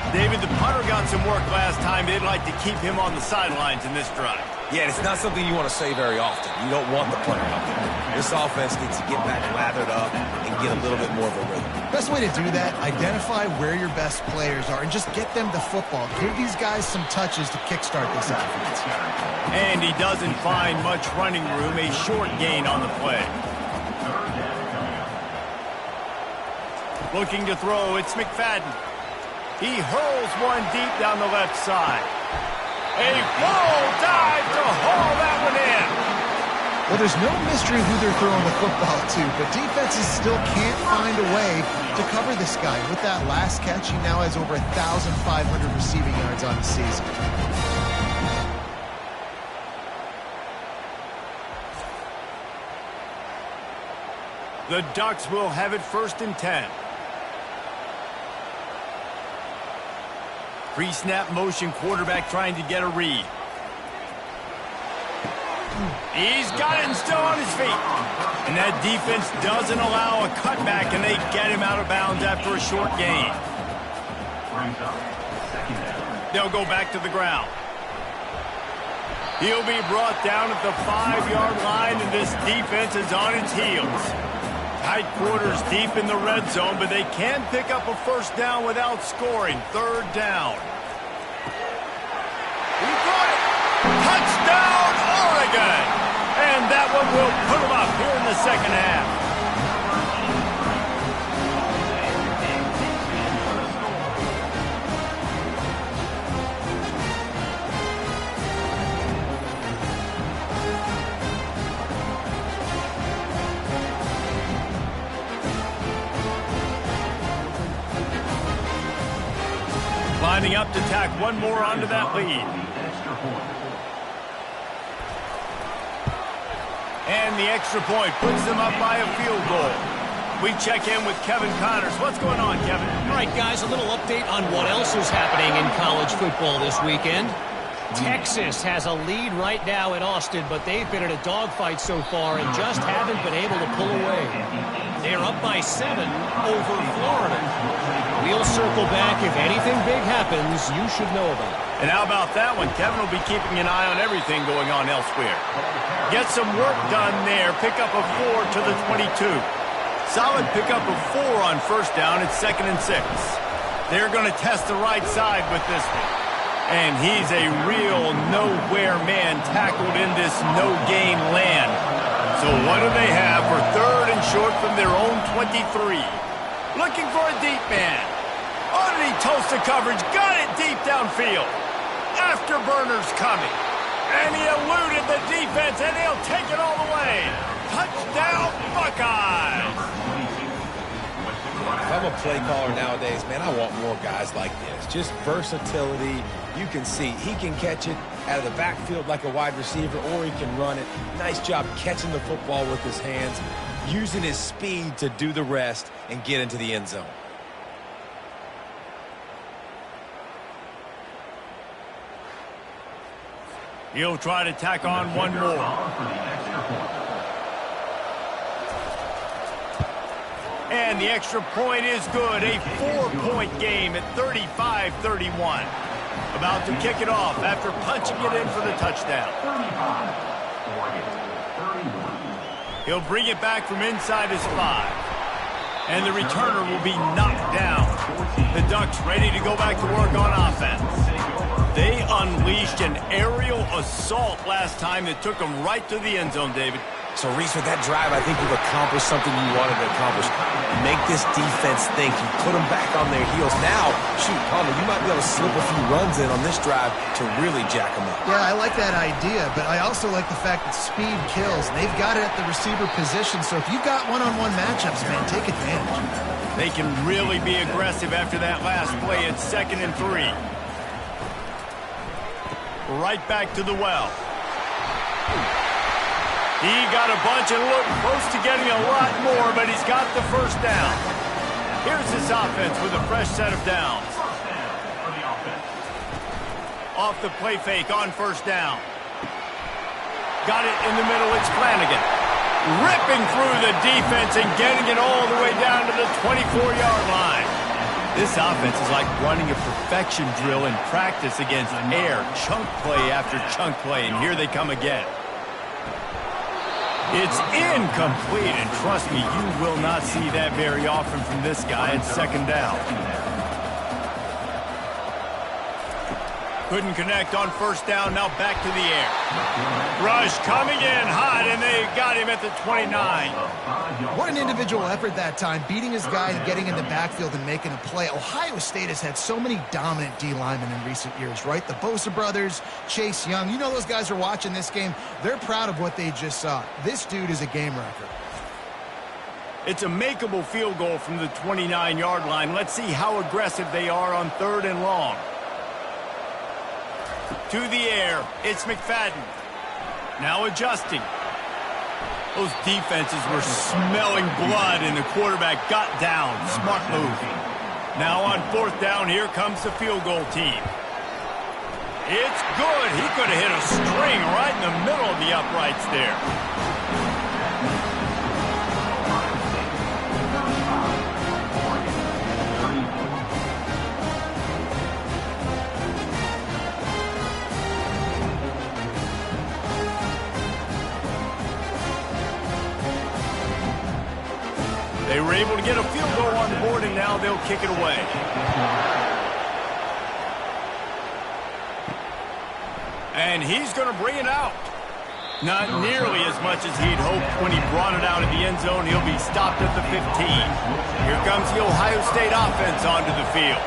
David, the punter got some work last time. They'd like to keep him on the sidelines in this drive. Yeah, it's not something you want to say very often. You don't want the punter out there. This offense needs to get back lathered up and get a little bit more of a rhythm. Best way to do that, identify where your best players are and just get them the football. Give these guys some touches to kickstart this offense. And he doesn't find much running room. A short gain on the play. Looking to throw, it's McFadden. He hurls one deep down the left side. A full dive to haul that one in. Well, there's no mystery who they're throwing the football to, but defenses still can't find a way to cover this guy. With that last catch, he now has over 1,500 receiving yards on the season. The Ducks will have it first and 10. Pre-snap motion, quarterback trying to get a read. He's got it and still on his feet. And that defense doesn't allow a cutback, and they get him out of bounds after a short gain. They'll go back to the ground. He'll be brought down at the 5-yard line, and this defense is on its heels. Tight quarters deep in the red zone, but they can pick up a first down without scoring. Third down. He got it. Touchdown, Oregon. And that one will put them up here in the second half. Lining up to tack one more onto that lead. And the extra point puts them up by a field goal. We check in with Kevin Connors. What's going on, Kevin? All right, guys, a little update on what else is happening in college football this weekend. Texas has a lead right now in Austin, but they've been in a dogfight so far and just haven't been able to pull away. They're up by 7 over Florida. We'll circle back. If anything big happens, you should know about it. And how about that one? Kevin will be keeping an eye on everything going on elsewhere. Get some work done there. Pick up a 4 to the 22. Solid pickup of 4 on first down. It's 2nd and 6. They're going to test the right side with this one. And he's a real nowhere man tackled in this no-gain land. So what do they have for 3rd and short from their own 23? Looking for a deep man. Underneath toast the coverage. Got it deep downfield. Afterburner's coming. And he eluded the defense, and he'll take it all the way. Touchdown, Buckeyes! If I'm a play caller nowadays, man, I want more guys like this. Just versatility. You can see he can catch it out of the backfield like a wide receiver, or he can run it. Nice job catching the football with his hands, using his speed to do the rest and get into the end zone. He'll try to tack on one more. And the extra point is good. A 4-point game at 35-31. About to kick it off after punching it in for the touchdown. He'll bring it back from inside his 5. And the returner will be knocked down. The Ducks ready to go back to work on offense. They unleashed an aerial assault last time that took them right to the end zone, David. So, Reese, with that drive, I think you've accomplished something you wanted to accomplish. Make this defense think. You put them back on their heels. Now, shoot, Palmer, you might be able to slip a few runs in on this drive to really jack them up. Yeah, I like that idea, but I also like the fact that speed kills. They've got it at the receiver position, so if you've got one-on-one matchups, man, take advantage. They can really be aggressive after that last play. It's 2nd and 3. Right back to the well. He got a bunch and looked close to getting a lot more, but he's got the first down. Here's his offense with a fresh set of downs. Off the play fake on first down. Got it in the middle. It's Flanagan. Ripping through the defense and getting it all the way down to the 24-yard line. This offense is like running a perfection drill in practice against air. Chunk play after chunk play, and here they come again. It's incomplete, and trust me, you will not see that very often from this guy. It's 2nd down. Couldn't connect on first down, now back to the air. Rush coming in hot, and they got him at the 29. What an individual effort that time, beating his guy and getting in the backfield and making a play. Ohio State has had so many dominant D linemen in recent years, right? The Bosa brothers, Chase Young. You know those guys are watching this game. They're proud of what they just saw. This dude is a game wrecker. It's a makeable field goal from the 29-yard line. Let's see how aggressive they are on 3rd and long. To the air, it's McFadden. Now adjusting. Those defenses were smelling blood, and the quarterback got down. Smart move. Now on 4th down, here comes the field goal team. It's good. He could have hit a string right in the middle of the uprights there. They were able to get a field goal on the board, and now they'll kick it away. And he's going to bring it out. Not nearly as much as he'd hoped when he brought it out of the end zone. He'll be stopped at the 15. Here comes the Ohio State offense onto the field.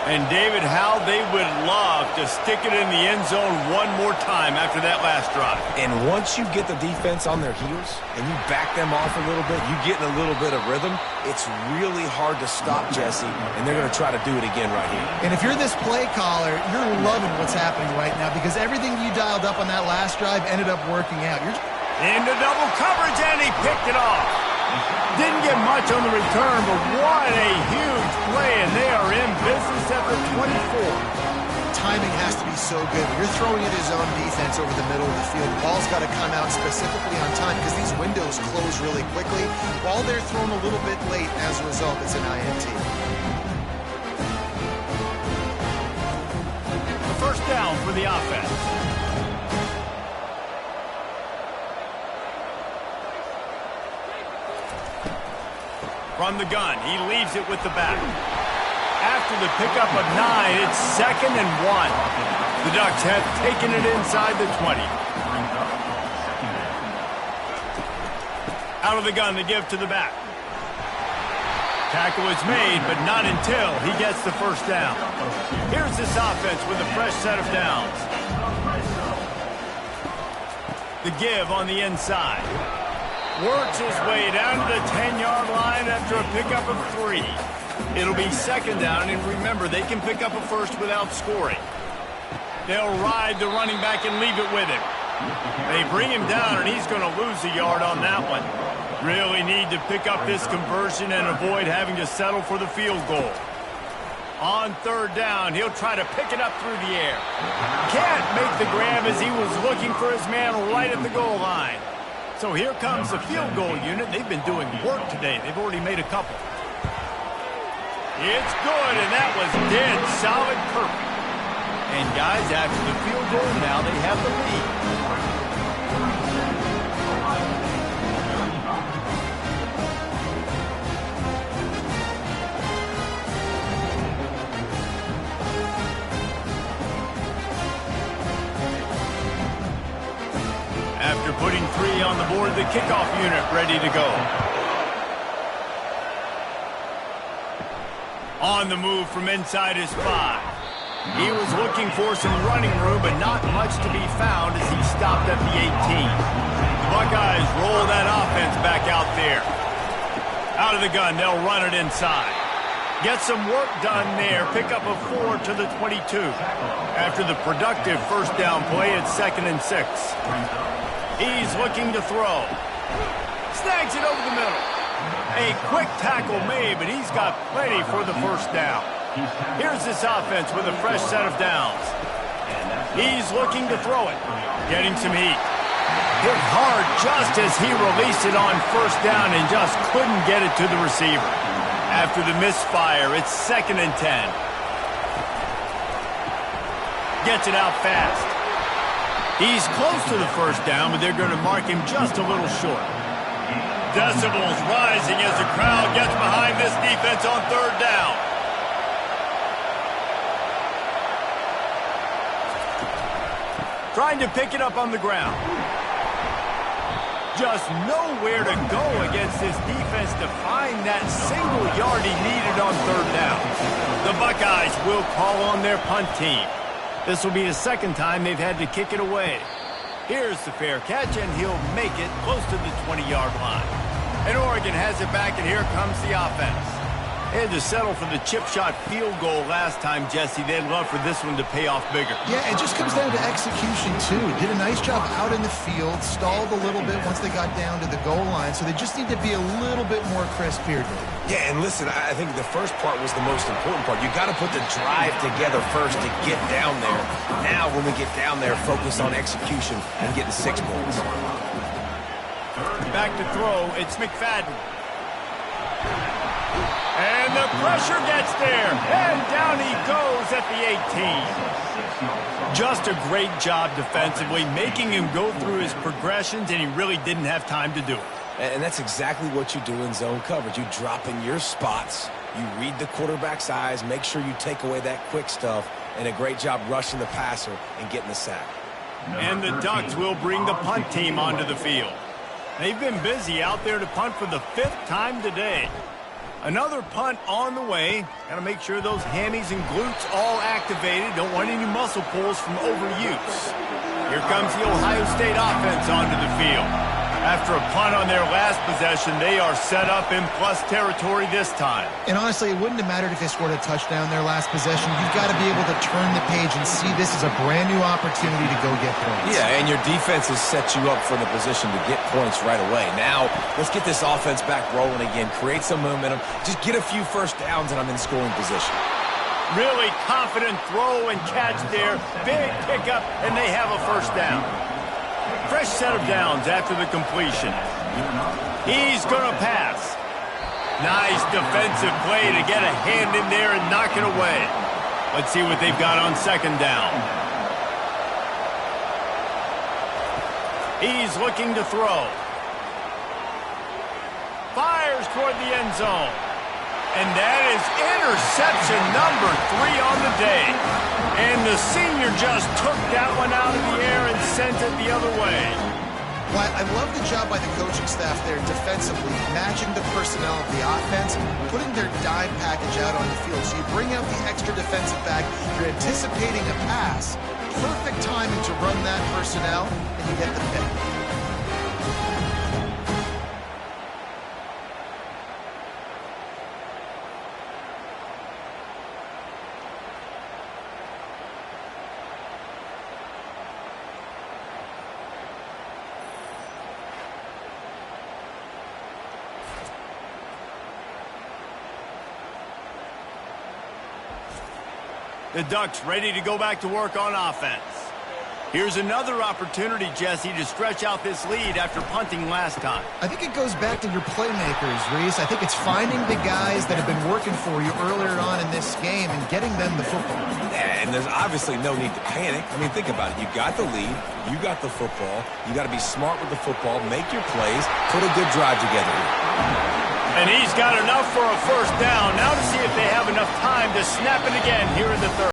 And, David, how they would love to stick it in the end zone one more time after that last drive. And once you get the defense on their heels and you back them off a little bit, you get in a little bit of rhythm, it's really hard to stop, Jesse, and they're going to try to do it again right here. And if you're this play caller, you're loving what's happening right now because everything you dialed up on that last drive ended up working out. Into double coverage, and he picked it off. Didn't get much on the return, but what a huge play, and they are in business at the 24. Timing has to be so good. When you're throwing at his own defense over the middle of the field, the ball's got to come out specifically on time because these windows close really quickly. Ball they're thrown a little bit late, as a result, it's an INT. First down for the offense. From the gun, he leaves it with the back. After the pickup of 9, it's 2nd and 1. The Ducks have taken it inside the 20. Out of the gun, the give to the back. Tackle is made, but not until he gets the first down. Here's this offense with a fresh set of downs. The give on the inside. Works his way down to the 10-yard line after a pickup of 3. It'll be 2nd down, and remember, they can pick up a first without scoring. They'll ride the running back and leave it with him. They bring him down, and he's going to lose a yard on that one. Really need to pick up this conversion and avoid having to settle for the field goal. On 3rd down, he'll try to pick it up through the air. Can't make the grab as he was looking for his man right at the goal line. So here comes the field goal unit. They've been doing work today. They've already made a couple. It's good, and that was dead solid perfect. And guys, after the field goal, now they have the lead. After putting 3 on the board, the kickoff unit ready to go. On the move from inside his 5. He was looking for some running room, but not much to be found as he stopped at the 18. The Buckeyes roll that offense back out there. Out of the gun, they'll run it inside. Get some work done there. Pick up a 4 to the 22. After the productive first down play, it's 2nd and 6. He's looking to throw. Snags it over the middle. A quick tackle made, but he's got plenty for the first down. Here's this offense with a fresh set of downs. He's looking to throw it. Getting some heat. Hit hard just as he released it on first down and just couldn't get it to the receiver. After the misfire, it's 2nd and 10. Gets it out fast. He's close to the first down, but they're going to mark him just a little short. Decibels rising as the crowd gets behind this defense on 3rd down. Trying to pick it up on the ground. Just nowhere to go against this defense to find that single yard he needed on 3rd down. The Buckeyes will call on their punt team. This will be the 2nd time they've had to kick it away. Here's the fair catch, and he'll make it close to the 20-yard line. And Oregon has it back, and here comes the offense. They had to settle for the chip shot field goal last time, Jesse. They'd love for this one to pay off bigger. Yeah, it just comes down to execution, too. Did a nice job out in the field, stalled a little bit once they got down to the goal line, so they just need to be a little bit more crisp here, Dave. Yeah, and listen, I think the first part was the most important part. You got to put the drive together first to get down there. Now, when we get down there, focus on execution and getting 6 points. Back to throw, it's McFadden. And the pressure gets there, and down he goes at the 18. Just a great job defensively, making him go through his progressions, and he really didn't have time to do it. And that's exactly what you do in zone coverage. You drop in your spots, you read the quarterback's eyes, make sure you take away that quick stuff, and a great job rushing the passer and getting the sack. And the Ducks will bring the punt team onto the field. They've been busy out there to punt for the 5th time today. Another punt on the way. Got to make sure those hammies and glutes all activated. Don't want any muscle pulls from overuse. Here comes the Ohio State offense onto the field. After a punt on their last possession, they are set up in plus territory this time. And honestly, it wouldn't have mattered if they scored a touchdown their last possession. You've got to be able to turn the page and see this as a brand new opportunity to go get points. Yeah, and your defense has set you up for the position to get points right away. Now, let's get this offense back rolling again, create some momentum, just get a few first downs, and I'm in scoring position. Really confident throw and catch there. Big pickup, and they have a first down. Fresh set of downs after the completion. He's going to pass. Nice defensive play to get a hand in there and knock it away. Let's see what they've got on second down. He's looking to throw. Fires toward the end zone. And that is interception number 3 on the day. And the senior just took that one out of the air and sent it the other way. Well, I love the job by the coaching staff there defensively, matching the personnel of the offense, putting their dime package out on the field. So you bring out the extra defensive back, you're anticipating a pass. Perfect timing to run that personnel, and you get the pick. The Ducks ready to go back to work on offense. Here's another opportunity, Jesse, to stretch out this lead after punting last time. I think it goes back to your playmakers, Reese. I think it's finding the guys that have been working for you earlier on in this game and getting them the football. And there's obviously no need to panic. I mean, think about it. You got the lead. You got the football. You got to be smart with the football, make your plays, put a good drive together here. And he's got enough for a first down. Now to see if they have enough time to snap it again here in the third.